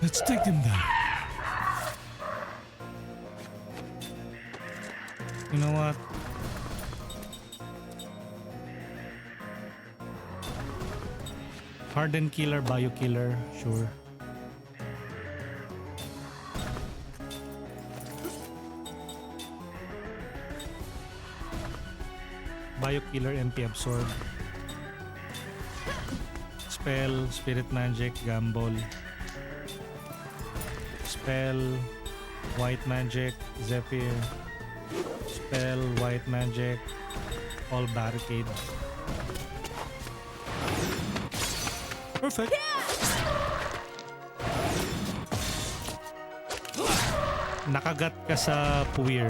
Let's take them down. You know what? Hardened killer, bio killer, sure. Bio killer, MP absorb. Spell, spirit magic, gamble. Spell, white magic, Zephyr. Spell, white magic, all barricade. Perfect. Nakagat ka sa puwir.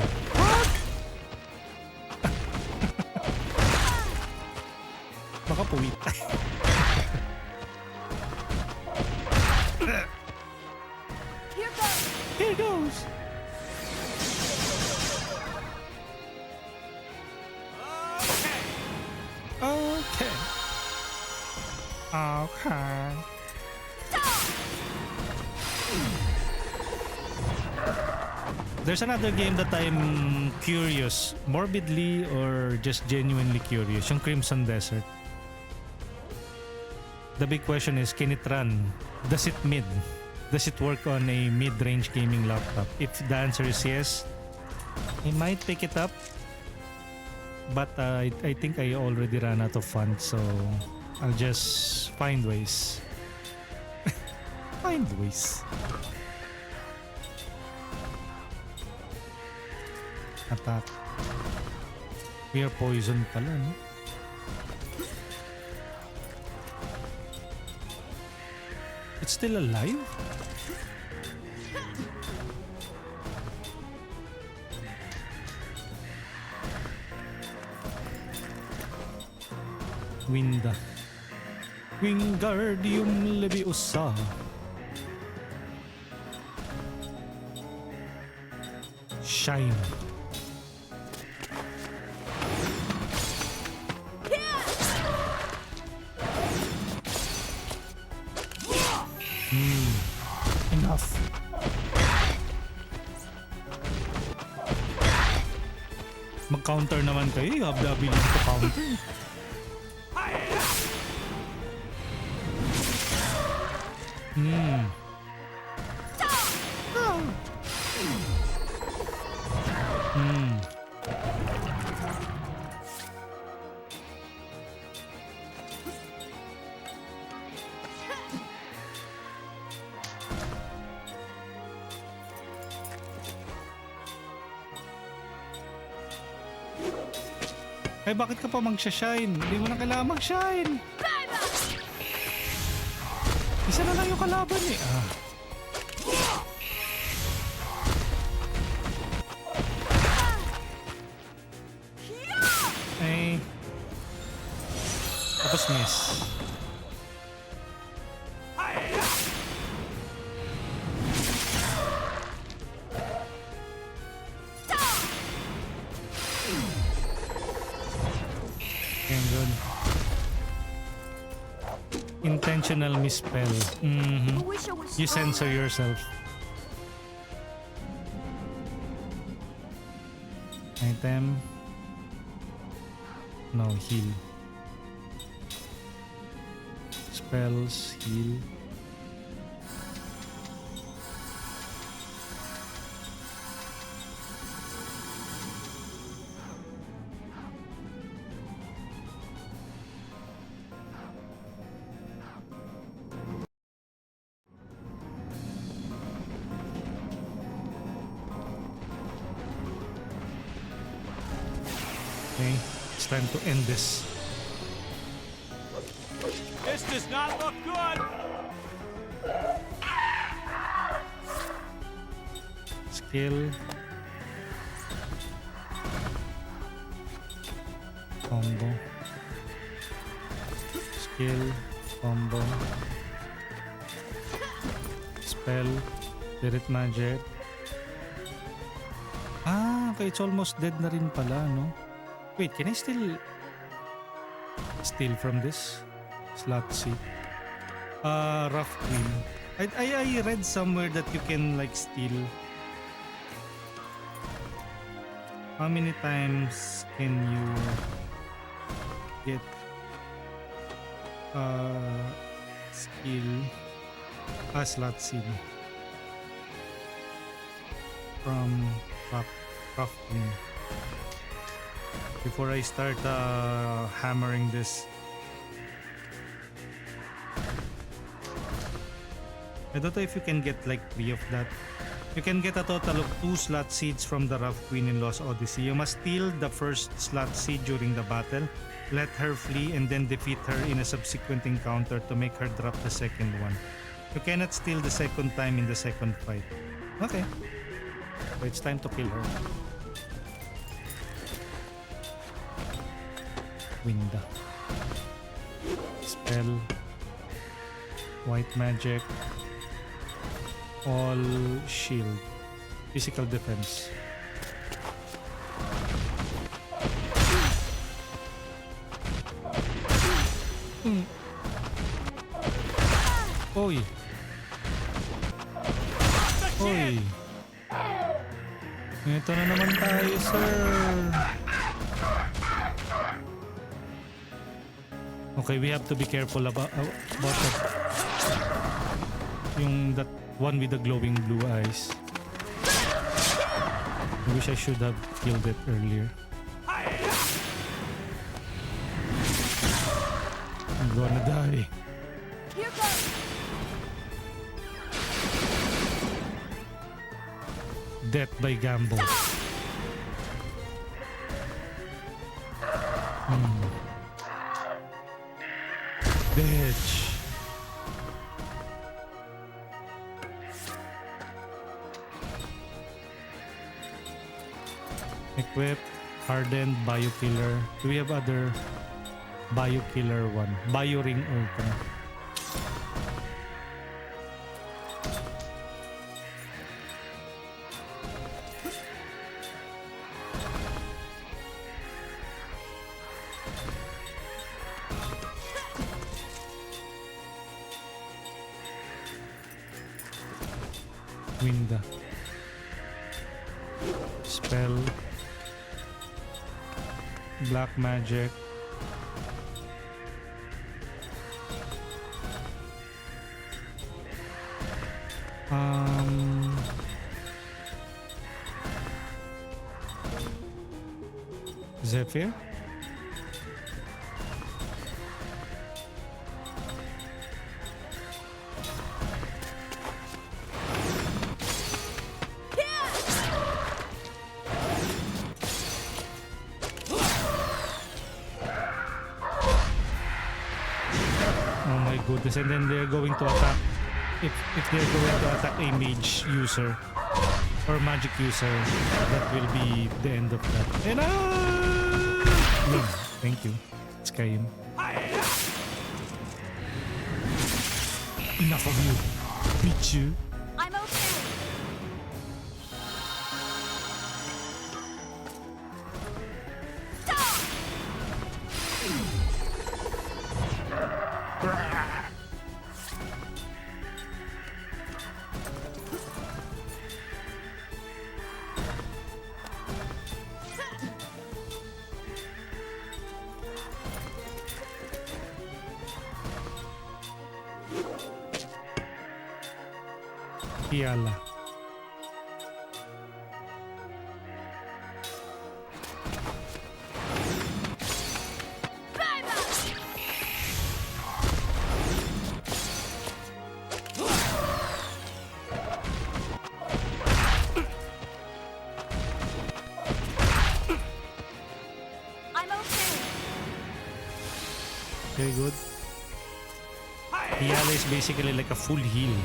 Baka puwit. Here goes. Here goes. Okay. Okay. There's another game that I'm curious, morbidly or just genuinely curious, yung Crimson Desert. The big question is, can it run? Does it mid? Does it work on a mid-range gaming laptop? If the answer is yes, I might pick it up. But I think I already ran out of funds, so I'll just find ways. Find ways. Attack. We are poison pala, no? It's still alive? Winda. Wingardium Leviosa. Shine. Enough. Mag-counter naman kayo. Habla-habi lang to counter. Eh, bakit ka pa mag-shine? Hindi mo na kailangan mag-shine. Isa na lang yung kalaban eh. Ay. Tapos miss. Intentional misspell. You censor yourself. Item. No, heal. Spells, heal. Okay, it's time to end this. This does not look good. Skill. Combo. Skill. Combo. Spell. Spirit magic. Ah, okay, it's almost dead na rin pala, no? Wait, can I still steal from this? Slot C. Rough Queen. I read somewhere that you can like steal. How many times can you get skill slot C from Rough Queen? Before I start hammering this. I don't know if you can get like 3 of that. You can get a total of 2 slot seeds from the Rough Queen in Lost Odyssey. You must steal the first slot seed during the battle, let her flee, and then defeat her in a subsequent encounter to make her drop the second one. You cannot steal the second time in the second fight. Okay. So it's time to kill her. Winda. Spell. White magic. All shield. Physical defense. Oy. Oy. Ito na naman tayo, sir. Okay, we have to be careful about that. That one with the glowing blue eyes. I wish I should have killed it earlier. I'm gonna die. Here goes. Death by gamble. Bitch. Equip, hardened, biokiller. Do we have other biokiller one? Bio ring ultra. Winda. Spell. Black magic. Zephyr. Oh my goodness, and then they're going to attack. If they're going to attack a mage user or magic user, that will be the end of that. And no, thank you. Skyrim. Enough of you. Beat you. I'm okay. Yala. I'm okay. Very good. Yala is basically like a full heal.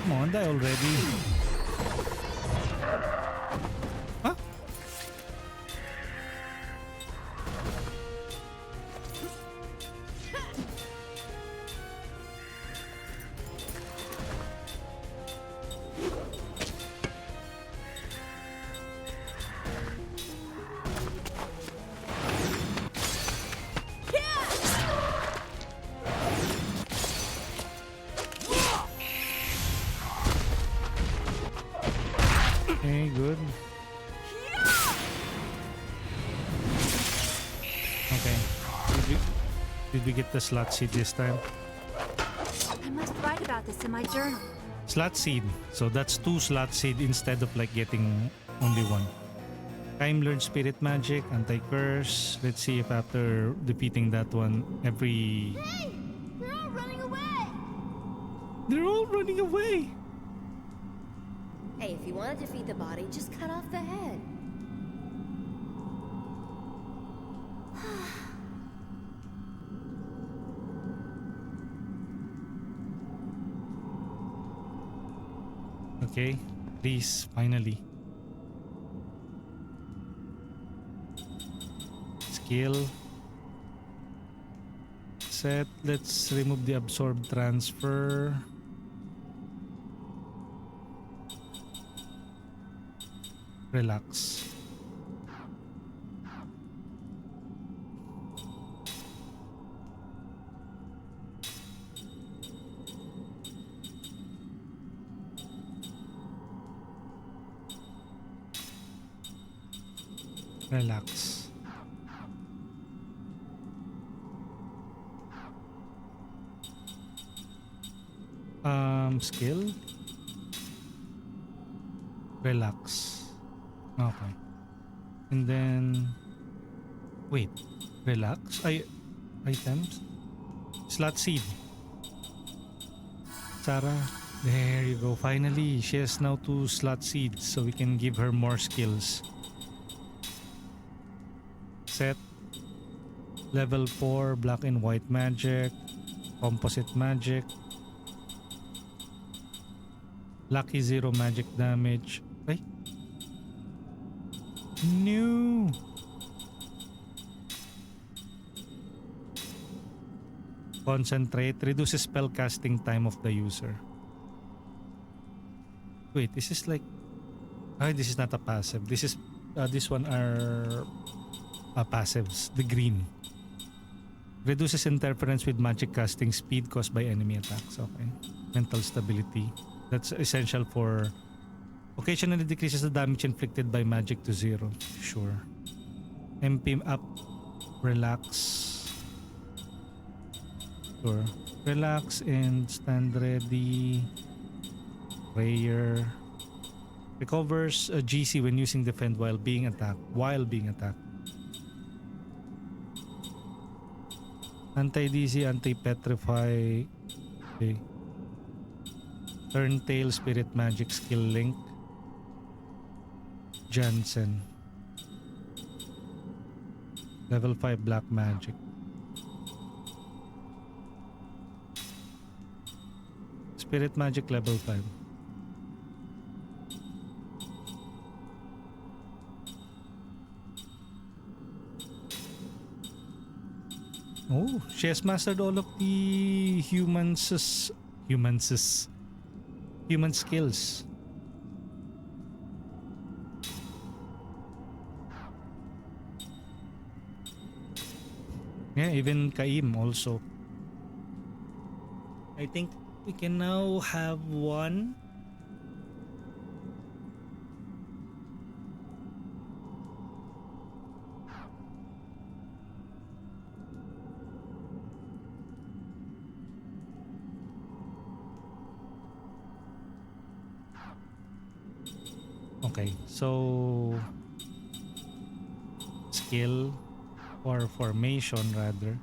Come on, die already. Huh? Okay, good. Okay. Did we get the slot seed this time? I must write about this in my journal. Slot seed. So that's 2 slot seed instead of like getting only 1. Time learned spirit magic, anti-curse. Let's see if after defeating that one, every... Hey! They're all running away! They're all running away! Hey, if you want to defeat the body, just cut off the head. Okay, please, finally. Skill. Set. Let's remove the absorb transfer. Relax. Relax. Skill. Relax. Okay. And then wait. Relax. Items. Slot seed. Sarah. There you go. Finally, she has now 2 slot seeds, so we can give her more skills. Set. Level 4 black and white magic. Composite magic. Lucky 0 magic damage. Ay. No. Concentrate. Reduces spell casting time of the user. Wait, this is like... this is not a passive. This one are passives. The green. Reduces interference with magic casting speed caused by enemy attacks. Okay. Mental stability. That's essential for... Occasionally decreases the damage inflicted by magic to 0. Sure. MP up. Relax. Sure. Relax and stand ready. Prayer. Recovers a GC when using defend while being attacked. Anti-DC, anti-petrify. Okay. Turn tail, spirit magic, skill link. Jansen. Level 5 black magic. Spirit magic level 5. Oh, she has mastered all of the human skills. Yeah, even Kaim also. I think we can now have one. Okay, so skill or formation rather.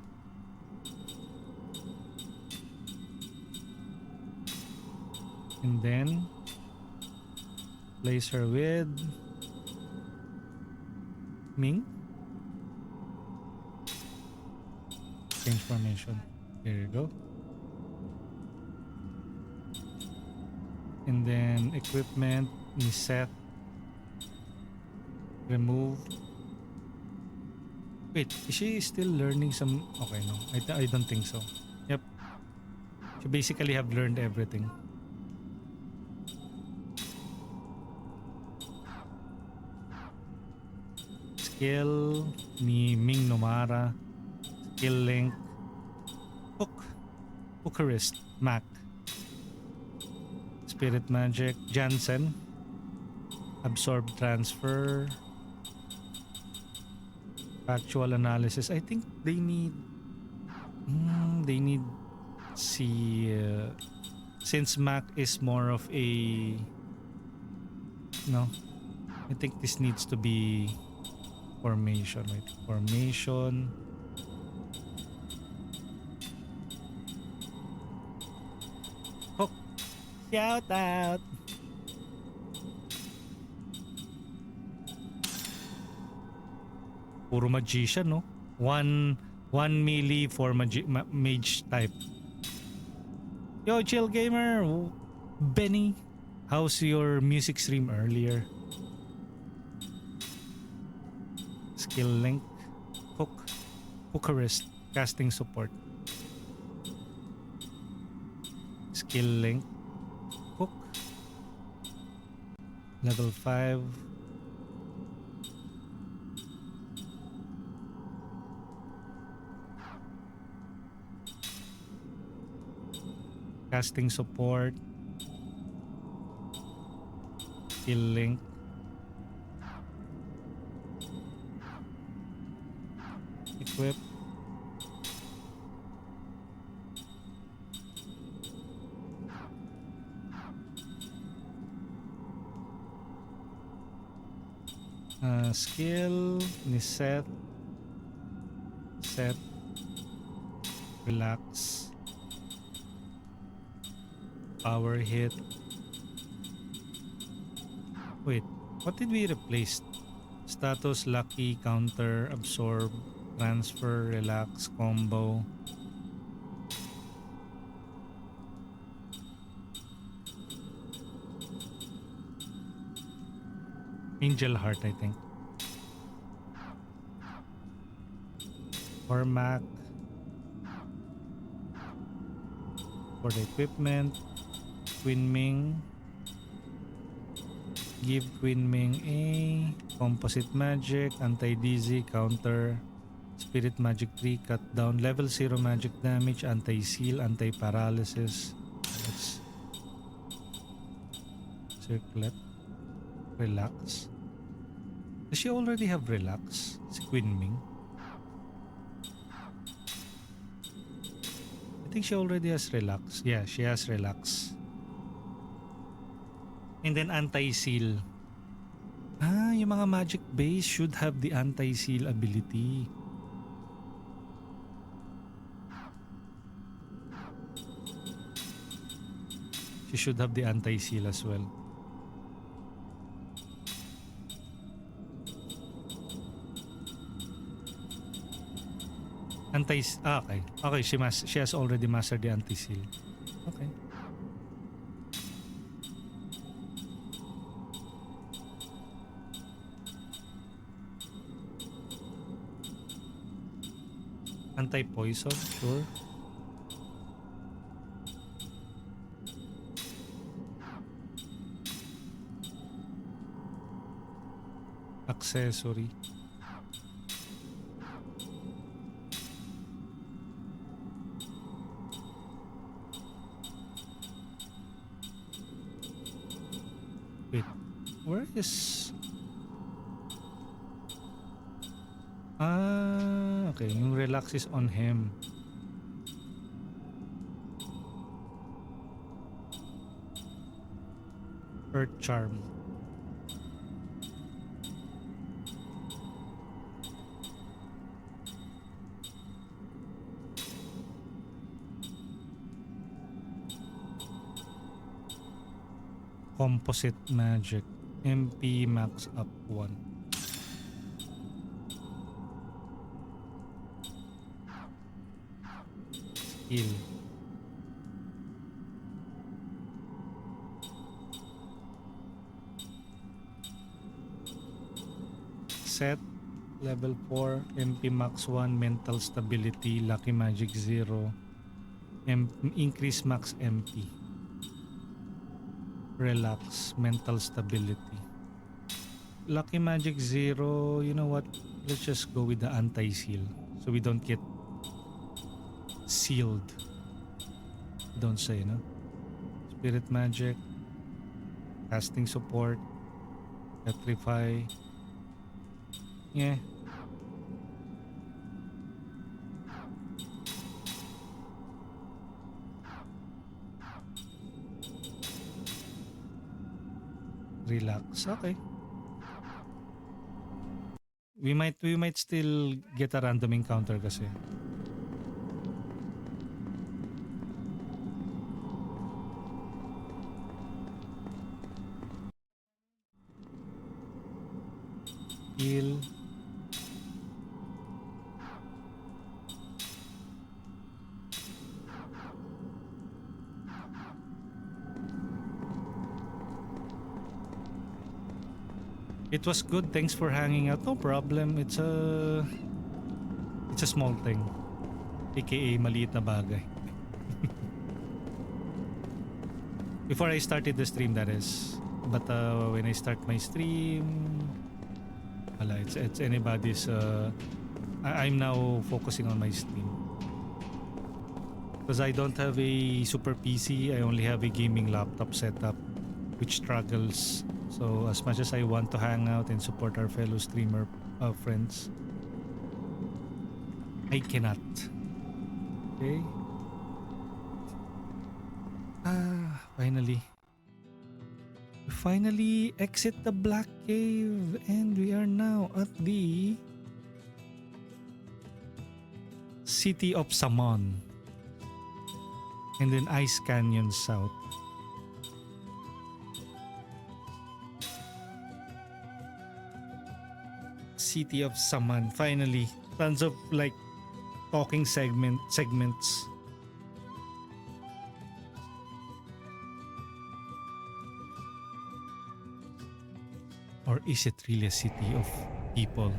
And then place her with Ming. Change formation. There you go. And then equipment, set. Remove. Wait, is she still learning some? Okay, no. I don't think so. Yep. She basically have learned everything. Skill ni Ming Nomara. Skill link. Hookerist. Mac. Spirit magic. Jansen. Absorb transfer. Factual analysis. I think they need see since Mac is more of a I think this needs to be formation, right? Formation. Hook. Shout out. Puro magician, no? One melee for mage type. Yo, chill gamer. Benny, how's your music stream earlier? Skill link. Hookerist. Casting support. Skill link. Cook. Level 5. Casting support. Skill link. Equip. Skill ni set, relax, power hit. Wait, what did we replace? Status, lucky, counter, absorb, transfer, relax, combo. Angel Heart, I think. Cormac. For the equipment. Queen Ming. Give Queen Ming a composite magic, anti-dizzy, counter, spirit magic 3, cut down, level 0 magic damage, anti-seal, anti-paralysis. Let's circlet. Relax. Does she already have relax? Si Queen Ming? I think she already has relax. Yeah, she has relax. And then anti-seal. Ah, yung mga magic base should have the anti-seal ability. She should have the anti-seal as well. Okay. Okay, she has already mastered the anti-seal. Okay. Anti-poison, sure. Accessory. Wait, where is... Ah, okay. Yung relax is on him. Earth Charm. Composite magic. MP max up 1. Skill. Set. Level 4. MP max 1. Mental stability. Lucky magic 0. Increase max MP. Relax, mental stability. Lucky magic 0, you know what? Let's just go with the anti-seal so we don't get sealed. Don't say, no? Spirit magic, casting support, petrify. Yeah. Relax. Okay. We might still get a random encounter kasi. Heal. It was good. Thanks for hanging out. No problem. It's a small thing. AKA maliit na bagay. Before I started the stream, that is. But when I start my stream, wala, it's anybody's. I'm now focusing on my stream. Because I don't have a super PC, I only have a gaming laptop setup, which struggles. So as much as I want to hang out and support our fellow streamer friends, I cannot. Okay. Finally. We finally exit the Black Cave and we are now at the city of Saman. And then Ice Canyon South. City of Saman. Finally. Tons of like talking segments. Or is it really a city of people?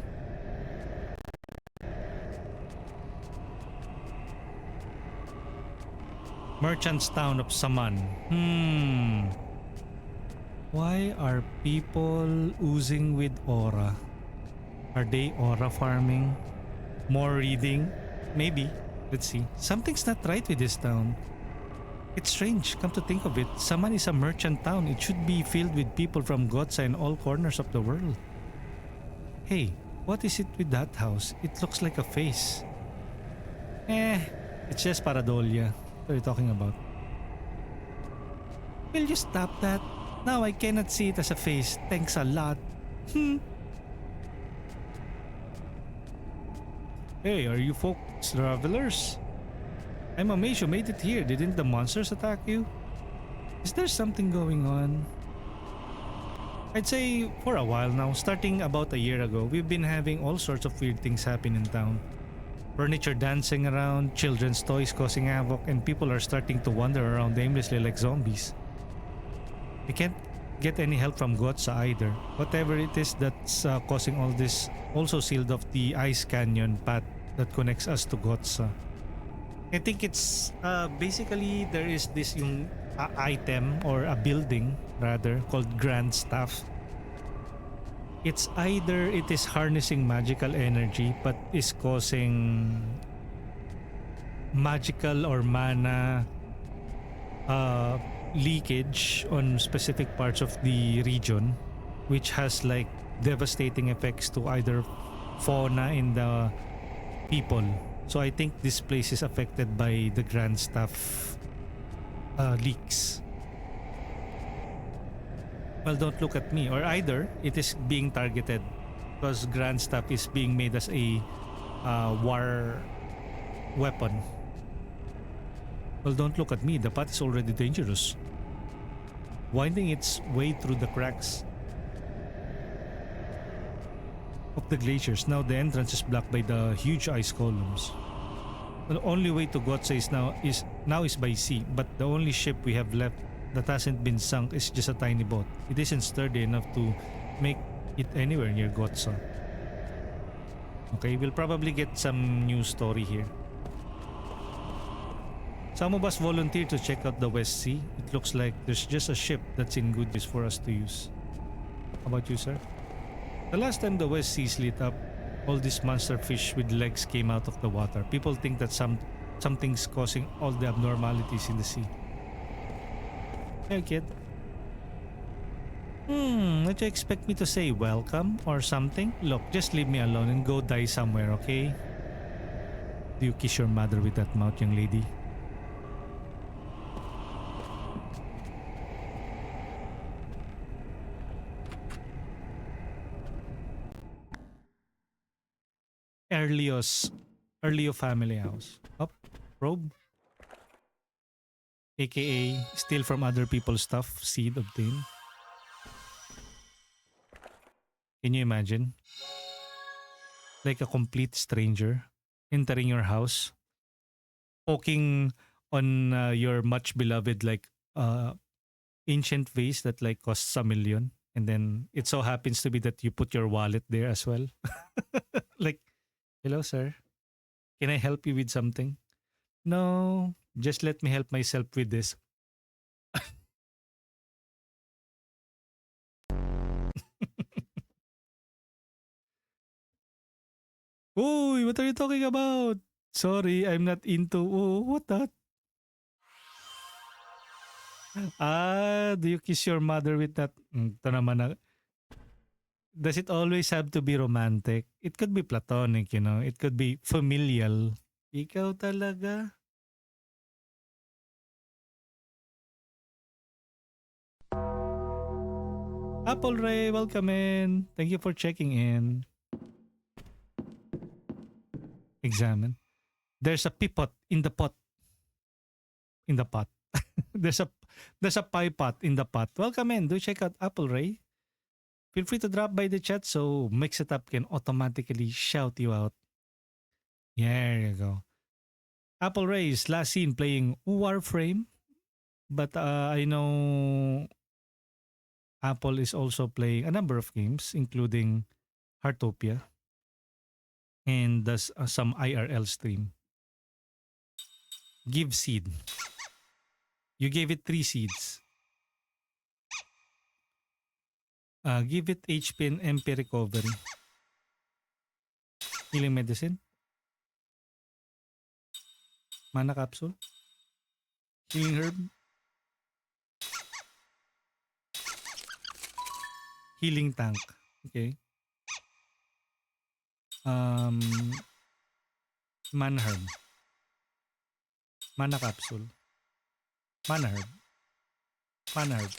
Merchant's Town of Saman. Why are people oozing with aura? Are they aura farming? More reading? Maybe. Let's see. Something's not right with this town. It's strange, come to think of it. Saman is a merchant town. It should be filled with people from Gotsa and all corners of the world. Hey, what is it with that house? It looks like a face. It's just pareidolia. What are you talking about? Will you stop that? Now I cannot see it as a face. Thanks a lot. Hey, are you folks travelers? I'm amazed you made it here. Didn't the monsters attack you? Is there something going on? I'd say for a while now, starting about a year ago, we've been having all sorts of weird things happen in town. Furniture dancing around, children's toys causing havoc, and people are starting to wander around aimlessly like zombies. We can't get any help from Gotsa either. Whatever it is that's causing all this also sealed off the Ice Canyon path that connects us to Gotsa. I think it's basically there is this yung item or a building rather called Grand Staff. It's either it is harnessing magical energy but is causing magical or mana leakage on specific parts of the region, which has like devastating effects to either fauna and the people. So I think this place is affected by the Grand Staff leaks. Well, don't look at me. Or either it is being targeted because Grand Staff is being made as a war weapon. Well, don't look at me. The path is already dangerous, winding its way through the cracks of the glaciers. Now the entrance is blocked by the huge ice columns. The only way to Gotsa is by sea, but the only ship we have left that hasn't been sunk is just a tiny boat. It isn't sturdy enough to make it anywhere near Gotsa. Okay, we'll probably get some news story here. Some of us volunteered to check out the West Sea. It looks like there's just a ship that's in good use for us to use. How about you, sir? The last time the West Sea lit up, all these monster fish with legs came out of the water. People think that something's causing all the abnormalities in the sea. Hey, kid. Would you expect me to say welcome or something? Look, just leave me alone and go die somewhere, okay? Do you kiss your mother with that mouth, young lady? Erlio family house. Up, probe. AKA steal from other people's stuff, seed obtained. Can you imagine? Like a complete stranger entering your house, poking on your much beloved like ancient vase that like costs $1 million, and then it so happens to be that you put your wallet there as well. Like, hello sir, can I help you with something? No, just let me help myself with this. Uy, what are you talking about? Sorry, I'm not into... Oh, what that? Do you kiss your mother with that? Ito naman na... Does it always have to be romantic? It could be platonic, you know. It could be familial. Ikaw talaga. Apple Ray, welcome in. Thank you for checking in. Examine. There's a pipot in the pot. In the pot. there's a pie pot in the pot. Welcome in. Do check out Apple Ray. Feel free to drop by the chat so Mix It Up can automatically shout you out. There you go. Apple Ray is last seen playing Warframe, but I know Apple is also playing a number of games, including Heartopia, and does some IRL stream. Give seed. You gave it 3 seeds. Give it HP and MP recovery. Healing medicine. Mana capsule. Healing herb. Healing tank. Okay. Mana herb. Mana capsule. Mana herb. Mana herb.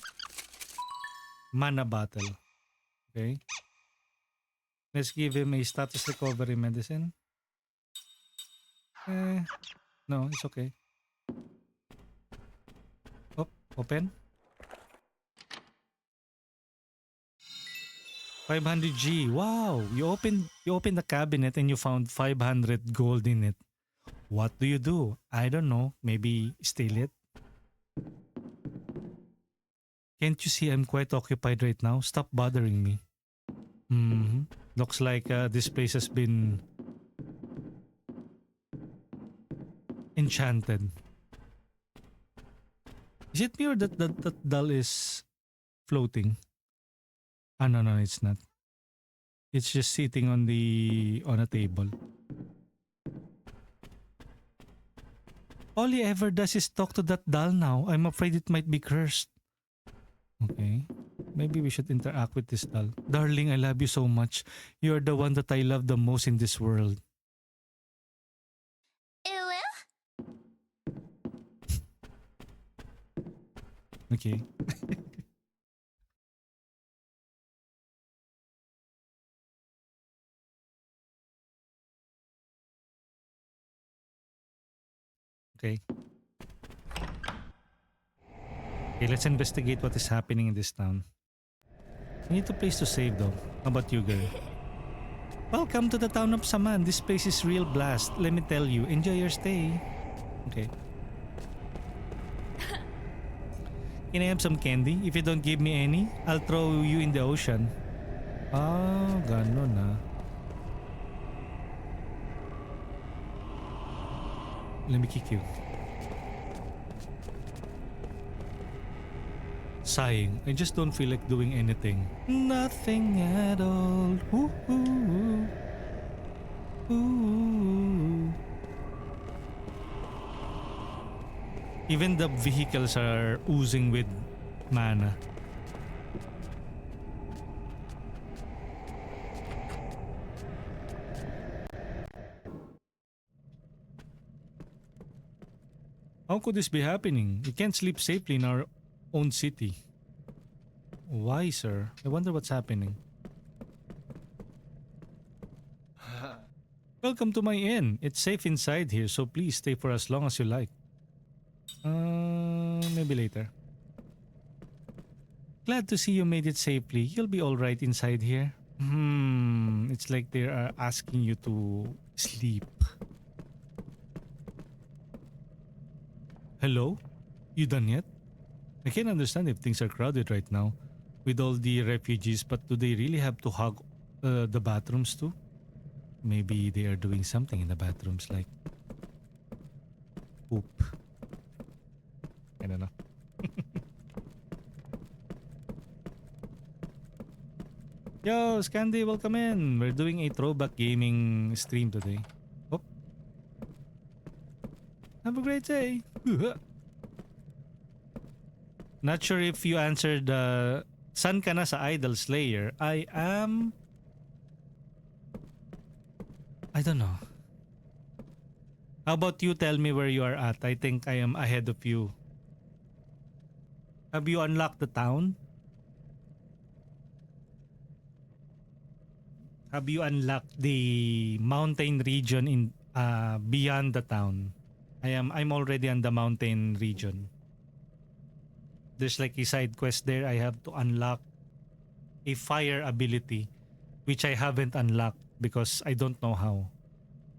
Mana bottle. Okay. Let's give him a status recovery medicine. No, it's okay. Oh, open. 500G. Wow, you opened the cabinet and you found 500 gold in it. What do you do? I don't know. Maybe steal it. Can't you see I'm quite occupied right now? Stop bothering me. Looks like this place has been enchanted. Is it me or that doll is floating? No, it's not. It's just sitting on a table. All he ever does is talk to that doll now. I'm afraid it might be cursed. Okay. Maybe we should interact with this doll. Darling, I love you so much. You are the one that I love the most in this world. Okay. Okay. Okay, let's investigate what is happening in this town. I need a place to save though. How about you, girl? Welcome to the town of Saman. This place is real blast. Let me tell you. Enjoy your stay. Okay. Can I have some candy? If you don't give me any, I'll throw you in the ocean. Ganon ah. Let me kick you. Sighing. I just don't feel like doing anything. Nothing at all. Ooh, ooh, ooh. Ooh. Even the vehicles are oozing with mana. How could this be happening? We can't sleep safely in our own city. Why, sir? I wonder what's happening. Welcome to my inn. It's safe inside here, so please stay for as long as you like. Maybe later. Glad to see you made it safely. You'll be alright inside here. It's like they are asking you to sleep. Hello? You done yet? I can't understand if things are crowded right now with all the refugees, but do they really have to hog the bathrooms too? Maybe they are doing something in the bathrooms like poop. I don't know. Yo, Scandy, welcome in. We're doing a throwback gaming stream today. Oh. Have a great day. Not sure if you answered San ka na sa Idol Slayer? I don't know. How about you tell me where you are at? I think I am ahead of you. Have you unlocked the town? Have you unlocked the mountain region in beyond the town? I'm already on the mountain region. There's like a side quest there. I have to unlock a fire ability, which I haven't unlocked because I don't know how.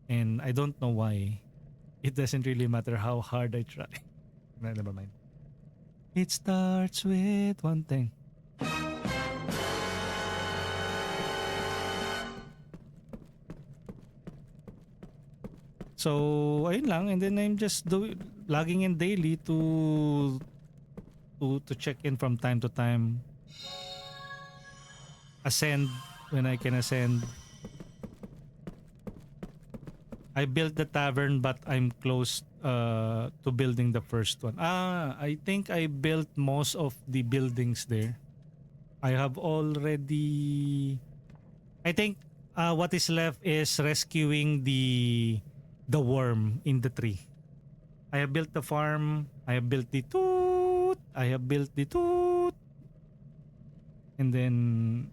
And I don't know why. It doesn't really matter how hard I try. Never mind. It starts with one thing. So, ayun lang. And then I'm just logging in daily to check in from time to time. Ascend when I can ascend. I built the tavern but I'm close to building the first one. I think I built most of the buildings there. I have already... I think what is left is rescuing the worm in the tree. I have built the farm. I have built the toot. I have built the toot. And then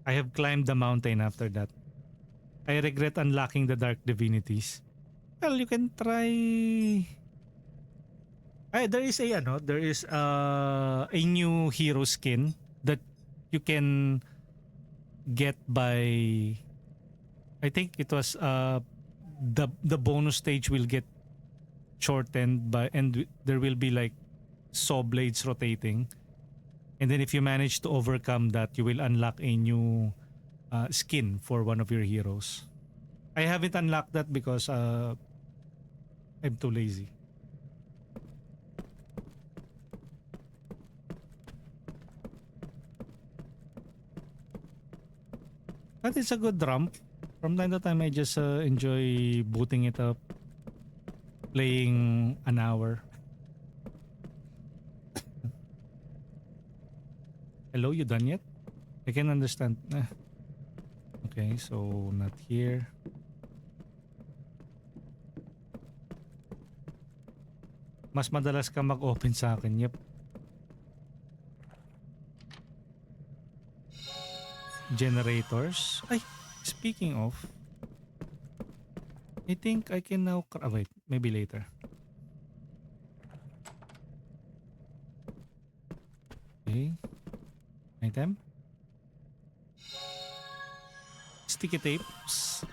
I have climbed the mountain after that. I regret unlocking the dark divinities. Well, you can try. There is a new hero skin that you can get by. I think it was the bonus stage will get shortened by, and there will be like saw blades rotating, and then if you manage to overcome that, you will unlock a new skin for one of your heroes. I haven't unlocked that because I'm too lazy. But it's a good romp. From time to time, I just enjoy booting it up, playing an hour. Hello, you done yet? I can understand. Okay, so not here. Mas madalas ka mag-open sa akin. Yep. Generators. Ay, speaking of, I think I can now... wait, maybe later. Okay. Item. Sticky tapes.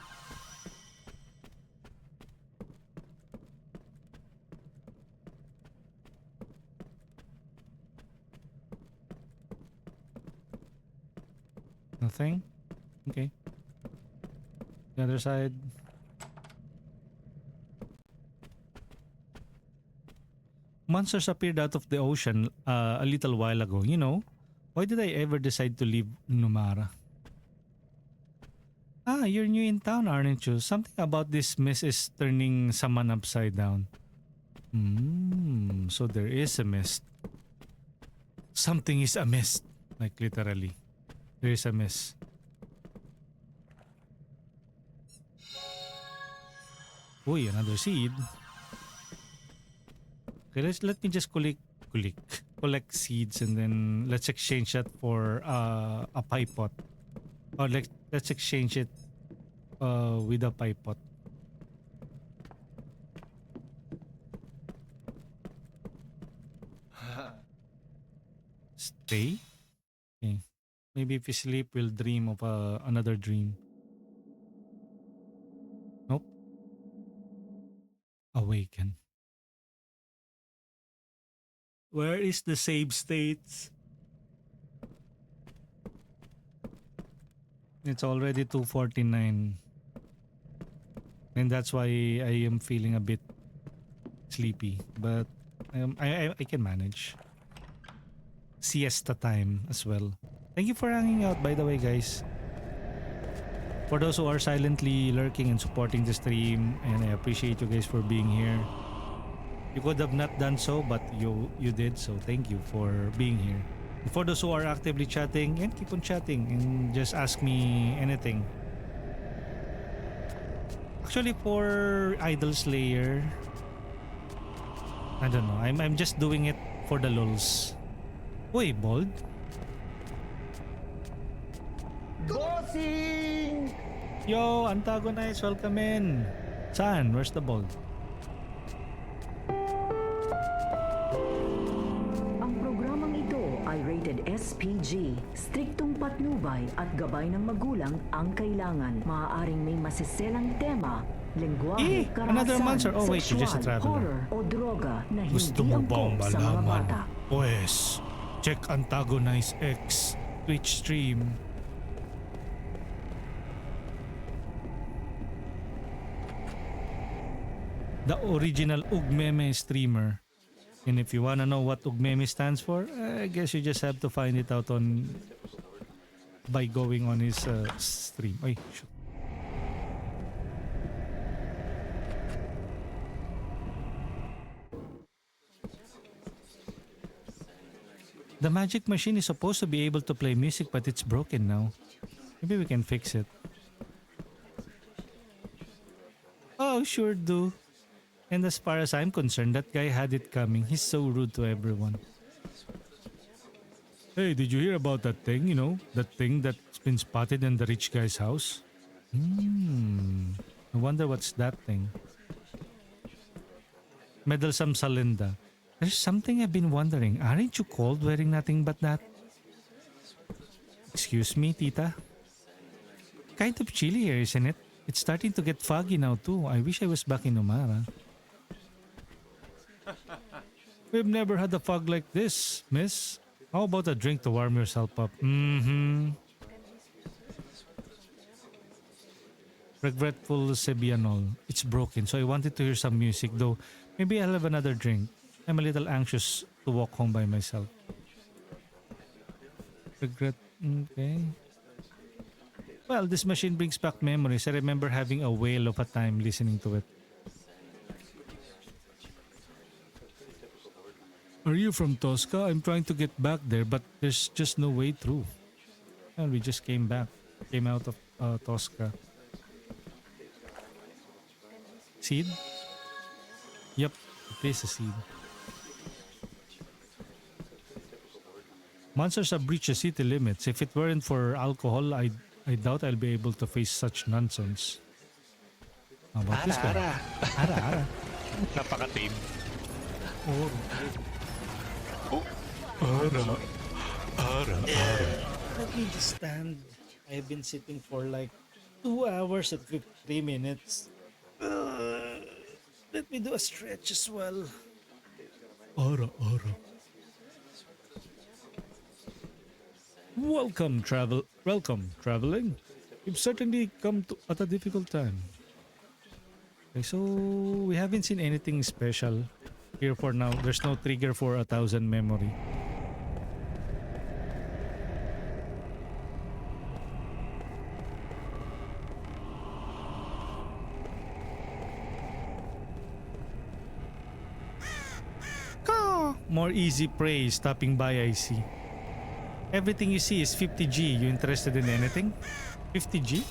Nothing? Okay. The other side. Monsters appeared out of the ocean a little while ago. You know, why did I ever decide to leave Numara? You're new in town, aren't you? Something about this mist is turning Saman upside down. So there is a mist. Something is a mist. Like literally. There is a mist. Uy, another seed. Okay, let me just collect seeds, and then let's exchange that for a pipe pot. Or let's exchange it with a pipe pot. Stay? Okay. Maybe if you sleep, we'll dream of another dream. Nope. Awaken. Where is the save states? It's already 2:49. And that's why I am feeling a bit sleepy. But I can manage. Siesta time as well. Thank you for hanging out, by the way, guys. For those who are silently lurking and supporting the stream, and I appreciate you guys for being here. You could have not done so, but you did, so thank you for being here. And for those who are actively chatting, and keep on chatting and just ask me anything. Actually, for Idol Slayer, I don't know. I'm just doing it for the lulz. Uy, bold. Bossing! Yo, Antagonize, welcome in. Saan? Where's the bold? Ang programang ito ay rated SPG. Striktong patnubay at gabay ng magulang ang kailangan. Maaaring may masiselang tema, lengguwahe, another monster. karahasan, Oh wait, you're just a sexual, traveler. horror o droga na Gusto hindi mo bang angkop sa mga malaman? bata. Pues, check Antagonize X Twitch stream. The original Ugmeme streamer. And if you wanna know what Ugmeme stands for, I guess you just have to find it out on by going on his stream. Ay, shoot. The magic machine is supposed to be able to play music, but it's broken now. Maybe we can fix it. Oh, sure do. And as far as I'm concerned, that guy had it coming. He's so rude to everyone. Hey, did you hear about that thing, you know? That thing that's been spotted in the rich guy's house? I wonder what's that thing. Meddlesome Salinda. There's something I've been wondering. Aren't you cold wearing nothing but that? Excuse me, tita? Kind of chilly here, isn't it? It's starting to get foggy now too. I wish I was back in Umara. We've never had a fog like this, miss. How about a drink to warm yourself up? Regretful Sebianol. It's broken, so I wanted to hear some music, though maybe I'll have another drink. I'm a little anxious to walk home by myself. Regret. Okay. Well, this machine brings back memories. I remember having a whale of a time listening to it. Are you from Tosca? I'm trying to get back there, but there's just no way through. And we just came back. Came out of Tosca. Seed? Yep, it is a seed. Monsters have breached the city limits. If it weren't for alcohol, I doubt I'll be able to face such nonsense. How about this guy? Ara. Napaka-tame. Oh. Ara. Let me just stand. I've been sitting for like 2 hours and 53 minutes. Let me do a stretch as well. Ara. Welcome, traveling. You've certainly come at a difficult time. Okay, so we haven't seen anything special here for now. There's no trigger for 1,000 memory. More easy prey stopping by, I see. Everything you see is 50G. You interested in anything? 50G?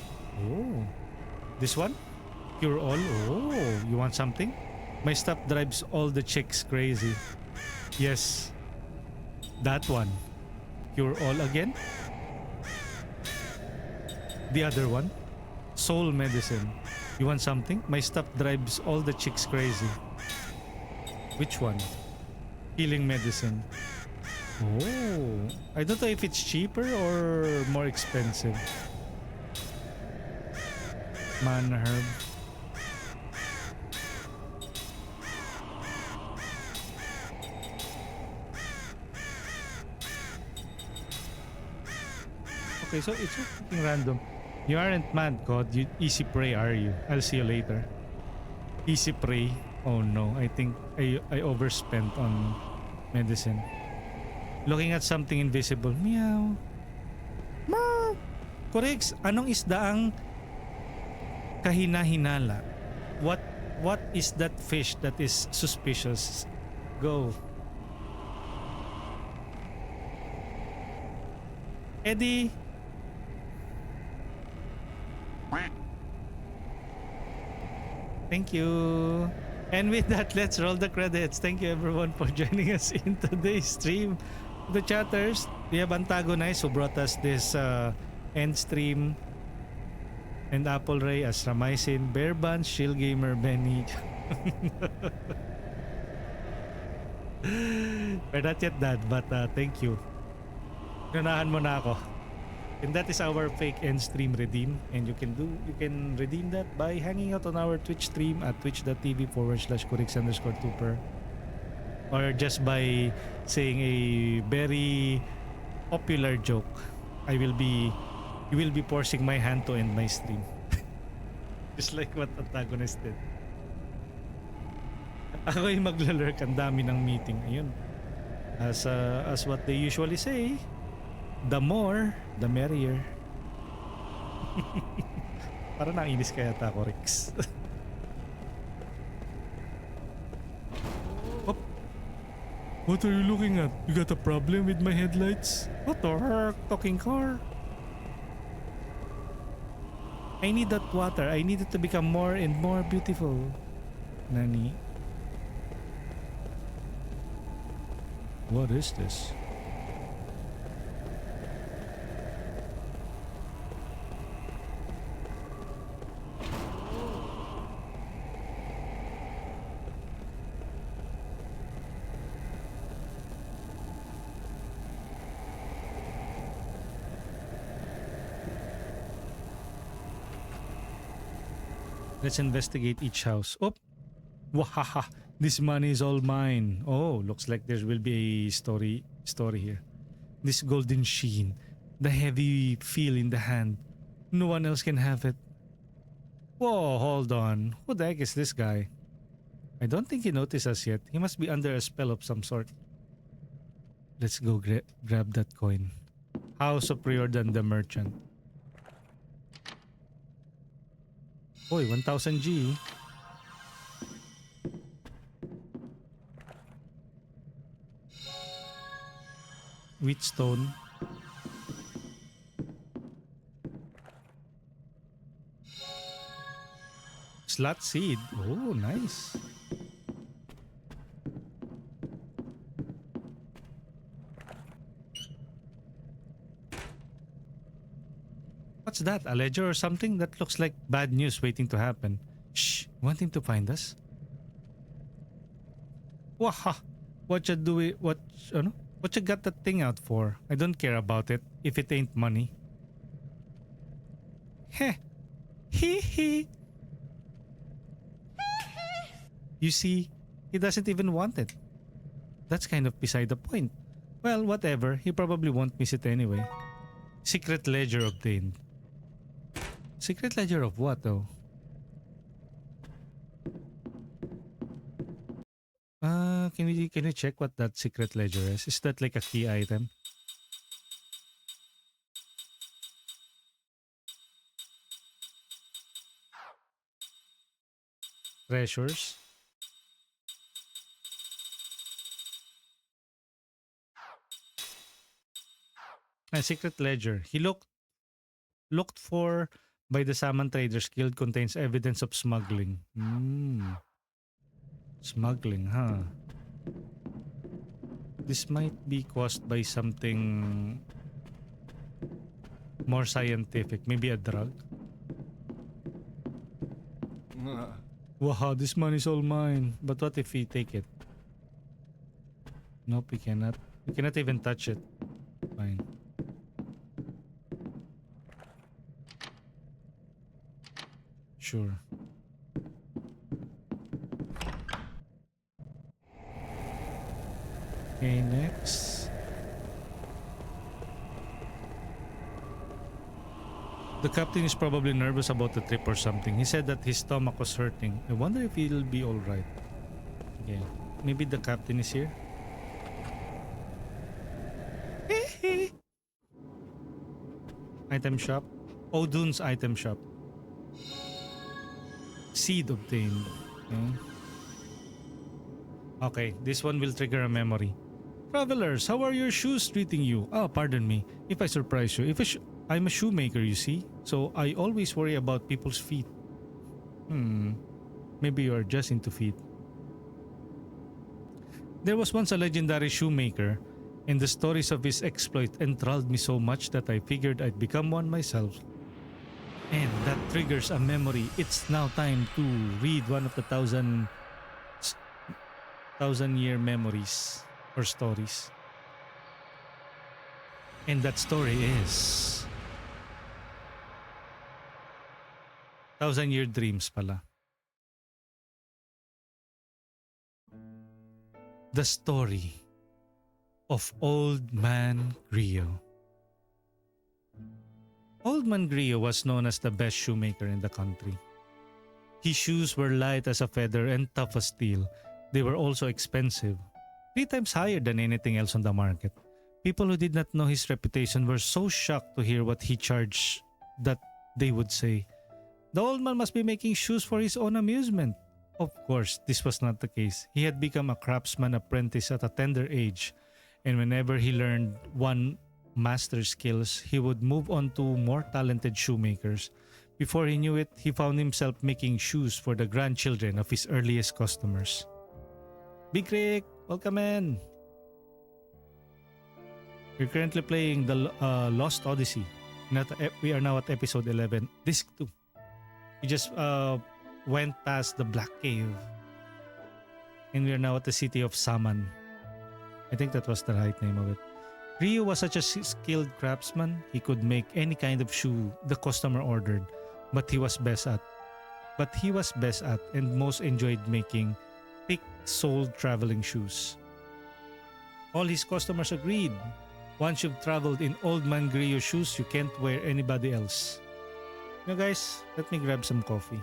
Oh. This one? Cure all? Oh. You want something? My stuff drives all the chicks crazy. Yes. That one. Cure all again? The other one? Soul medicine. You want something? My stuff drives all the chicks crazy. Which one? Healing medicine. Oh, I don't know if it's cheaper or more expensive. Mana herb. Okay, so it's fucking random. You aren't mad, God. You easy prey, are you? I'll see you later. Easy prey. Oh no, I think I overspent on medicine. Looking at something invisible. Meow. Correct. Anong isda ang kahina-hinala? What is that fish that is suspicious? Go. Eddie. Thank you. And with that, let's roll the credits. Thank you everyone for joining us in today's stream. The chatters, we have Antagonize who brought us this end stream. And Apple Ray, Astramycin, Bearban, Shield Gamer, Benny. We're not yet done, but thank you. Ganahan mo na ako. And that is our fake end stream redeem. And you can redeem that by hanging out on our Twitch stream at twitch.tv/Kurix_Tuper. Or just by saying a very popular joke. You will be forcing my hand to end my stream. Just like what Antagonist did. Ako yung maglalurk, ang dami ng meeting. Ayun. As what they usually say, the more, the merrier. Para nainis kaya ako, Rex. Oh. What are you looking at? You got a problem with my headlights? What the heck? Talking car? I need that water. I need it to become more and more beautiful. Nani? What is this? Let's investigate each house. Oh, wahaha! This money is all mine. Oh, looks like there will be a story here. This golden sheen, the heavy feel in the hand. No one else can have it. Whoa, hold on. Who the heck is this guy? I don't think he noticed us yet. He must be under a spell of some sort. Let's go grab that coin. How superior than the merchant? Oy, 1000 G. Wheatstone. Slot seed. Oh, nice. What's that? A ledger or something? That looks like bad news waiting to happen. Shh! Want him to find us? Waha! What you got that thing out for? I don't care about it if it ain't money. Heh! Hee hee! You see, he doesn't even want it. That's kind of beside the point. Well, whatever. He probably won't miss it anyway. Secret ledger obtained. Secret ledger of what though? Can we check what that secret ledger is? Is that like a key item? Treasures. A secret ledger. He looked for by the Saman Traders Guild contains evidence of smuggling. Smuggling, huh? This might be caused by something more scientific. Maybe a drug. Wow, this money's all mine. But what if we take it? Nope, we cannot. We cannot even touch it. Fine. Sure. Okay, next. The captain is probably nervous about the trip or something. He said that his stomach was hurting. I wonder if he'll be alright. Okay, maybe the captain is here. Item shop. Odun's item shop. Seed obtained. Okay, this one will trigger a memory. Travelers, how are your shoes treating you? Oh, pardon me if I surprise you. I'm a shoemaker, you see, so I always worry about people's feet. Maybe you are just into feet. There was once a legendary shoemaker, and the stories of his exploit enthralled me so much that I figured I'd become one myself. And that triggers a memory. It's now time to read one of the thousand-year memories or stories. And that story is Thousand-Year Dreams pala. The story of Old Man Griot. Old Man Griot was known as the best shoemaker in the country. His shoes were light as a feather and tough as steel. They were also expensive, 3 times higher than anything else on the market. People who did not know his reputation were so shocked to hear what he charged that they would say, "The old man must be making shoes for his own amusement." Of course, this was not the case. He had become a craftsman apprentice at a tender age, and whenever he learned one master's skills, he would move on to more talented shoemakers. Before he knew it, he found himself making shoes for the grandchildren of his earliest customers. Big Rick, welcome in. We're currently playing the Lost Odyssey. We are now at episode 11, disc 2. We just went past the Black Cave, and we are now at the city of Saman. I think that was the right name of it. Griot was such a skilled craftsman. He could make any kind of shoe the customer ordered, but he was best at and most enjoyed making thick-soled traveling shoes. All his customers agreed. Once you've traveled in Old Man Griot shoes, you can't wear anybody else. Now guys, let me grab some coffee.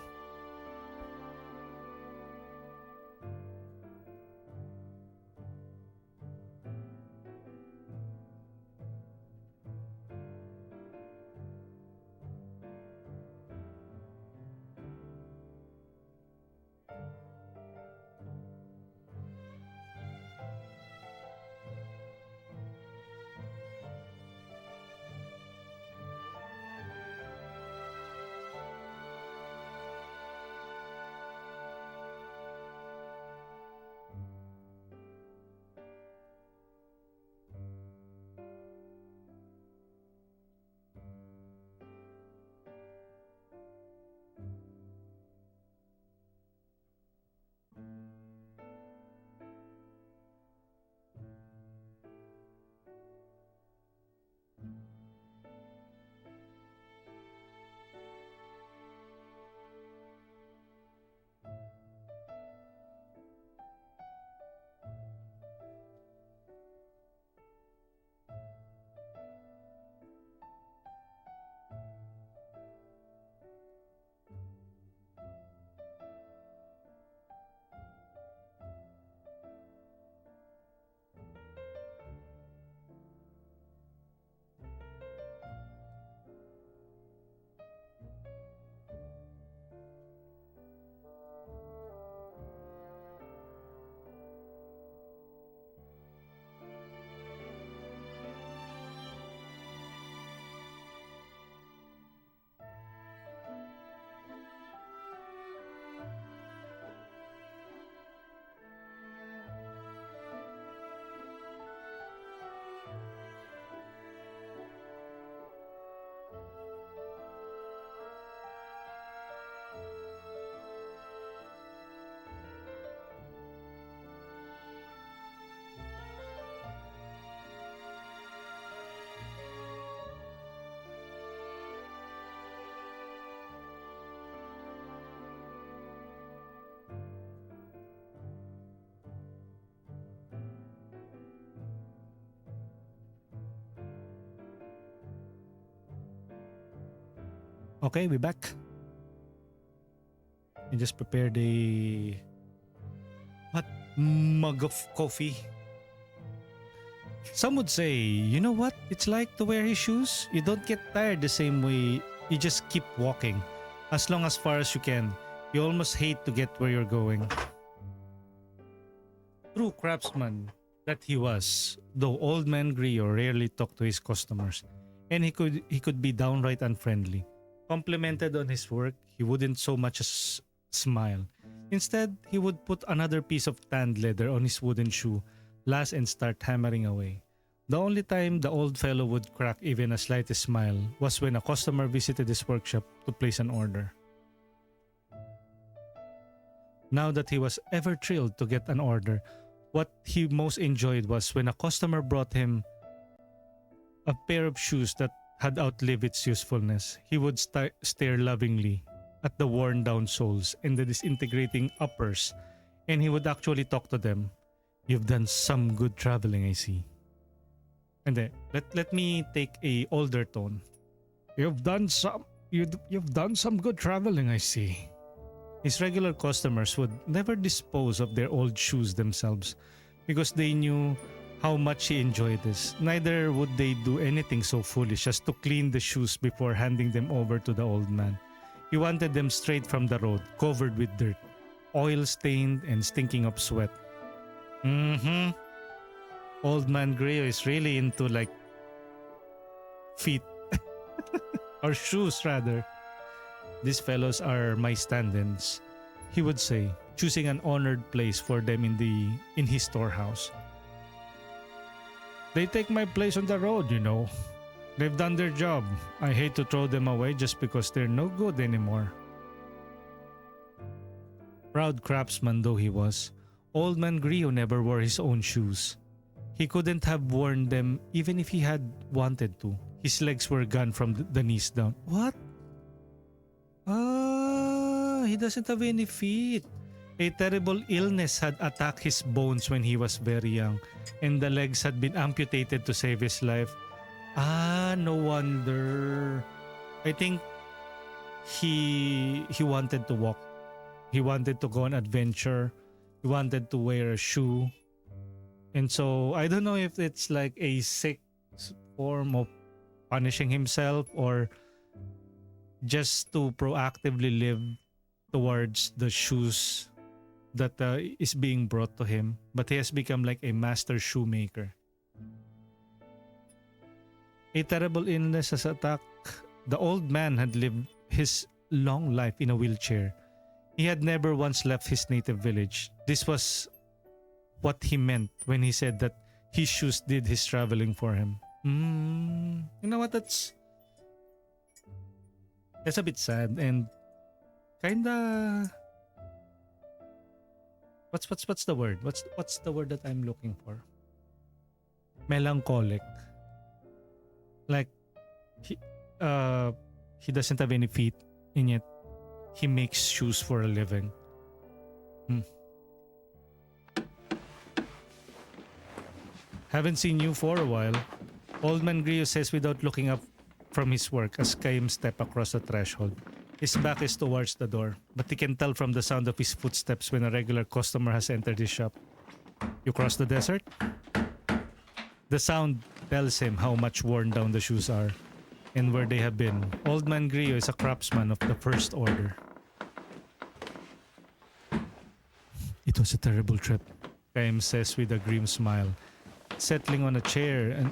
Okay, we're back. I just prepared a hot mug of coffee. Some would say, you know what it's like to wear his shoes? You don't get tired the same way you just keep walking as long as far as you can. You almost hate to get where you're going. True craftsman that he was, though Old Man Grio rarely talked to his customers, and he could be downright unfriendly. Complimented on his work, he wouldn't so much as smile. Instead, he would put another piece of tanned leather on his wooden shoe, last and start hammering away. The only time the old fellow would crack even a slightest smile was when a customer visited his workshop to place an order. Now that he was ever thrilled to get an order, what he most enjoyed was when a customer brought him a pair of shoes that had outlived its usefulness. He would stare lovingly at the worn down soles and the disintegrating uppers, and he would actually talk to them. You've done some good traveling, I see. And then let me take a older tone. You've done some good traveling, I see. His regular customers would never dispose of their old shoes themselves because they knew how much he enjoyed this. Neither would they do anything so foolish as to clean the shoes before handing them over to the old man. He wanted them straight from the road, covered with dirt, oil-stained and stinking of sweat. Old Man Grio is really into like feet or shoes rather. These fellows are my stand-ins, he would say, choosing an honored place for them in his storehouse. They take my place on the road, you know. They've done their job. I hate to throw them away just because they're no good anymore. Proud craftsman though he was, Old Man Grio never wore his own shoes. He couldn't have worn them even if he had wanted to. His legs were gone from the knees down. What? He doesn't have any feet. A terrible illness had attacked his bones when he was very young, and the legs had been amputated to save his life. No wonder. I think he wanted to walk. He wanted to go on adventure. He wanted to wear a shoe. And so, I don't know if it's like a sick form of punishing himself or just to proactively live towards the shoes that is being brought to him. But he has become like a master shoemaker. A terrible illness has attacked. The old man had lived his long life in a wheelchair. He had never once left his native village. This was what he meant when he said that his shoes did his traveling for him. You know what? That's a bit sad and kinda. What's the word? What's the word that I'm looking for? Melancholic. Like he doesn't have any feet, and yet he makes shoes for a living. Haven't seen you for a while, Old Man Grio says without looking up from his work as Kaim steps across the threshold. His back is towards the door, but he can tell from the sound of his footsteps when a regular customer has entered his shop. You cross the desert? The sound tells him how much worn down the shoes are and where they have been. Old Man Grio is a craftsman of the first order. It was a terrible trip, Kaim says with a grim smile, settling on a chair in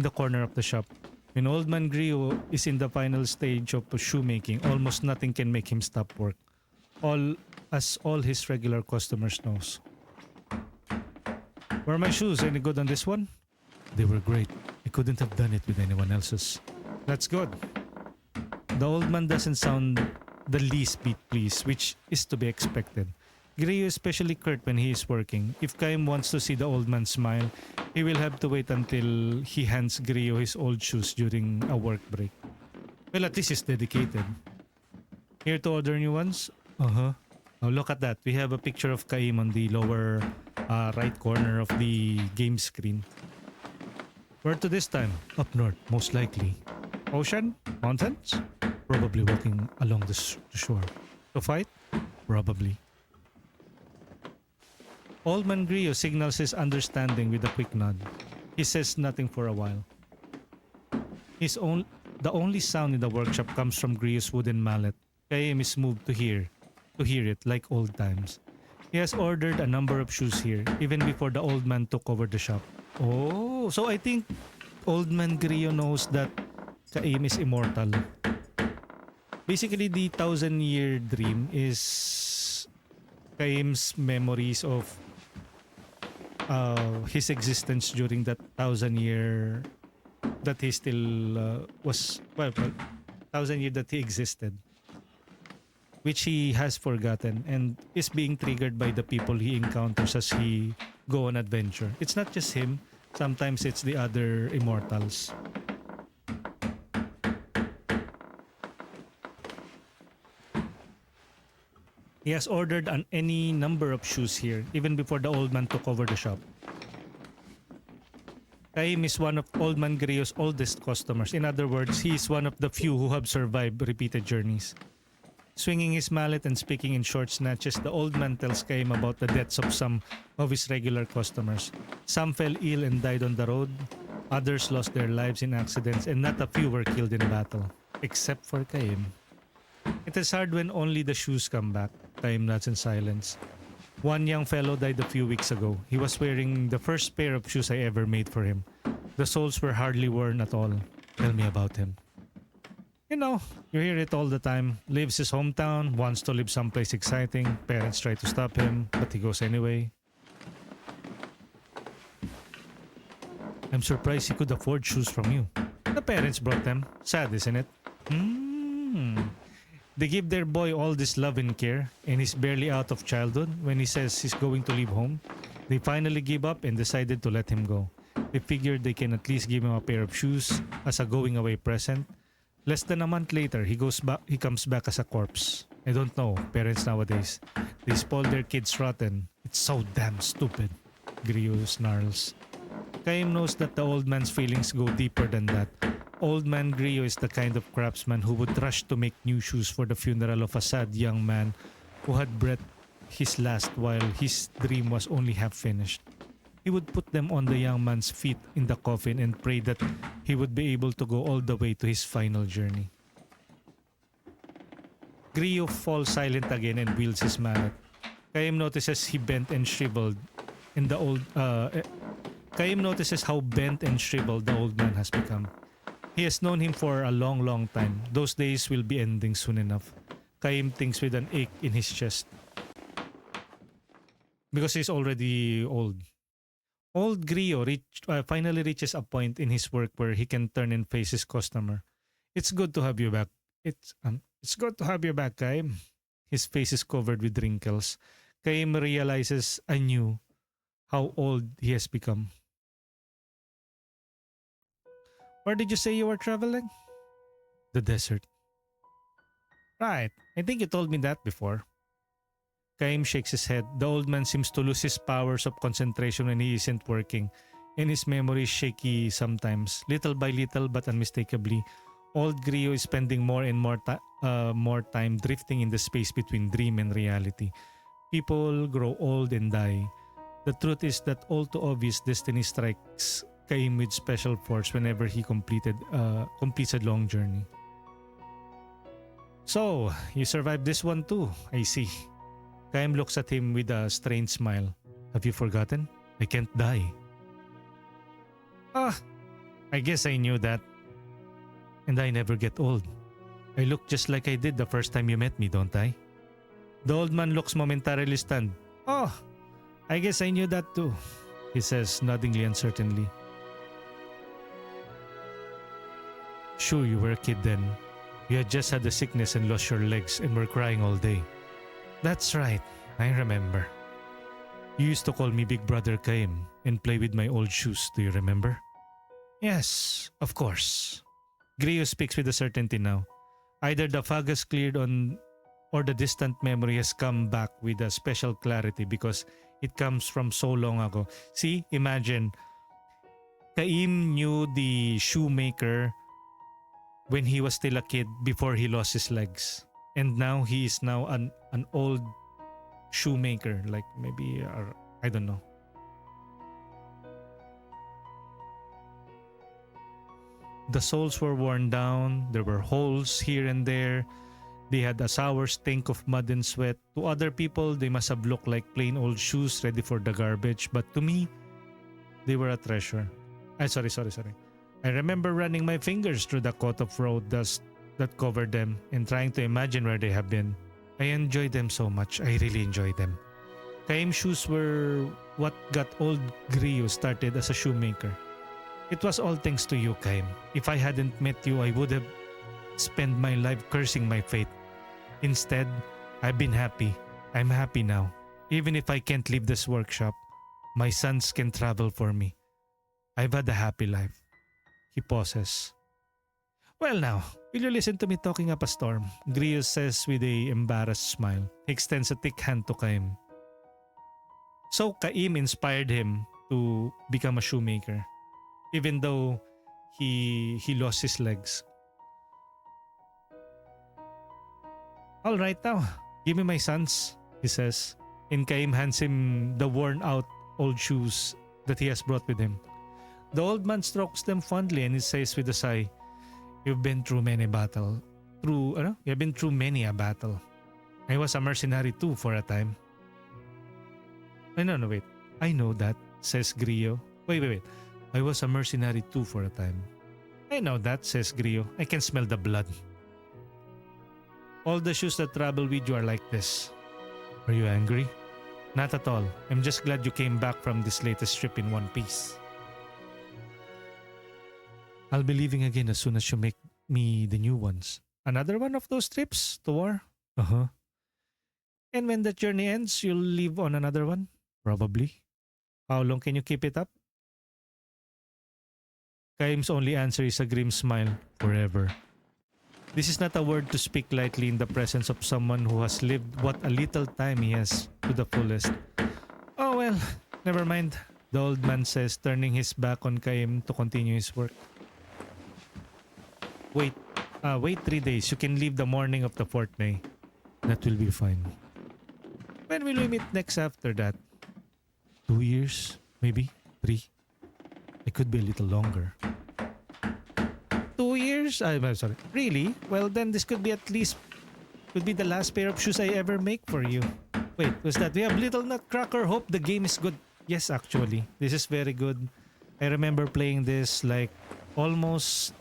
the corner of the shop. When Old Man Grio is in the final stage of shoemaking, almost nothing can make him stop work. All his regular customers knows. Were my shoes any good on this one? They were great. I couldn't have done it with anyone else's. That's good. The old man doesn't sound the least bit pleased, which is to be expected. Grio is especially curt when he is working. If Kaim wants to see the old man smile, he will have to wait until he hands Grio his old shoes during a work break. Well, at least he's dedicated. Here to order new ones? Oh, look at that. We have a picture of Kaim on the lower right corner of the game screen. Where to this time? Up north, most likely. Ocean? Mountains? Probably walking along the shore. To fight? Probably. Old Man Grio signals his understanding with a quick nod. He says nothing for a while. the only sound in the workshop comes from Grio's wooden mallet. Kaim is moved to hear it like old times. He has ordered a number of shoes here, even before the old man took over the shop. Oh, so I think old man Grio knows that Kaim is immortal. Basically, the 1,000-year dream is Kaim's memories of his existence during that 1,000-year that he still was, well, 1,000 year that he existed, which he has forgotten and is being triggered by the people he encounters as he go on adventure. It's not just him, sometimes it's the other immortals. He has ordered any number of shoes here, even before the old man took over the shop. Kaim is one of Old Man Grio's oldest customers. In other words, he is one of the few who have survived repeated journeys. Swinging his mallet and speaking in short snatches, the old man tells Kaim about the deaths of some of his regular customers. Some fell ill and died on the road. Others lost their lives in accidents, and not a few were killed in battle. Except for Kaim. It is hard when only the shoes come back. Kaim nods in silence. One young fellow died a few weeks ago. He was wearing the first pair of shoes I ever made for him. The soles were hardly worn at all. Tell me about him. You know, you hear it all the time. Leaves his hometown, wants to live someplace exciting. Parents try to stop him, but he goes anyway. I'm surprised he could afford shoes from you. The parents brought them. Sad, isn't it? They give their boy all this love and care, and he's barely out of childhood when he says he's going to leave home. They finally give up and decided to let him go. They figured they can at least give him a pair of shoes as a going away present. Less than a month later, he comes back as a corpse. I don't know, parents nowadays. They spoil their kids rotten. It's so damn stupid. Grio snarls. Kaim knows that the old man's feelings go deeper than that. Old man Grio is the kind of craftsman who would rush to make new shoes for the funeral of a sad young man who had breathed his last while his dream was only half finished. He would put them on the young man's feet in the coffin and pray that he would be able to go all the way to his final journey. Grio falls silent again and wields his mallet. Kaim notices he bent and shriveled in the old Kaim notices how bent and shriveled the old man has become. He has known him for a long, long time. Those days will be ending soon enough. Kaim thinks with an ache in his chest. Because he's already old. Old Grio finally reaches a point in his work where he can turn and face his customer. It's good to have you back. It's good to have you back, Kaim. His face is covered with wrinkles. Kaim realizes anew how old he has become. Where did you say you were traveling? The desert. Right, I think you told me that before. Kaim shakes his head. The old man seems to lose his powers of concentration when he isn't working, and his memory is shaky sometimes. Little by little, but unmistakably, old Grio is spending more and more time drifting in the space between dream and reality. People grow old and die. The truth is that all too obvious destiny strikes Kaim with special force whenever he completes a long journey. So, you survived this one too, I see. Kaim looks at him with a strange smile. Have you forgotten? I can't die. I guess I knew that. And I never get old. I look just like I did the first time you met me, don't I? The old man looks momentarily stunned. I guess I knew that too, he says, noddingly uncertainly. Sure, you were a kid then. You had just had a sickness and lost your legs and were crying all day. That's right, I remember. You used to call me Big Brother Kaim and play with my old shoes, do you remember? Yes, of course. Grio speaks with a certainty now. Either the fog has cleared or the distant memory has come back with a special clarity because it comes from so long ago. See, imagine, Kaim knew the shoemaker when he was still a kid before he lost his legs. And now he is now an old shoemaker, like maybe, I don't know. The soles were worn down, there were holes here and there. They had a sour stink of mud and sweat. To other people, they must have looked like plain old shoes ready for the garbage. But to me, they were a treasure. Sorry. I remember running my fingers through the coat of road dust that covered them and trying to imagine where they have been. I enjoyed them so much. I really enjoyed them. Kaim's shoes were what got old Griyo started as a shoemaker. It was all thanks to you, Kaim. If I hadn't met you, I would have spent my life cursing my fate. Instead, I've been happy. I'm happy now. Even if I can't leave this workshop, my sons can travel for me. I've had a happy life. He pauses. Well now, will you listen to me talking up a storm? Griyo says with a embarrassed smile. He extends a thick hand to Kaim. So Kaim inspired him to become a shoemaker, even though he lost his legs. All right now, give me my sons, he says. And Kaim hands him the worn out old shoes that he has brought with him. The old man strokes them fondly and he says with a sigh, You've been through many battle. You've been through many a battle. I was a mercenary too for a time. No, wait. I know that, says Griyo. Wait. I was a mercenary too for a time. I know that, says Griyo. I can smell the blood. All the shoes that travel with you are like this. Are you angry? Not at all. I'm just glad you came back from this latest trip in one piece. I'll be leaving again as soon as you make me the new ones. Another one of those trips to war? Uh-huh. And when that journey ends, you'll leave on another one? Probably. How long can you keep it up? Kaim's only answer is a grim smile. Forever. This is not a word to speak lightly in the presence of someone who has lived what a little time he has to the fullest. Oh well, never mind, the old man says, turning his back on Kaim to continue his work. Wait 3 days. You can leave the morning of the fortnight. That will be fine. When will we meet next after that? 2 years? Maybe? 3? It could be a little longer. 2 years? I'm sorry. Really? Well, then this could be the last pair of shoes I ever make for you. Wait, was that? We have Little Nutcracker. Hope the game is good. Yes, actually. This is very good. I remember playing this like almost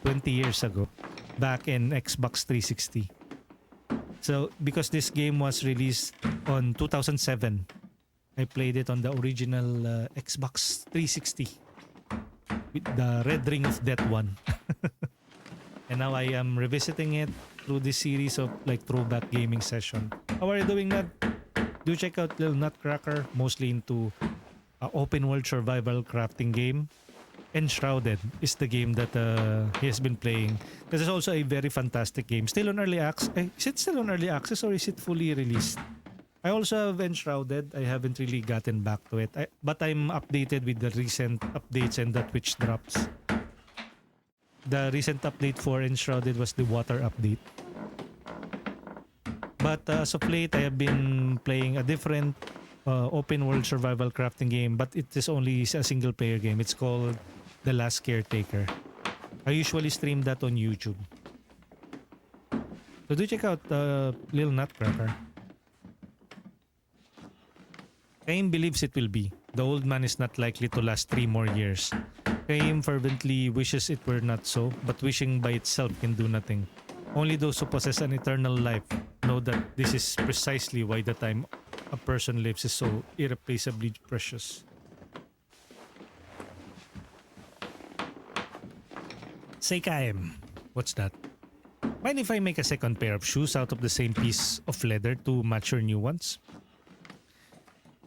20 years ago. Back in Xbox 360. So, because this game was released on 2007, I played it on the original Xbox 360 with the Red Ring of Death one. And now I am revisiting it through this series of like throwback gaming session. How are you doing, Nut? Do check out Little Nutcracker, mostly into open world survival crafting game. Enshrouded is the game that he has been playing. This is also a very fantastic game. Still on early access. Is it still on early access or is it fully released? I also have Enshrouded. I haven't really gotten back to it. But I'm updated with the recent updates and the Twitch drops. The recent update for Enshrouded was the water update. But as of late, I have been playing a different open world survival crafting game. But it is only a single player game. It's called The Last Caretaker. I usually stream that on YouTube. So do check out Little Nutcracker. Kaim believes it will be. The old man is not likely to last 3 more years. Kaim fervently wishes it were not so, but wishing by itself can do nothing. Only those who possess an eternal life know that this is precisely why the time a person lives is so irreplaceably precious. Say Kaim, what's that? Mind if I make a second pair of shoes out of the same piece of leather to match your new ones?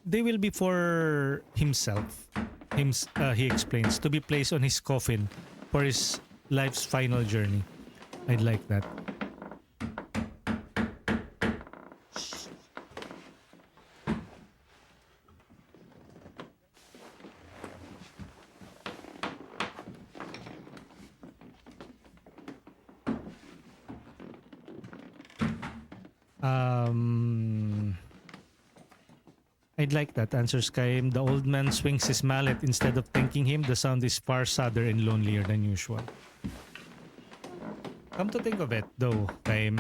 They will be for himself. He explains, to be placed on his coffin for his life's final journey. I'd like that. I'd like that, answers Kaim. The old man swings his mallet. Instead of thanking him, the sound is far sadder and lonelier than usual. Come to think of it, though, Kaim,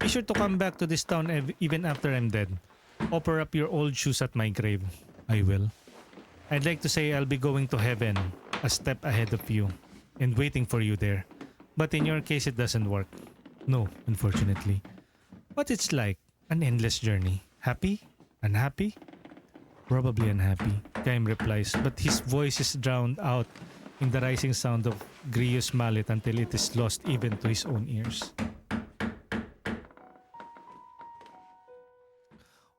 be sure to come back to this town even after I'm dead. Offer up your old shoes at my grave. I will. I'd like to say I'll be going to heaven, a step ahead of you, and waiting for you there. But in your case, it doesn't work. No, unfortunately. But it's like an endless journey. Happy? Unhappy? Probably unhappy, Kaim replies, but his voice is drowned out in the rising sound of Grio's mallet until it is lost even to his own ears.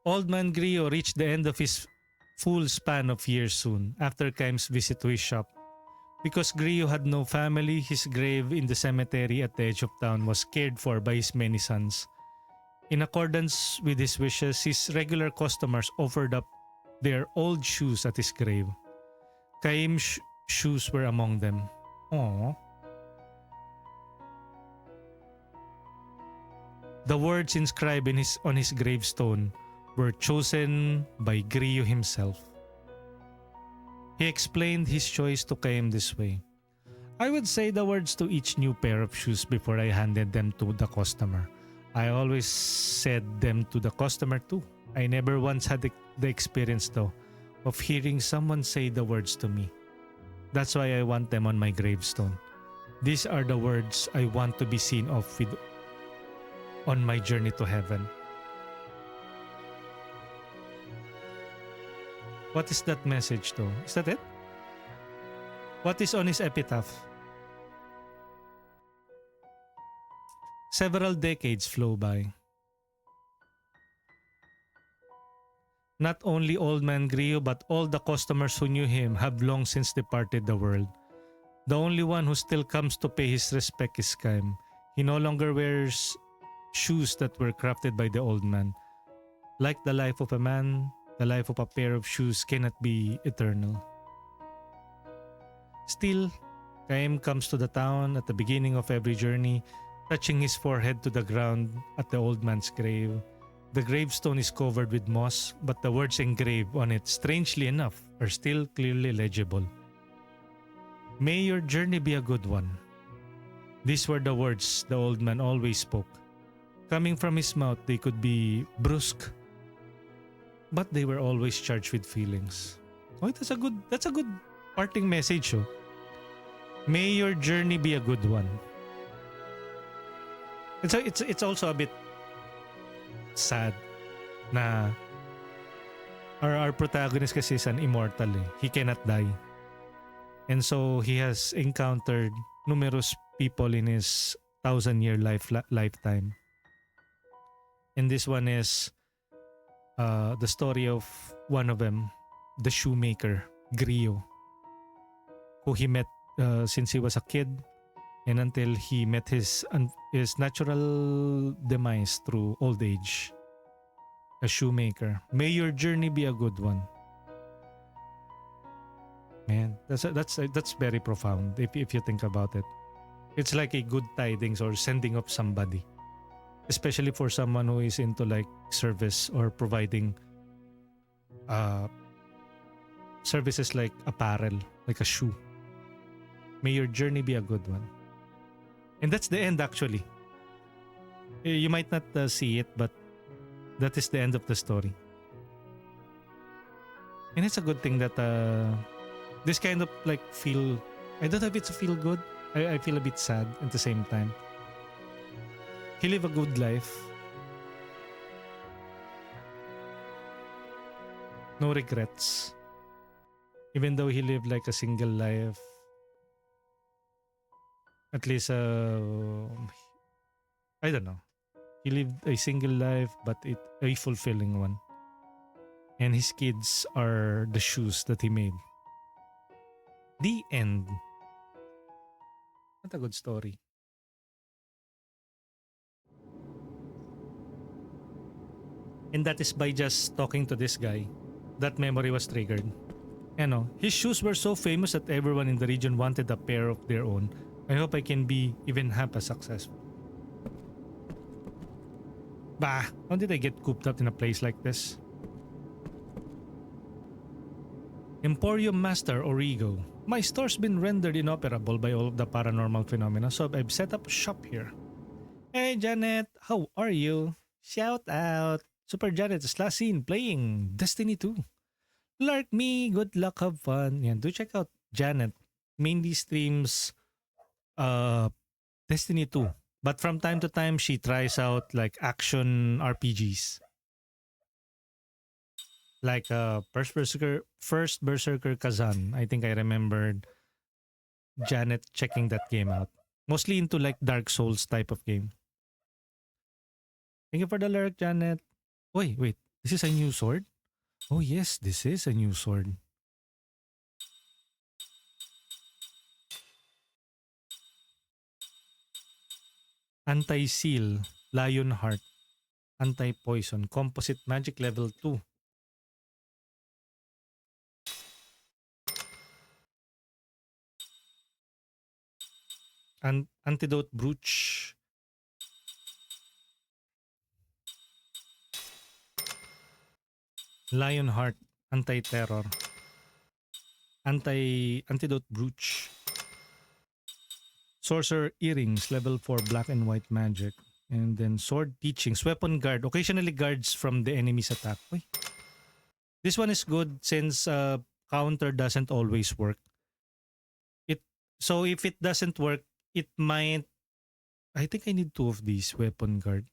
Old man Grio reached the end of his full span of years soon after Kaim's visit to his shop. Because Grio had no family, his grave in the cemetery at the edge of town was cared for by his many sons. In accordance with his wishes, his regular customers offered up their old shoes at his grave. Kaim's shoes were among them. Aww. The words inscribed on his gravestone were chosen by Grio himself. He explained his choice to Kaim this way. I would say the words to each new pair of shoes before I handed them to the customer. I always said them to the customer too. I never once had the experience though of hearing someone say the words to me. That's why I want them on my gravestone. These are the words I want to be seen of with on my journey to heaven. What is that message though? Is that it? What is on his epitaph? Several decades flow by. Not only old man Grio but all the customers who knew him have long since departed the world. The only one who still comes to pay his respect is Kaim. He no longer wears shoes that were crafted by the old man. Like the life of a man, the life of a pair of shoes cannot be eternal. Still, Kaim comes to the town at the beginning of every journey, touching his forehead to the ground at the old man's grave. The gravestone is covered with moss, but the words engraved on it, strangely enough, are still clearly legible. May your journey be a good one. These were the words the old man always spoke. Coming from his mouth, they could be brusque, but they were always charged with feelings. Oh, that's a good parting message. Oh. May your journey be a good one. It's also a bit sad na our protagonist kasi is an immortal. He cannot die. And so he has encountered numerous people in his 1,000-year lifetime. And this one is the story of one of them, the shoemaker, Grio, who he met since he was a kid and until he met his natural demise through old age. A shoemaker. May your journey be a good one. Man, that's very profound if you think about it. It's like a good tidings or sending off somebody. Especially for someone who is into like service or providing services like apparel, like a shoe. May your journey be a good one. And that's the end actually. You might not see it, but that is the end of the story. And it's a good thing that this kind of like feel, I don't know if it's a feel good. I feel a bit sad at the same time. He lived a good life. No regrets. Even though he lived like a single life. At least, I don't know. He lived a single life, but a fulfilling one. And his kids are the shoes that he made. The end. What a good story. And that is by just talking to this guy. That memory was triggered. You know, his shoes were so famous that everyone in the region wanted a pair of their own. I hope I can be even half as successful. Bah, how did I get cooped up in a place like this? Emporium Master Origo. My store's been rendered inoperable by all of the paranormal phenomena, so I've set up shop here. Hey Janet, how are you? Shout out. Super Janet is last seen playing Destiny 2. Lark me, good luck, have fun. Yan, do check out Janet. Mainly streams Destiny 2. But from time to time, she tries out like action RPGs. Like first Berserker Kazan. I think I remembered Janet checking that game out. Mostly into like Dark Souls type of game. Thank you for the lurk, Janet. Wait. This is a new sword? Oh yes, this is a new sword. Anti-seal, Lion Heart, Anti-poison, Composite Magic level 2. Antidote Brooch. Lion Heart, Anti-terror. Antidote Brooch. Sorcerer Earrings, level 4 black and white magic. And then Sword Teachings, Weapon Guard, occasionally guards from the enemy's attack. Uy. This one is good since counter doesn't always work. So if it doesn't work, it might... I think I need 2 of these, Weapon Guard.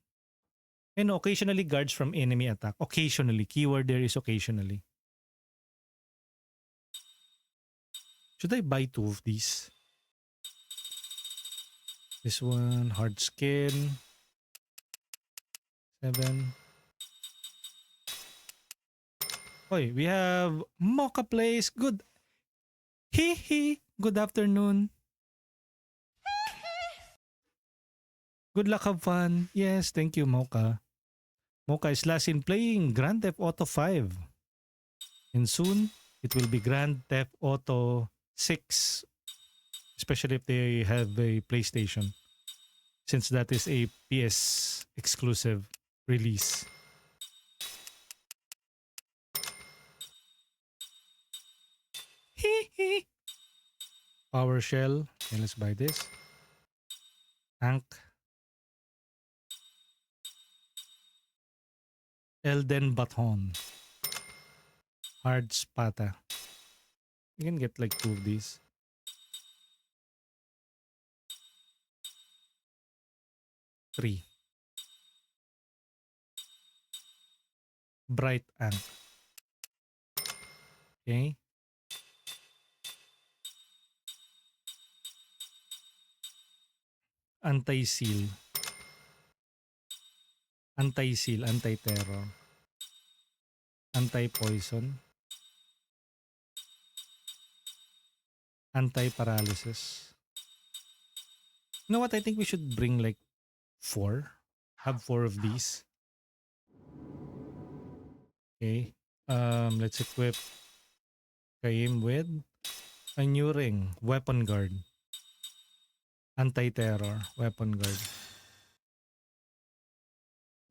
And occasionally guards from enemy attack. Occasionally. Keyword there is occasionally. Should I buy 2 of these? This one, Hard Skin. 7. Oy, we have Mocha Place. Good. Good afternoon. Good luck, have fun. Yes, thank you, Mocha. Mocha is last in playing Grand Theft Auto 5. And soon, it will be Grand Theft Auto 6. Especially if they have a PlayStation. Since that is a PS exclusive release. Power Shell. Okay, let's buy this. Tank. Elden Baton. Hard Spada. You can get like 2 of these. Three. Bright Ank. Okay. Anti-seal. Anti-seal, anti-terror. Anti-poison. Anti-paralysis. You know what? I think we should bring like 4. Have 4 of these. Okay. Let's equip Kaim with a new ring. Weapon Guard. Anti-terror. Weapon Guard.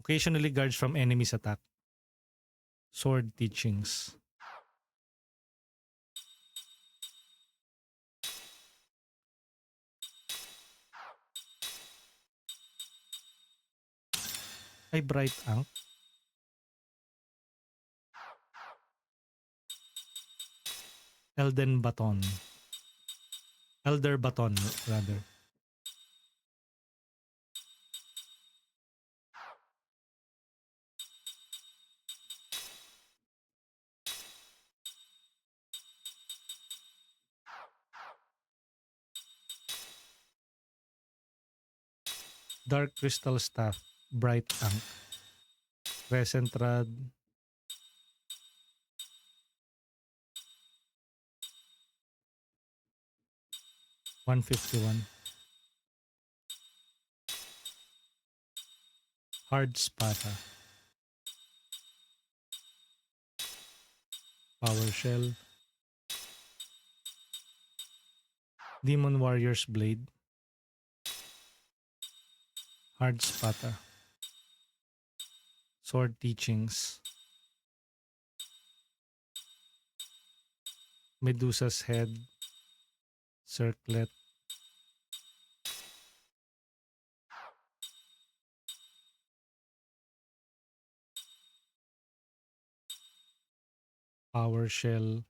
Occasionally guards from enemies' attack. Sword Teachings. Ay, Bright Ank. Elden Baton. Elder Baton, rather. Dark Crystal Staff. Bright Ank. Crescent Rod. $151. Hard Spada. Power Shell. Demon Warrior's Blade. Hard Spada. Sword Teachings. Medusa's head. Circlet. Power shell.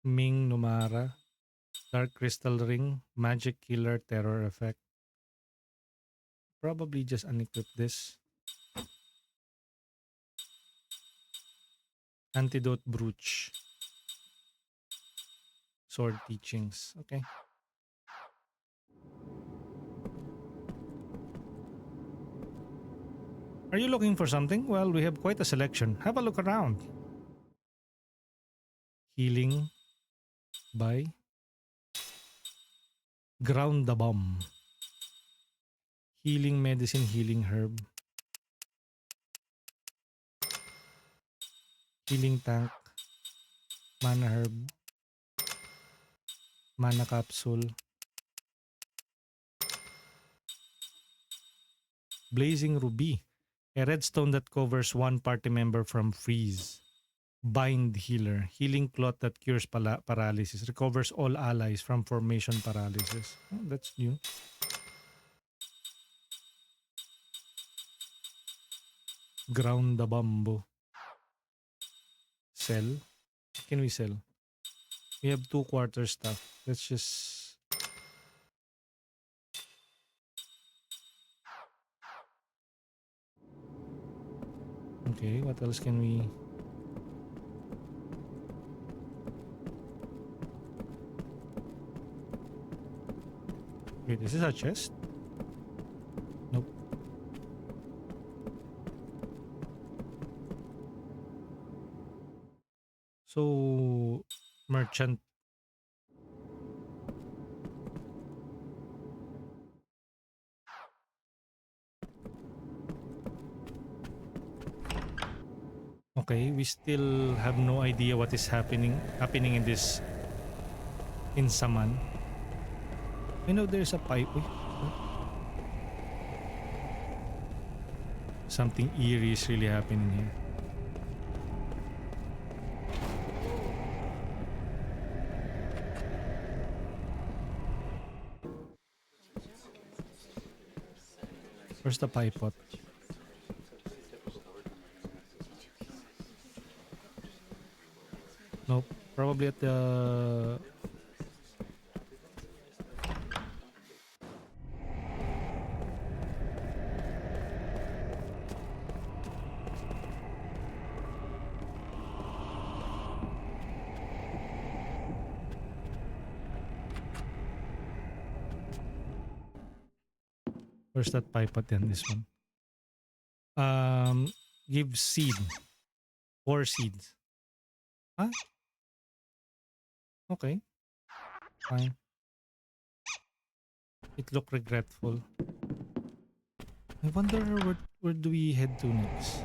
Ming Numara. Dark crystal ring. Magic killer terror effect. Probably just unequip this. Antidote brooch. Sword teachings. Okay. Are you looking for something? Well, we have quite a selection. Have a look around. Healing by Ground the Bomb. Healing medicine, healing herb. Healing tank. Mana herb. Mana capsule. Blazing ruby. A redstone that covers one party member from freeze. Bind healer. Healing cloth that cures paralysis. Recovers all allies from formation paralysis. Oh, that's new. Ground the bamboo. Sell. What can we sell? We have 2 quarter stuff. Let's just... Okay, what else can we... Wait, is this a chest? Nope. So, merchant. Okay, we still have no idea what is happening in this in Saman. I know there's a pipe. Uy, something eerie is really happening here. Where's the pipe pot? Nope. Probably at the... Where's that pipe pot then? This one. Give seed. 4 seeds. Huh? Okay. Fine. It looked regretful. I wonder where do we head to next?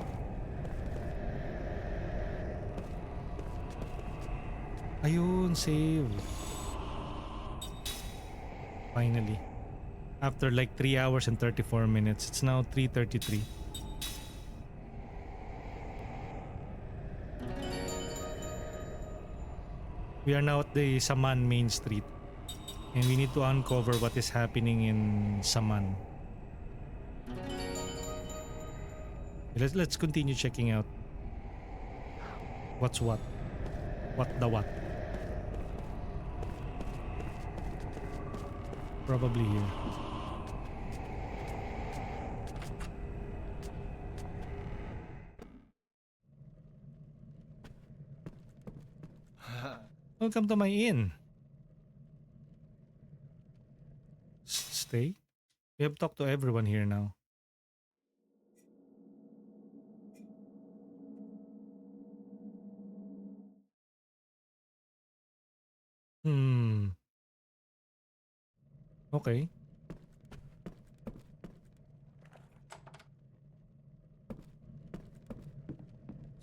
Ayun, save. Finally. After like 3 hours and 34 minutes. It's now 3:33. We are now at the Saman main street. And we need to uncover what is happening in Saman. Let's continue checking out what's what. What the what. Probably here. Welcome to my inn. Stay. We have talked to everyone here now. Okay.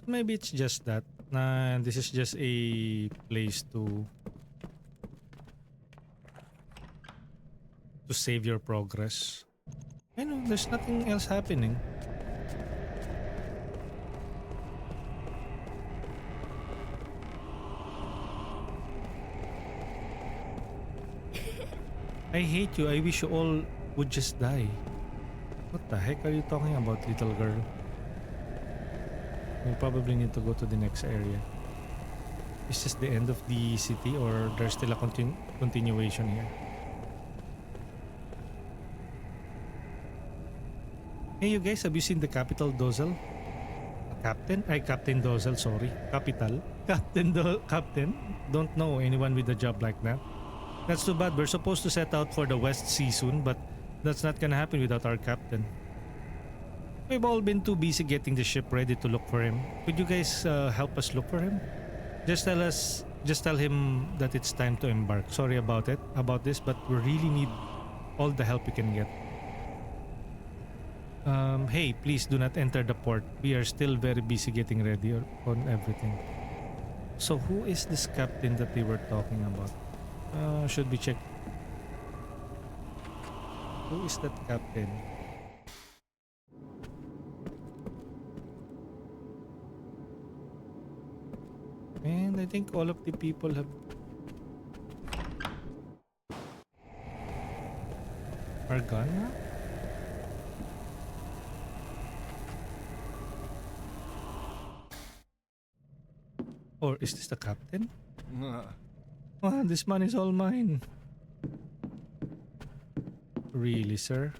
So maybe it's just that. This is just a place to save your progress. I know, there's nothing else happening. I hate you. I wish you all would just die. What the heck are you talking about, little girl? We'll probably need to go to the next area. Is this the end of the city or there's still a continuation here? Hey you guys, have you seen the Capital Dozel? Captain Dozel, sorry. Capital. Captain. Don't know anyone with a job like that. That's too bad. We're supposed to set out for the West Sea soon, but that's not gonna happen without our captain. We've all been too busy getting the ship ready to look for him. Could you guys help us look for him? Just tell him that it's time to embark. Sorry about this, but we really need all the help we can get. Hey, please do not enter the port. We are still very busy getting ready on everything. So who is this captain that they were talking about? Should we check? Who is that captain? And I think all of the people have... are gone now? Or is this the captain? Ah, this man is all mine. Really, sir?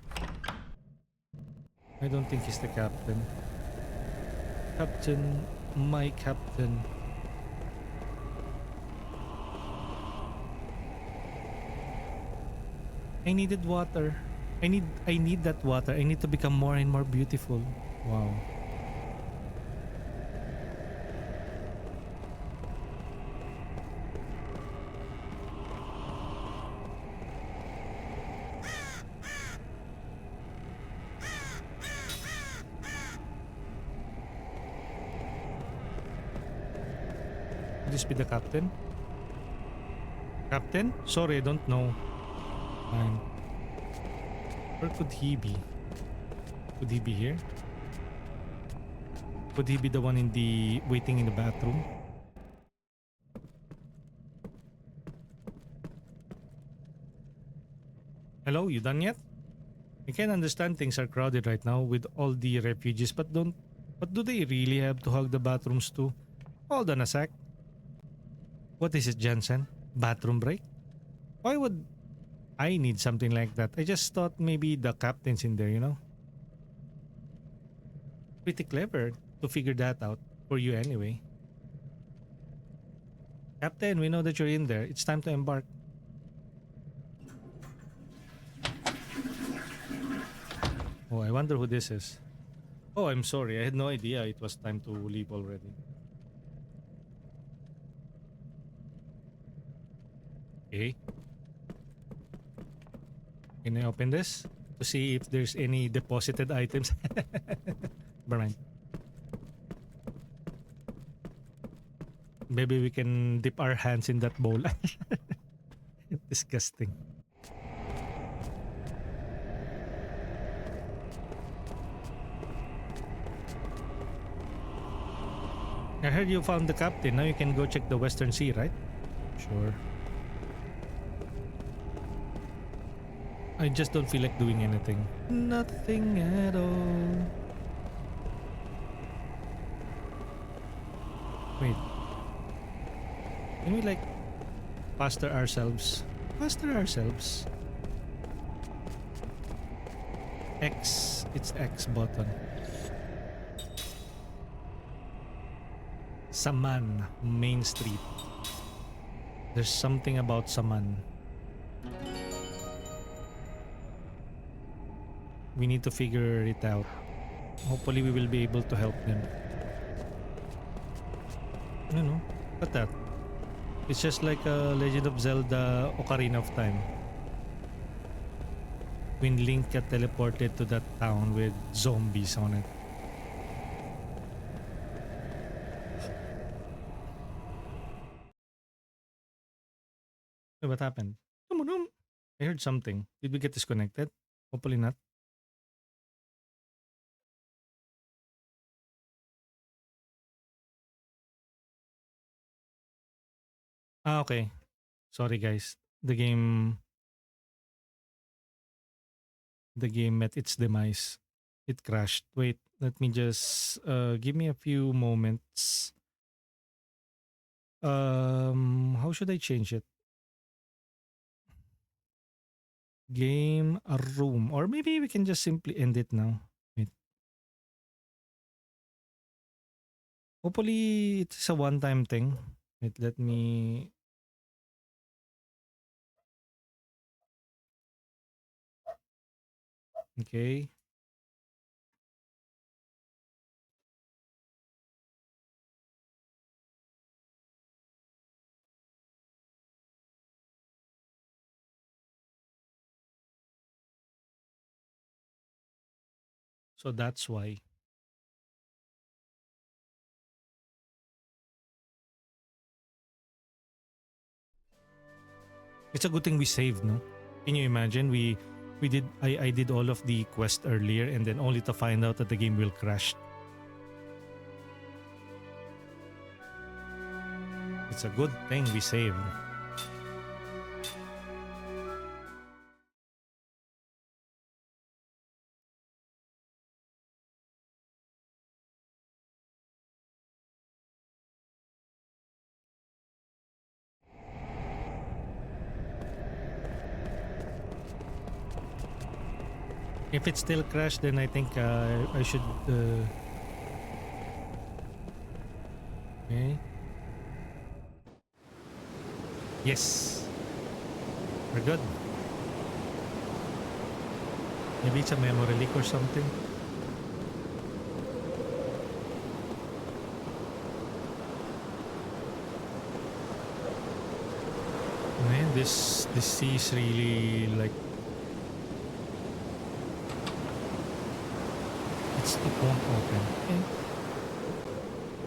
I don't think he's the captain. Captain, my captain. I needed water. I need that water. I need to become more and more beautiful. Wow. Could this be the captain? Captain? Sorry, I don't know. Fine. Where could he be? Could he be here? Could he be the one waiting in the bathroom? Hello, you done yet? I can understand things are crowded right now with all the refugees, but do they really have to hug the bathrooms too? Hold on a sec. What is it, Jensen? Bathroom break? Why would I need something like that? I just thought maybe the captain's in there, you know? Pretty clever to figure that out for you anyway. Captain, we know that you're in there. It's time to embark. Oh, I wonder who this is. Oh, I'm sorry. I had no idea it was time to leave already. Okay. Can I open this to see if there's any deposited items? Never mind. Maybe we can dip our hands in that bowl. Disgusting. I heard you found the captain. Now you can go check the Western Sea, right? Sure. I just don't feel like doing anything. Nothing at all. Wait. Can we like faster ourselves? Faster ourselves. X. It's X button. Saman, Main Street. There's something about Saman. We need to figure it out. Hopefully we will be able to help them. I don't know. What's that? It's just like a Legend of Zelda Ocarina of Time. When Link got teleported to that town with zombies on it. Wait, what happened? I heard something. Did we get disconnected? Hopefully not. Ah, okay. Sorry guys. The game met its demise. It crashed. Wait, let me just give me a few moments. How should I change it? Game a room, or maybe we can just simply end it now. Wait. Hopefully it's a one-time thing. Wait, let me. Okay. So that's why. It's a good thing we saved, no? Can you imagine? I did all of the quest earlier and then only to find out that the game will crash. It's a good thing we saved. If it still crashed, then I think I should. Okay. Yes. We're good. Maybe it's a memory leak or something. Man, this sea is really like it won't open. Okay.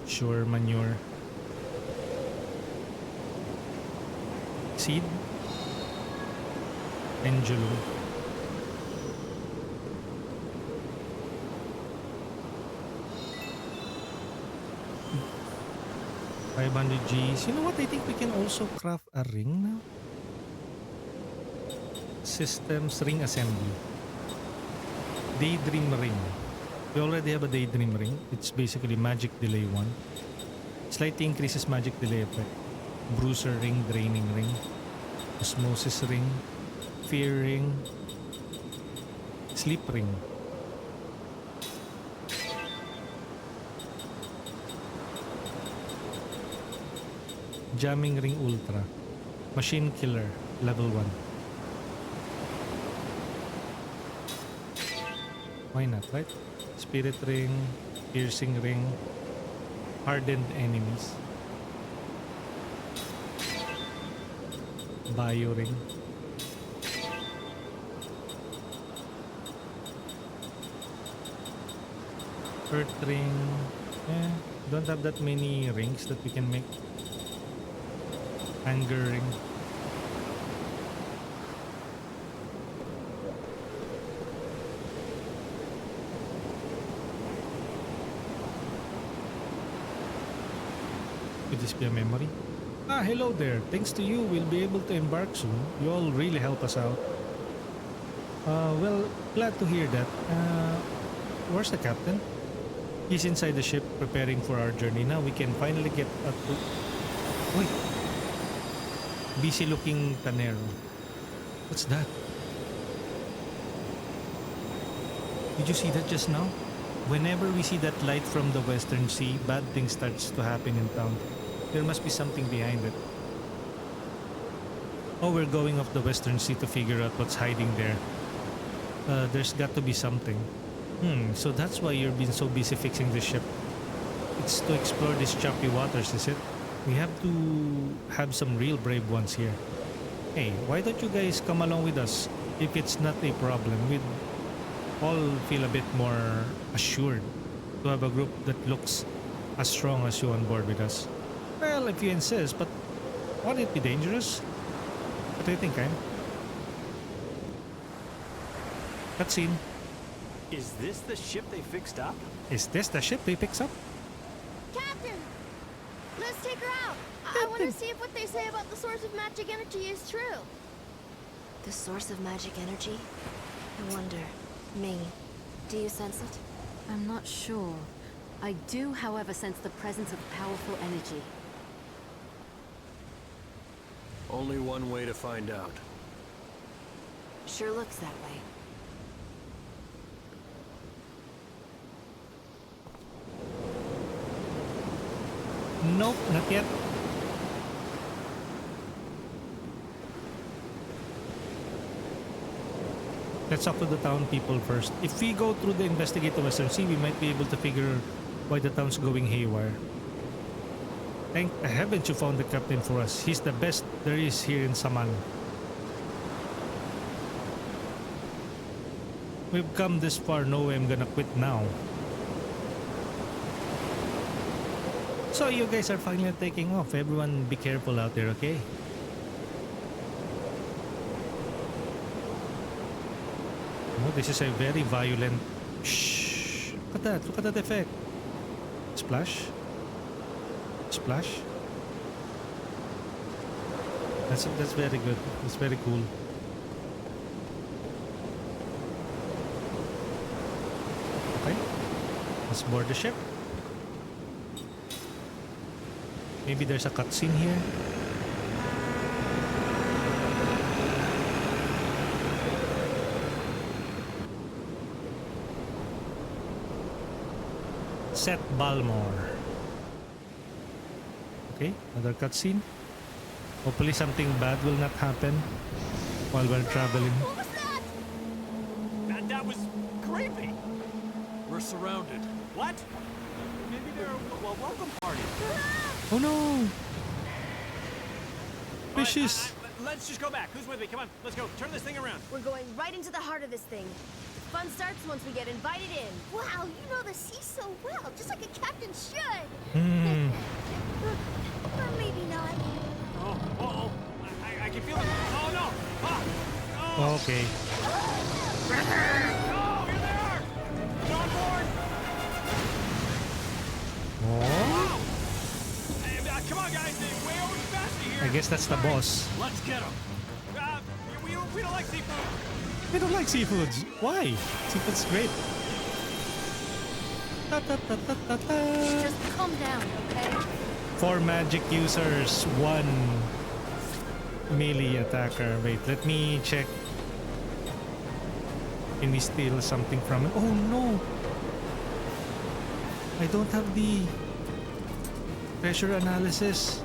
Sure, manure. Seed. Pendulum. $500 Gs. You know what? I think we can also craft a ring now. Systems ring assembly. Daydream ring. We already have a daydream ring. It's basically magic delay 1. Slightly increases magic delay effect. Bruiser ring, draining ring, osmosis ring, fear ring, sleep ring. Jamming ring ultra. Machine killer level 1. Why not, right? Spirit ring, piercing ring, hardened enemies. Bio ring. Earth ring. Don't have that many rings that we can make. Anger ring. Could this be a memory? Ah, hello there. Thanks to you, we'll be able to embark soon. You all really help us out. Well, glad to hear that. Where's the captain? He's inside the ship preparing for our journey. Now we can finally get up to... Wait. Busy looking Tanero. What's that? Did you see that just now? Whenever we see that light from the Western Sea, bad things starts to happen in town. There must be something behind it. Oh, we're going off the Western Sea to figure out what's hiding there. There's got to be something. So that's why you're being so busy fixing the ship. It's to explore these choppy waters, is it? We have to have some real brave ones here. Hey, why don't you guys come along with us? If it's not a problem, we'd all feel a bit more assured to have a group that looks as strong as you on board with us. Well, if you insist, but won't it be dangerous? What do you think, Kyle? Cutscene. Is this the ship they fixed up? Is this the ship they picked up? Captain! Let's take her out. I want to see if what they say about the source of magic energy is true. The source of magic energy? I wonder. Ming, do you sense it? I'm not sure. I do, however, sense the presence of powerful energy. Only one way to find out. Sure looks that way. Nope, not yet. Let's talk to the town people first. If we go through the investigative SMC, we might be able to figure why the town's going haywire. Haven't you found the captain for us? He's the best there is here in Saman. We've come this far, no way I'm gonna quit now. So you guys are finally taking off. Everyone be careful out there, okay? Oh, this is a very violent... Shh! Look at that. Look at that effect. Splash. Splash. That's very good. That's very cool. Okay. Let's board the ship. Maybe there's a cutscene here. Set Balmore. Okay, another cutscene. Hopefully something bad will not happen while we're traveling. What was that? That was creepy. We're surrounded. What? Maybe they're a welcome party. Oh no! All right, Fishes! let's just go back. Who's with me? Come on, let's go. Turn this thing around. We're going right into the heart of this thing. The fun starts once we get invited in. Wow, you know the sea so well, just like a captain should. Hmm. Or maybe not. Oh. I can feel it. Oh, no. Oh. Okay. Oh, here they are. Get on board. Oh, Hey, come on, guys. They're way over capacity here. I guess that's the boss. Let's get them. We don't like seafood. We don't like seafoods. Why? Seafood's great. Ta, ta, ta, ta, ta, ta. Just calm down, okay? 4 magic users, 1 melee attacker. Wait, let me check. Can we steal something from it? Oh no! I don't have the pressure analysis.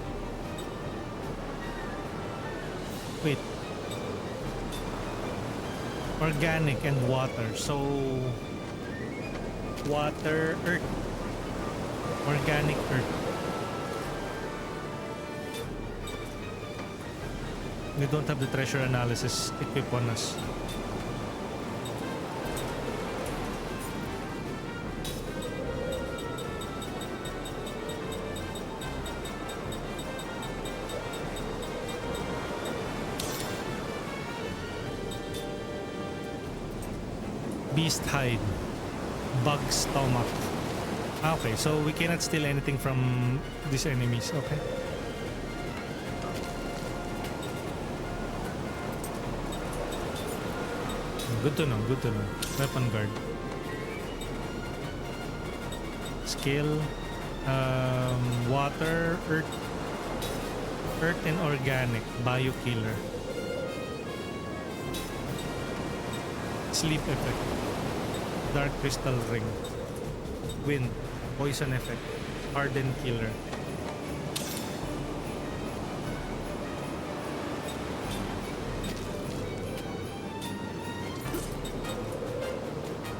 Wait. Organic and water. So water, earth. Organic, earth. We don't have the treasure analysis equipped on us. Beast hide. Bug stomach. Okay, so we cannot steal anything from these enemies. Okay. Good to know, good to know. Weapon guard. Skill. Water, earth and organic. Bio killer. Sleep effect. Dark crystal ring. Wind. Poison effect. Harden killer.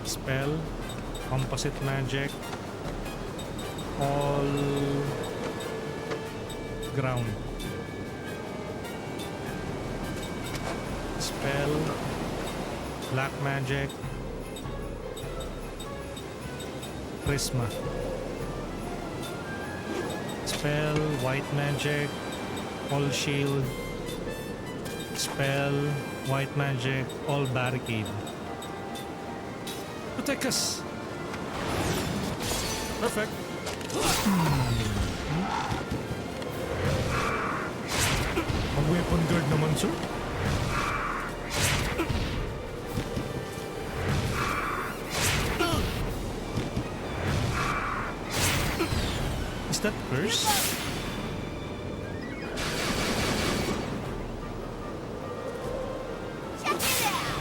Spell, composite magic, all ground. Spell, black magic, prisma. Spell, white magic, all shield. Spell, white magic, all barricade. Protect us. Perfect. Mag-weapon guard naman, sir. Is that curse?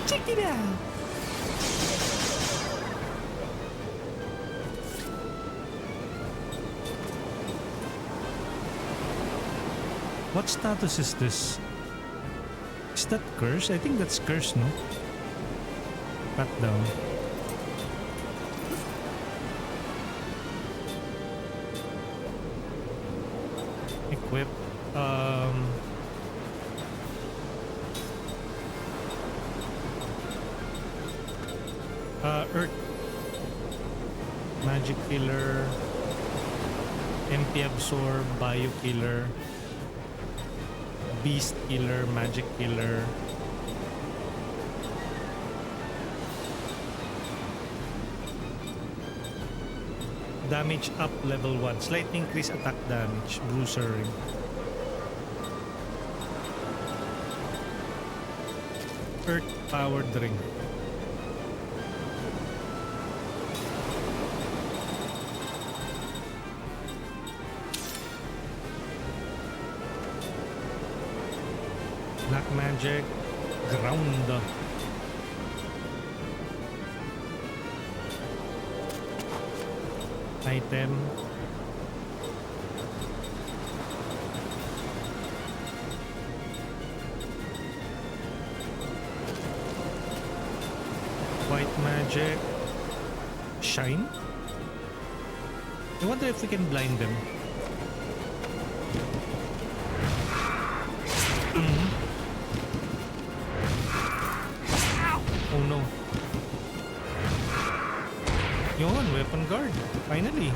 Check it out! What status is this? Is that curse? I think that's curse, no? Cut down. Equip. Earth. Magic Killer. MP Absorb. Bio Killer. Beast Killer, Magic Killer. Damage up level 1. Slight increase attack damage. Bruiser ring. Earth powered ring. Black magic. Ground. Item. White magic. Shine. I wonder if we can blind them. Oh no. Yun, weapon guard. Finally.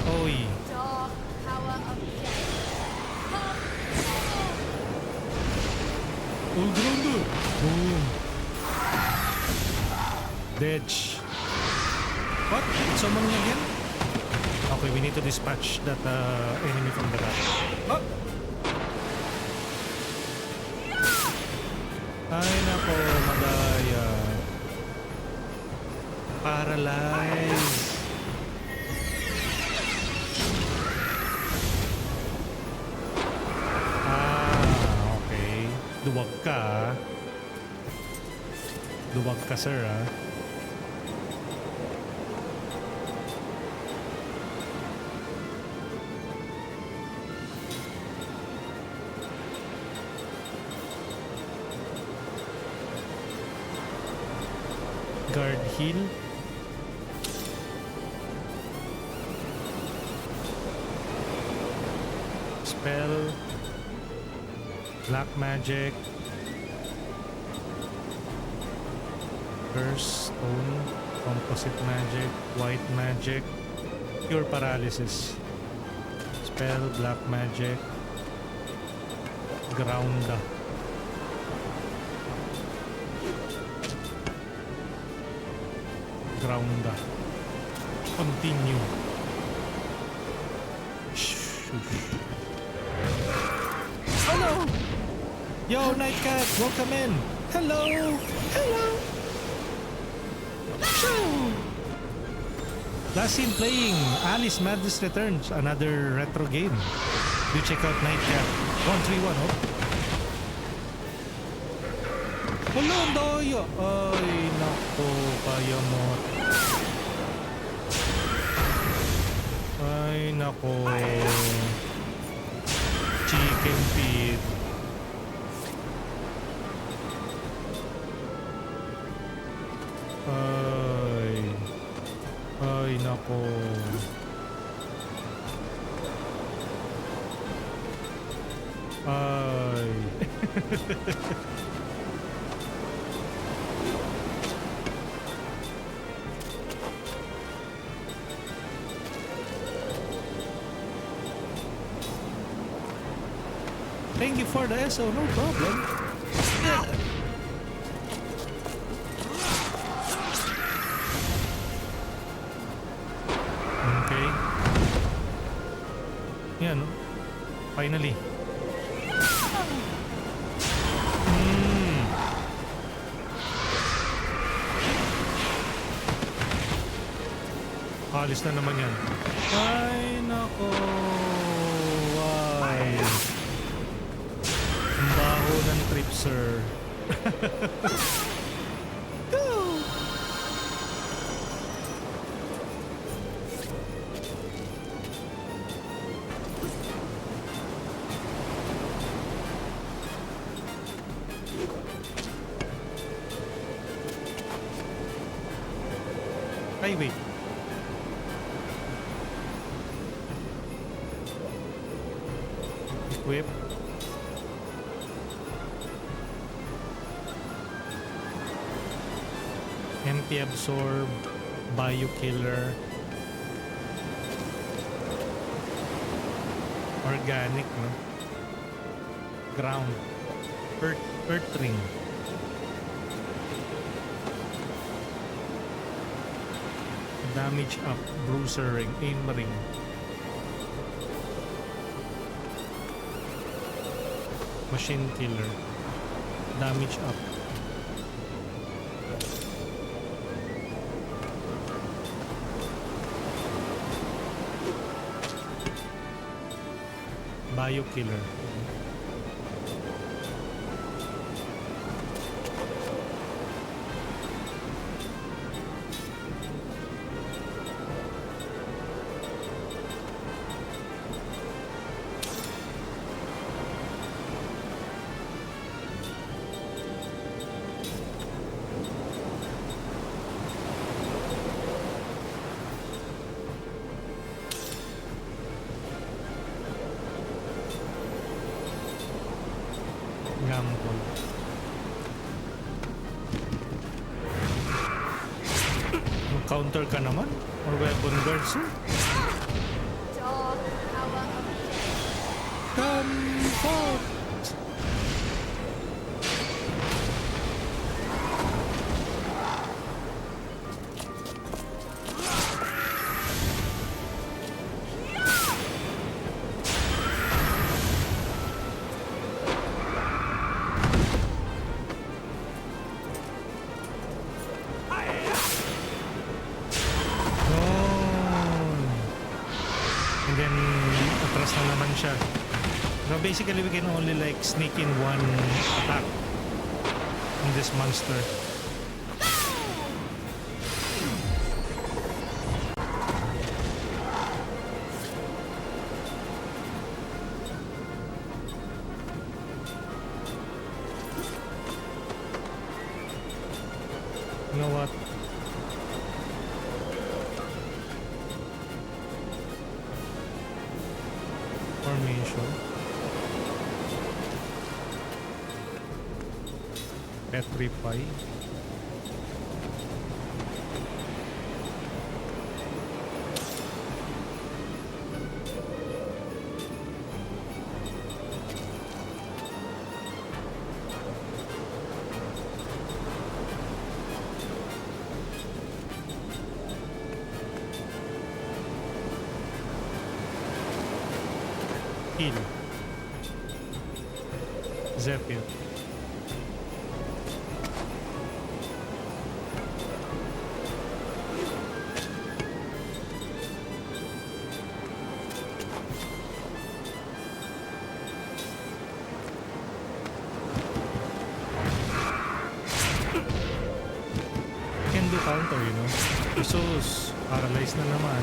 Oy. Dark power of death. All grounded. Boom. Dead. What? Summon again? Okay, we need to dispatch that enemy from the back. Oh! Ay nako, madaya. Paralyze. Okay. Duwag ka. Duwag ka, sir, ah. Guard heal. Spell. Black magic. Curse. Stone. Composite magic. White magic. Pure paralysis. Spell. Black magic. Ground. Ground. Continue. Oh no! Yo, Nightcat, welcome in. Hello! Hello! Shoo! Last seen playing Alice Madness Returns, another retro game. Do check out Nightcat 131, oh. Hello, Doyo! Ay, nako, kaya mo. Ay, nako. Chicken feed. Ay, nako. Ay. Thank you for the SO, no problem. Yeah. Okay. Yan. Finally. Alis na naman yan. Ay, nako. Why? Ang baho ng trip, sir. Ay, wait. Equip. Anti-absorb. Biokiller. Organic, no? Ground. Earth ring. Damage up, bruiser ring, aim ring. Machine killer. Damage up. Bio killer. Gamble. Counter ka naman? Or weapon guard, sir? Dog, power of Come forth! And then, atras na naman siya. So basically, we can only like sneak in one attack on this monster. You know what? Formation. Petrify. Heal. Zephyr. Can do counter, you know. Jesus, paralyzed na naman.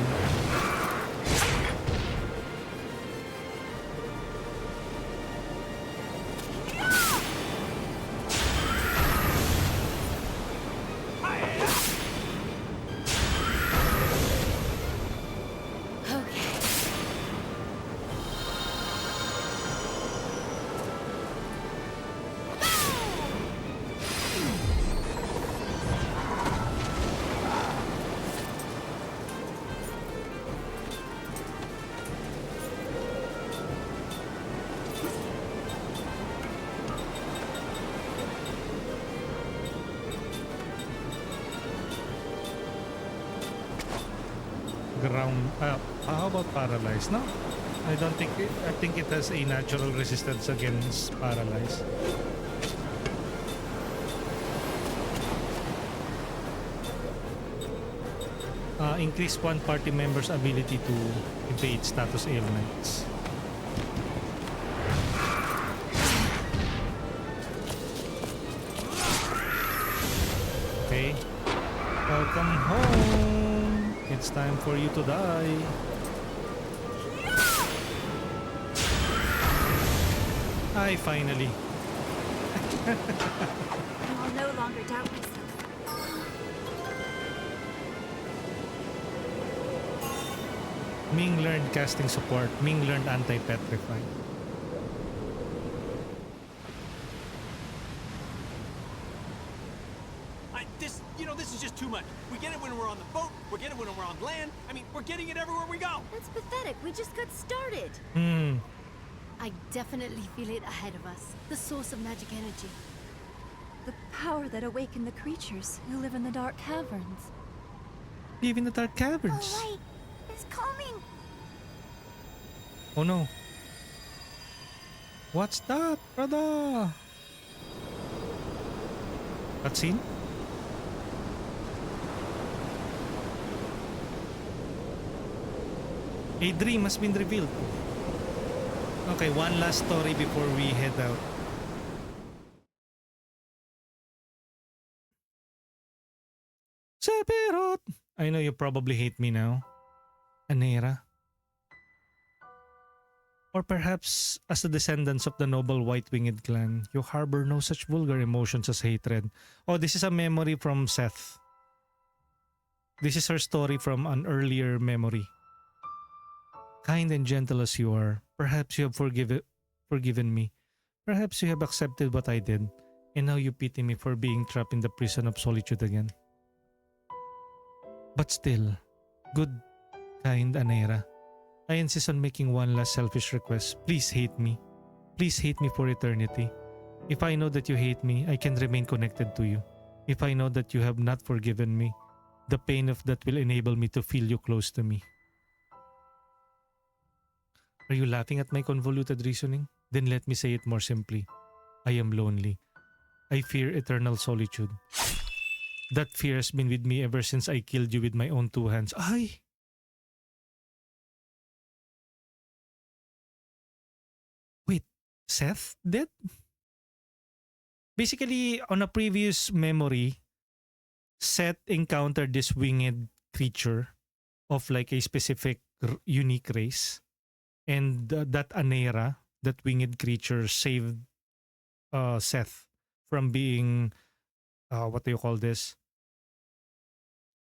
Ground. How about paralyzed? No, I don't think it, I think it has a natural resistance against paralyzed. Increase one party member's ability to evade status ailments. Okay. Welcome home. It's time for you to die. Hi, finally. I'll no longer doubt myself. Ming learned casting support. Ming learned anti-petrify. This is just too much. We get it when we're on the boat, we get it when we're on land. I mean, we're getting it everywhere we go. That's pathetic. We just got started. I definitely feel it ahead of us. The source of magic energy. The power that awakened the creatures who live in the dark caverns. Live in the dark caverns. Oh, right. It's coming. Oh no. What's that, brother? Cutscene? A dream has been revealed. Okay, one last story before we head out. Sephiroth! I know you probably hate me now. Anera. Or perhaps, as the descendants of the noble White-Winged clan, you harbor no such vulgar emotions as hatred. Oh, this is a memory from Seth. This is her story from an earlier memory. Kind and gentle as you are, perhaps you have forgiven me. Perhaps you have accepted what I did, and now you pity me for being trapped in the prison of solitude again. But still, good, kind Anera, I insist on making one last selfish request. Please hate me. Please hate me for eternity. If I know that you hate me, I can remain connected to you. If I know that you have not forgiven me, the pain of that will enable me to feel you close to me. Are you laughing at my convoluted reasoning? Then let me say it more simply. I am lonely. I fear eternal solitude. That fear has been with me ever since I killed you with my own two hands. Ay! Wait, Seth dead? Basically, on a previous memory, Seth encountered this winged creature of like a specific unique race. And that Anera, that winged creature, saved Seth from being, what do you call this?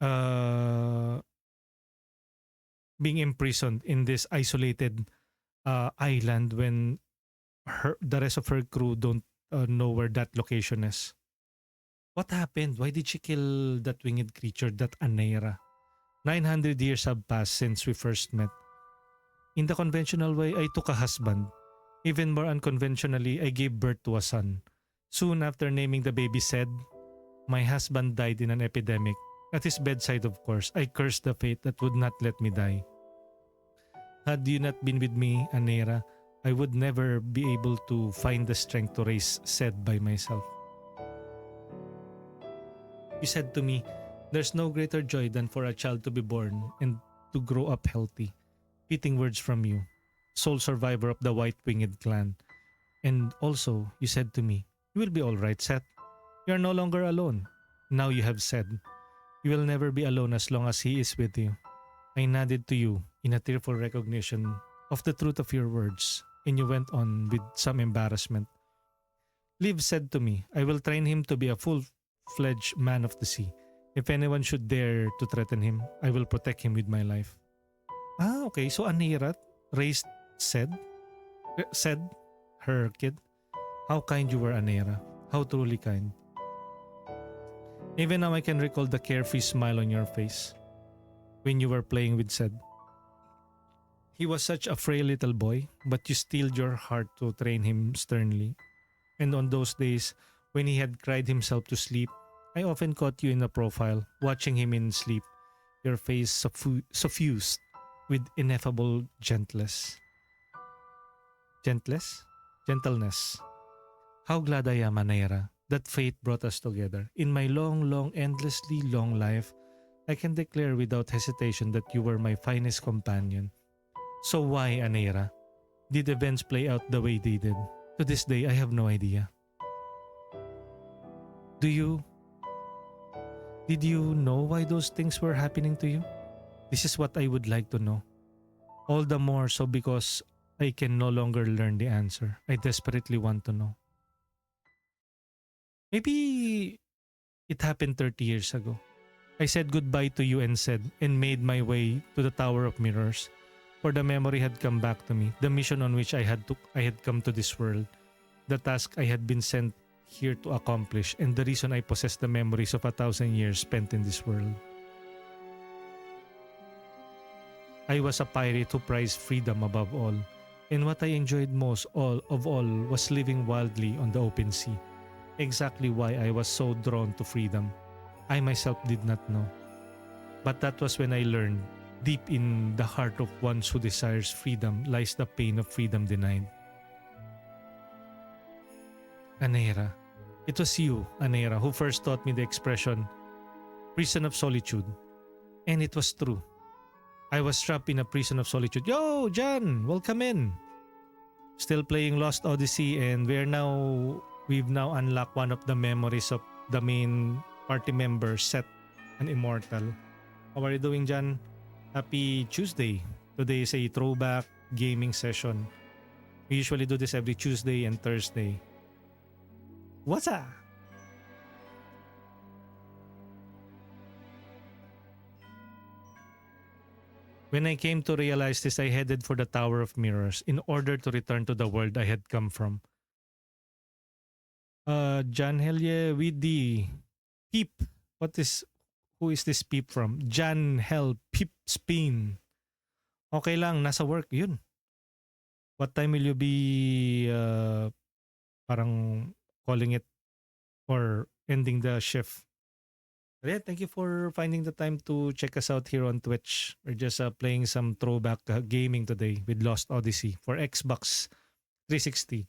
Being imprisoned in this isolated island when the rest of her crew don't know where that location is. What happened? Why did she kill that winged creature, that Anera? 900 years have passed since we first met. In the conventional way, I took a husband. Even more unconventionally, I gave birth to a son. Soon after naming the baby Sed, my husband died in an epidemic. At his bedside, of course, I cursed the fate that would not let me die. Had you not been with me, Anera, I would never be able to find the strength to raise Sed by myself. You said to me, there's no greater joy than for a child to be born and to grow up healthy. Fitting words from you, sole survivor of the White-Winged clan. And also, you said to me, you will be alright, Seth. You are no longer alone. Now you have said, you will never be alone as long as he is with you. I nodded to you in a tearful recognition of the truth of your words, and you went on with some embarrassment. Liv said to me, I will train him to be a full-fledged man of the sea. If anyone should dare to threaten him, I will protect him with my life. Ah, okay. So Anera raised said, her kid. How kind you were, Anera. How truly kind. Even now I can recall the carefree smile on your face when you were playing with Sed. He was such a frail little boy, but you steeled your heart to train him sternly. And on those days when he had cried himself to sleep, I often caught you in the profile, watching him in sleep, your face suffused with ineffable gentleness. Gentleness. How glad I am, Anera, that fate brought us together. In my long, endlessly long life, I can declare without hesitation that you were my finest companion. So why, Anera, did events play out the way they did? To this day, I have no idea. Did you know why those things were happening to you? This is what I would like to know. All the more so because I can no longer learn the answer. I desperately want to know. Maybe it happened 30 years ago. I said goodbye to you and made my way to the Tower of Mirrors. For the memory had come back to me, the mission on which I had come to this world, the task I had been sent here to accomplish, and the reason I possess the memories of 1,000 years spent in this world. I was a pirate who prized freedom above all, and what I enjoyed most of all was living wildly on the open sea. Exactly why I was so drawn to freedom, I myself did not know. But that was when I learned, deep in the heart of one who desires freedom lies the pain of freedom denied. Anera. It was you, Anera, who first taught me the expression, prison of solitude. And it was true. I was trapped in a prison of solitude. Yo, Jan, welcome in. Still playing Lost Odyssey, and we've now unlocked one of the memories of the main party member, Seth, an immortal. How are you doing, Jan? Happy Tuesday. Today is a throwback gaming session. We usually do this every Tuesday and Thursday. What's up? When I came to realize this, I headed for the Tower of Mirrors in order to return to the world I had come from. Jan Helye with the Peep. Who is this Peep from? Jan Hel Peep Spin. Okay lang, nasa work yun. What time will you be parang calling it or ending the shift? But yeah, thank you for finding the time to check us out here on Twitch. We're just playing some throwback gaming today with Lost Odyssey for Xbox 360.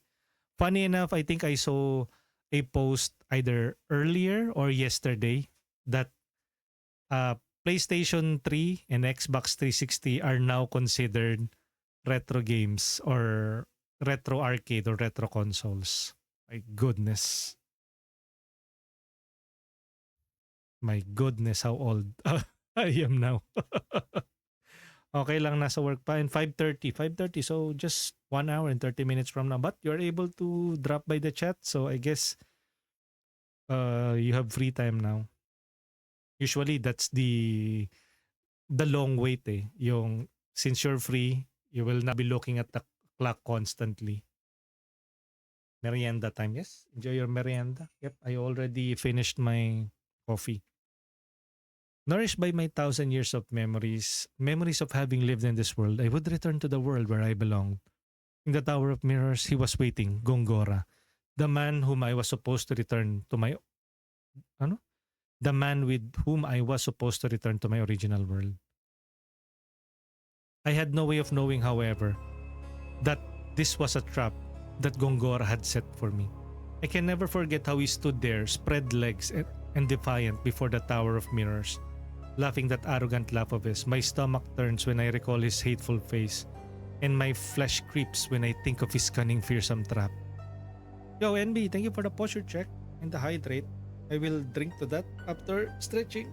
Funny enough, I think I saw a post either earlier or yesterday that PlayStation 3 and Xbox 360 are now considered retro games or retro arcade or retro consoles. My goodness. My goodness, how old I am now. Okay lang, nasa work pa. And 5:30. So just 1 hour and 30 minutes from now. But you're able to drop by the chat. So I guess you have free time now. Usually that's the long wait eh. Yung since you're free, you will not be looking at the clock constantly. Merienda time. Yes, enjoy your merienda. Yep, I already finished my coffee. Nourished by my 1,000 years of memories of having lived in this world, I would return to the world where I belonged. In the Tower of Mirrors, he was waiting, Gongora, the man whom I was supposed to return to my the man with whom I was supposed to return to my original world. I had no way of knowing, however, that this was a trap that Gongora had set for me. I can never forget how he stood there, spread legs and defiant before the Tower of Mirrors. Laughing that arrogant laugh of his, my stomach turns when I recall his hateful face, and my flesh creeps when I think of his cunning, fearsome trap. Yo, NB, thank you for the posture check and the hydrate. I will drink to that after stretching.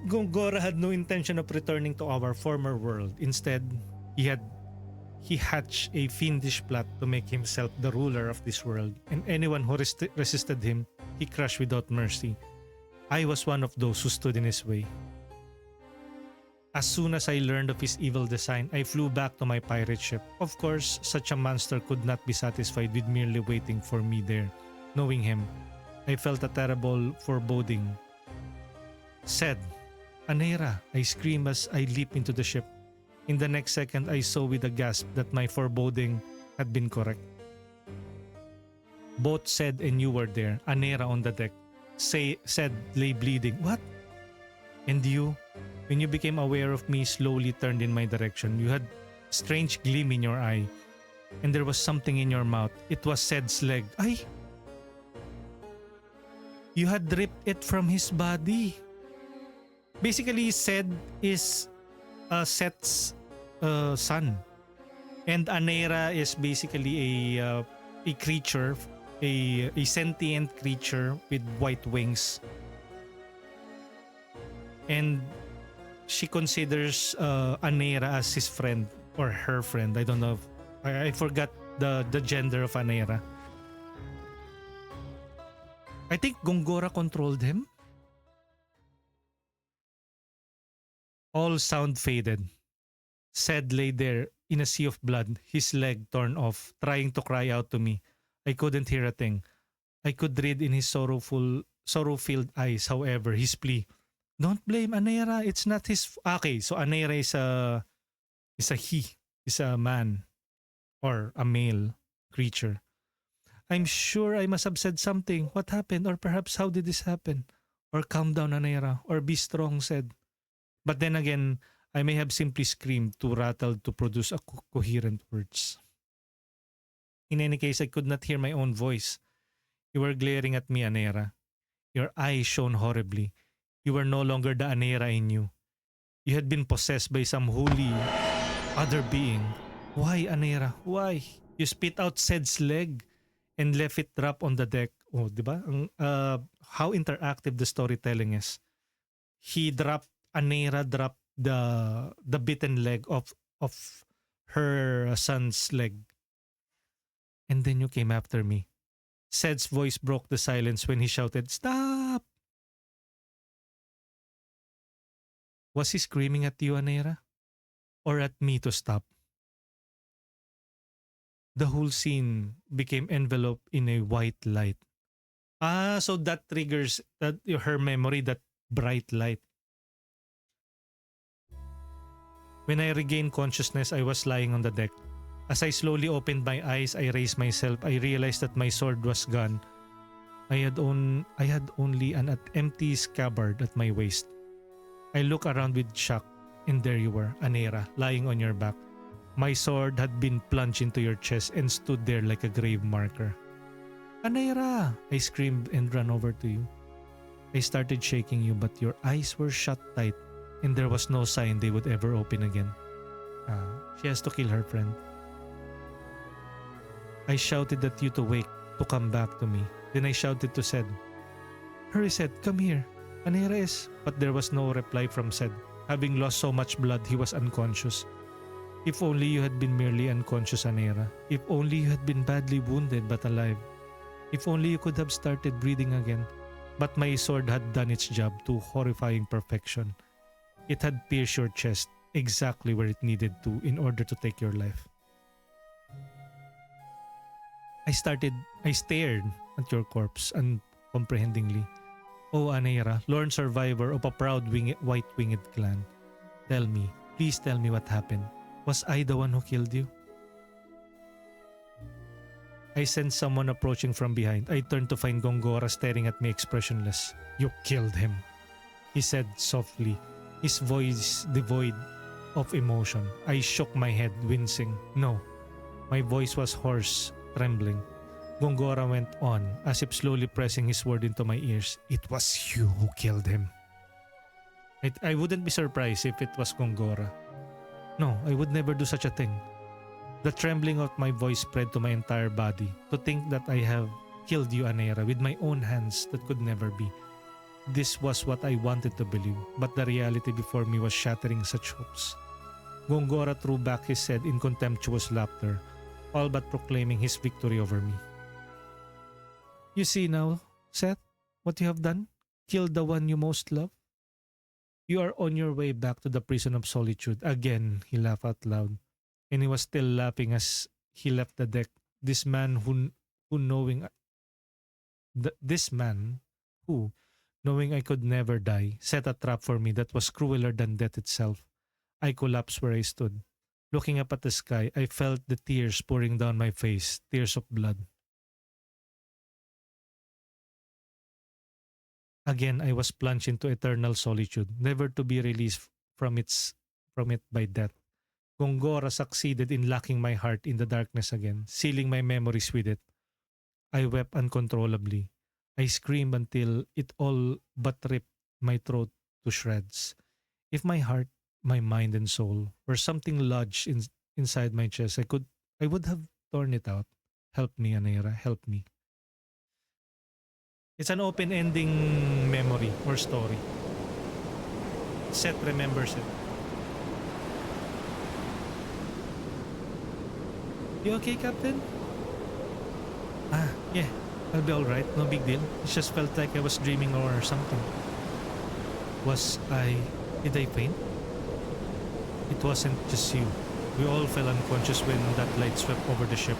Gongora had no intention of returning to our former world. Instead, he hatched a fiendish plot to make himself the ruler of this world, and anyone who resisted him, he crushed without mercy. I was one of those who stood in his way. As soon as I learned of his evil design, I flew back to my pirate ship. Of course, such a monster could not be satisfied with merely waiting for me there. Knowing him, I felt a terrible foreboding. Said, Anera, I screamed as I leaped into the ship. In the next second, I saw with a gasp that my foreboding had been correct. Both Said and you were there, Anera on the deck. Said lay bleeding. What? And you, when you became aware of me, slowly turned in my direction. You had a strange gleam in your eye, and there was something in your mouth. It was Said's leg. Ay! You had ripped it from his body. Basically, Sed is Set's son. And Anera is basically a creature, a sentient creature with white wings. And she considers Anera as his friend or her friend. I don't know. I forgot the gender of Anera. I think Gongora controlled him. All sound faded. Sed lay there in a sea of blood, his leg torn off, trying to cry out to me. I couldn't hear a thing. I could read in his sorrow-filled eyes, however, his plea. Don't blame Anera. It's not his... Okay, so Anera is a he. Is a man. Or a male creature. I'm sure I must have said something. What happened? Or perhaps how did this happen? Or calm down, Anera. Or be strong, Said. But then again, I may have simply screamed too rattled to produce a coherent words. In any case, I could not hear my own voice. You were glaring at me, Anera. Your eyes shone horribly. You were no longer the Anera I knew. You had been possessed by some holy other being. Why, Anera? Why? You spit out Sed's leg and left it drop on the deck. Oh, diba? How interactive the storytelling is. Anera dropped the bitten leg of her son's leg. And then you came after me. Sed's voice broke the silence when he shouted, "Stop!" Was he screaming at you, Anera? Or at me to stop? The whole scene became enveloped in a white light. So that triggers her memory, that bright light. When I regained consciousness, I was lying on the deck. As I slowly opened my eyes, I raised myself. I realized that my sword was gone. I had only an empty scabbard at my waist. I looked around with shock, and there you were, Anera, lying on your back. My sword had been plunged into your chest and stood there like a grave marker. Anera! I screamed and ran over to you. I started shaking you, but your eyes were shut tight, and there was no sign they would ever open again. She has to kill her friend. I shouted at you to wake, to come back to me. Then I shouted to Sed. Hurry, Sed, come here. Anera is... But there was no reply from Sed. Having lost so much blood, he was unconscious. If only you had been merely unconscious, Anera. If only you had been badly wounded but alive. If only you could have started breathing again. But my sword had done its job to horrifying perfection. It had pierced your chest exactly where it needed to in order to take your life. I stared at your corpse uncomprehendingly. Oh, Anera, lone survivor of a proud white-winged clan. Tell me, please tell me what happened. Was I the one who killed you? I sensed someone approaching from behind. I turned to find Gongora staring at me expressionless. You killed him, he said softly, his voice devoid of emotion. I shook my head, wincing. No, my voice was hoarse, trembling. Gongora went on, as if slowly pressing his word into my ears. It was you who killed him. I wouldn't be surprised if it was Gongora. No, I would never do such a thing. The trembling of my voice spread to my entire body. To think that I have killed you, Anera, with my own hands, that could never be. This was what I wanted to believe, but the reality before me was shattering such hopes. Gongora threw back his head in contemptuous laughter, all but proclaiming his victory over me. You see now, Seth, what you have done? Killed the one you most love? You are on your way back to the prison of solitude. Again, he laughed out loud. And he was still laughing as he left the deck. This man who knowing I could never die, set a trap for me that was crueler than death itself. I collapsed where I stood. Looking up at the sky, I felt the tears pouring down my face, tears of blood. Again, I was plunged into eternal solitude, never to be released from it by death. Gongora succeeded in locking my heart in the darkness again, sealing my memories with it. I wept uncontrollably. I screamed until it all but ripped my throat to shreds. If my heart, my mind and soul were something lodged inside my chest, I would have torn it out. Help me, Anera, help me. It's an open-ending memory or story. Seth remembers it. You okay, Captain? Yeah. I'll be alright. No big deal. It just felt like I was dreaming or something. Did I faint? It wasn't just you. We all fell unconscious when that light swept over the ship.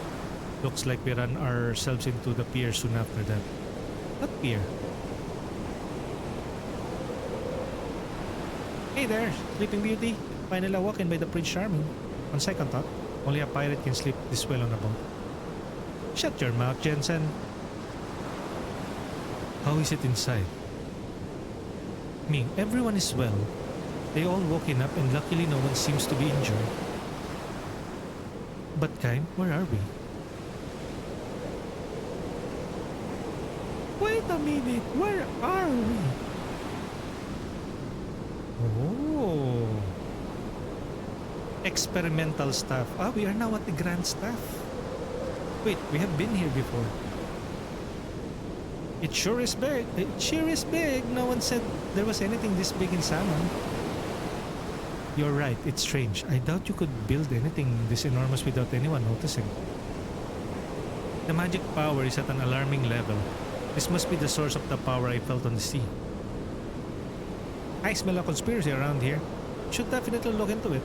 Looks like we ran ourselves into the pier soon after that. What pier? Hey there, Sleeping Beauty. Finally walking by the Prince Charming. On second thought, only a pirate can sleep this well on a boat. Shut your mouth, Jensen. How is it inside? Everyone is well. They all woken up and luckily no one seems to be injured. But Kaim, where are we? Wait a minute, where are we? Oh. Experimental staff. We are now at the Grand Staff. Wait, we have been here before. It sure is big. It sure is big. No one said there was anything this big in Saman. You're right, it's strange. I doubt you could build anything this enormous without anyone noticing. The magic power is at an alarming level. This must be the source of the power I felt on the sea. I smell a conspiracy around here. Should definitely look into it.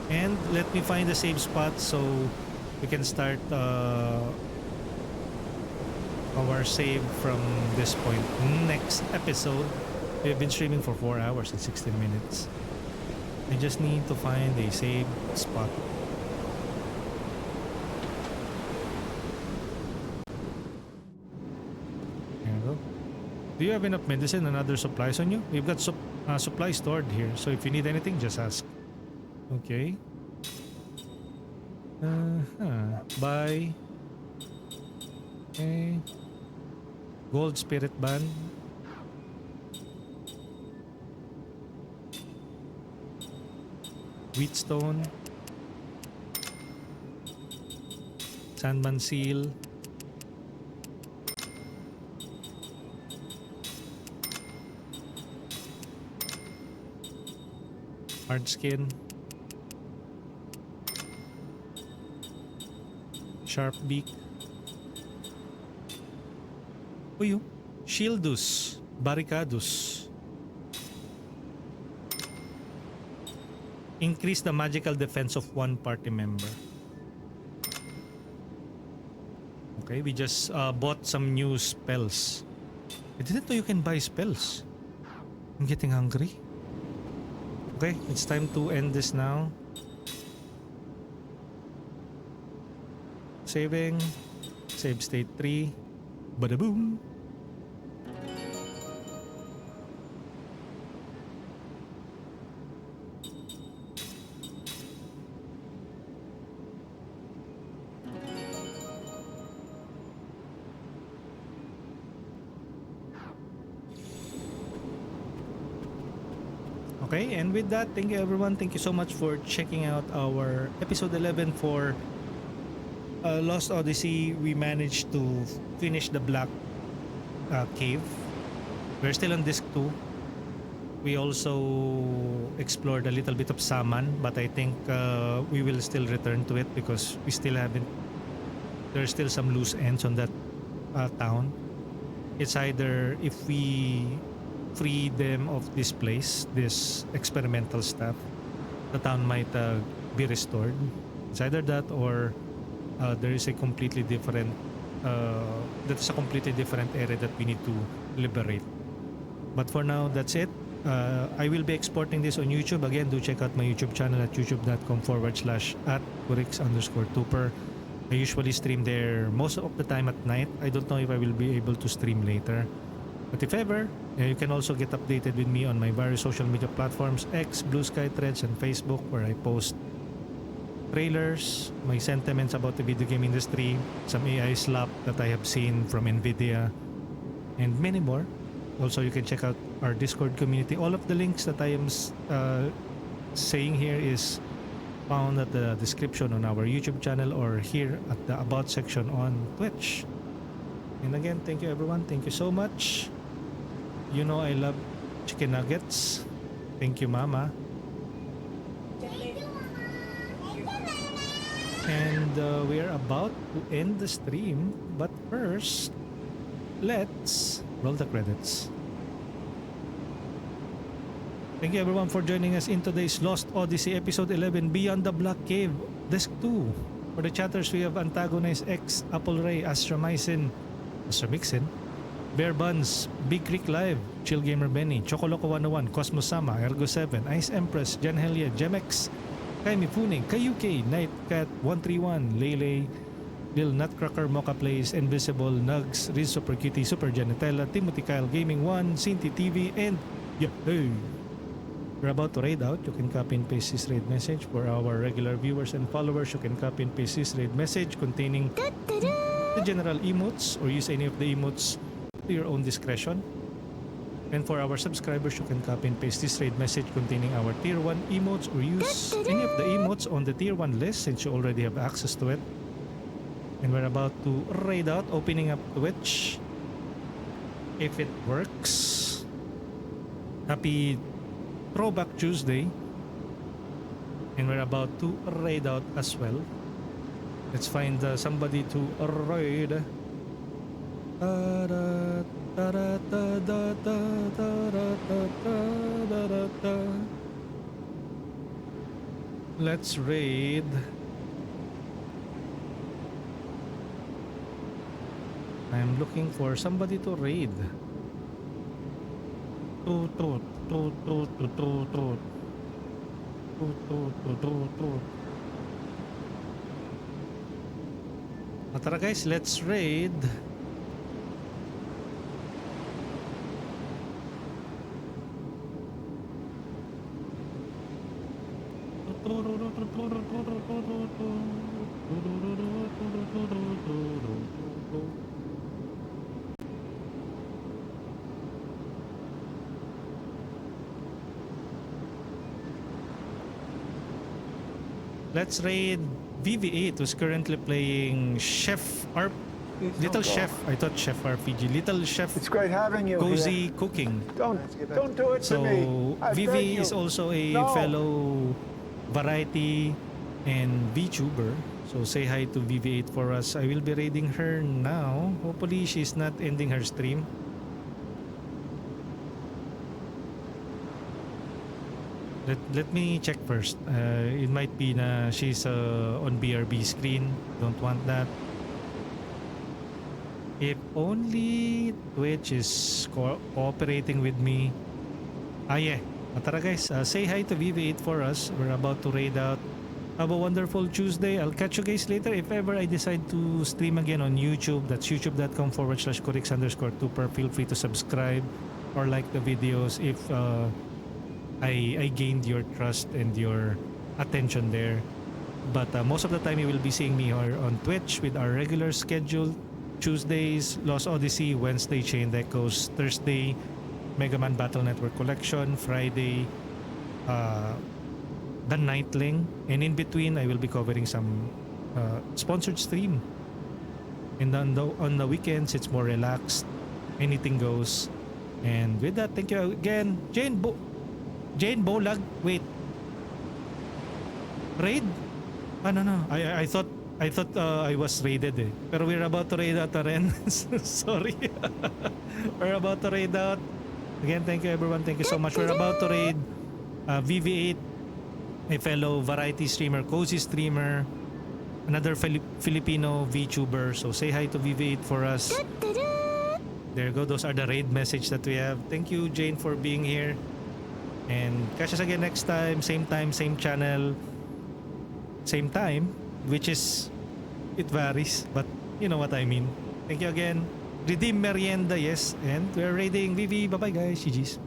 And let me find a safe spot so we can start our save from this point. Next episode. We've been streaming for 4 hours and 16 minutes. I just need to find a safe spot. There we go. Do you have enough medicine and other supplies on you? We've got supplies stored here, so if you need anything, just ask. Okay. Buy. Okay. Gold spirit band. Wheatstone. Sandman seal. Hard skin. Sharp beak. Uy, Shieldus. Barricadus. Increase the magical defense of one party member. Okay, we just bought some new spells. I didn't know you can buy spells. I'm getting hungry. Okay, it's time to end this now. Saving. Save state 3. Bada boom. Okay, and with that, thank you everyone. Thank you so much for checking out our episode 11 for Lost Odyssey. We managed to finish the Black Cave. We're still on disc 2. We also explored a little bit of Saman, but I think we will still return to it because we still haven't. There's still some loose ends on that town. It's either if we free them of this place, this experimental stuff, the town might be restored. It's either that or there is a completely different area that we need to liberate. But for now, that's it. I will be exporting this on YouTube. Again, do check out my YouTube channel at youtube.com/@kurix_tuper. I usually stream there most of the time at night. I don't know if I will be able to stream later. But if ever, you can also get updated with me on my various social media platforms, X, Blue Sky, Threads, and Facebook, where I post trailers, my sentiments about the video game industry, some AI slap that I have seen from Nvidia, and many more. Also, you can check out our Discord community. All of the links that I am saying here is found at the description on our YouTube channel or here at the About section on Twitch. And again, thank you everyone. Thank you so much. You know I love chicken nuggets. Thank you, Mama. And we are about to end the stream, but first, let's roll the credits. Thank you everyone for joining us in today's Lost Odyssey Episode 11, Beyond the Black Cave, Disc 2. For the chatters, we have Antagonist X, Apple Ray, Astramycin, Bear Buns, Big Creek Live, Chill Gamer Benny, Chocoloco 101, Cosmos Sama, Ergo 7, Ice Empress, Jan Helia, Gemex, Kaimi Funing, Kayuke, Nightcat 131, Lele, Lil Nutcracker, Mocha Plays, Invisible, Nugs, Riz Super Cutie, Super Janetella, Timothy Kyle, Gaming 1, Cinti TV, and Yahoo! We're about to raid out. You can copy and paste this raid message. For our regular viewers and followers, you can copy and paste this raid message containing the general emotes or use any of the emotes to your own discretion. And for our subscribers, you can copy and paste this raid message containing our tier 1 emotes or use any of the emotes on the tier 1 list since you already have access to it. And we're about to raid out, opening up Twitch if it works. Happy Throwback Tuesday. And we're about to raid out as well. Let's find somebody to raid. Let's raid. I am looking for somebody to raid. Tara guys, let's raid. Let's raid VV8, who's currently playing Little Chef. I thought Chef RPG. Little Chef. It's great having you Cozy here. Cooking. Don't do it to me. So Vivi is also a fellow variety and VTuber. So say hi to VV8 for us. I will be raiding her now. Hopefully she's not ending her stream. Let me check first. It might be na she's on BRB screen. Don't want that. If only Twitch is cooperating with me. Yeah. Tara guys, say hi to VV8 for us. We're about to raid out. Have a wonderful Tuesday. I'll catch you guys later. If ever I decide to stream again on YouTube, that's youtube.com/corix_2per. Feel free to subscribe or like the videos if I gained your trust and your attention there. But most of the time you will be seeing me on Twitch with our regular schedule. Tuesdays, Lost Odyssey. Wednesday, Chained Echoes. Thursday, Mega Man Battle Network Collection. Friday, The Nightling. And in between, I will be covering some sponsored stream. And on the weekends, it's more relaxed. Anything goes. And with that, thank you again. Jane Bolag. Wait. Raid? No. I thought I was raided eh. Pero we're about to raid out na rin. Sorry. We're about to raid out. Again, thank you everyone. Thank you so much. We're about to raid VV8, a fellow variety streamer, cozy streamer, another Filipino VTuber. So say hi to VV8 for us. There you go. Those are the raid message that we have. Thank you, Jane, for being here. And catch us again next time. Same time, same channel, same time. Which is, it varies, but you know what I mean. Thank you again. Redeem Merienda, yes. And we're raiding VV. Bye-bye guys. GG's.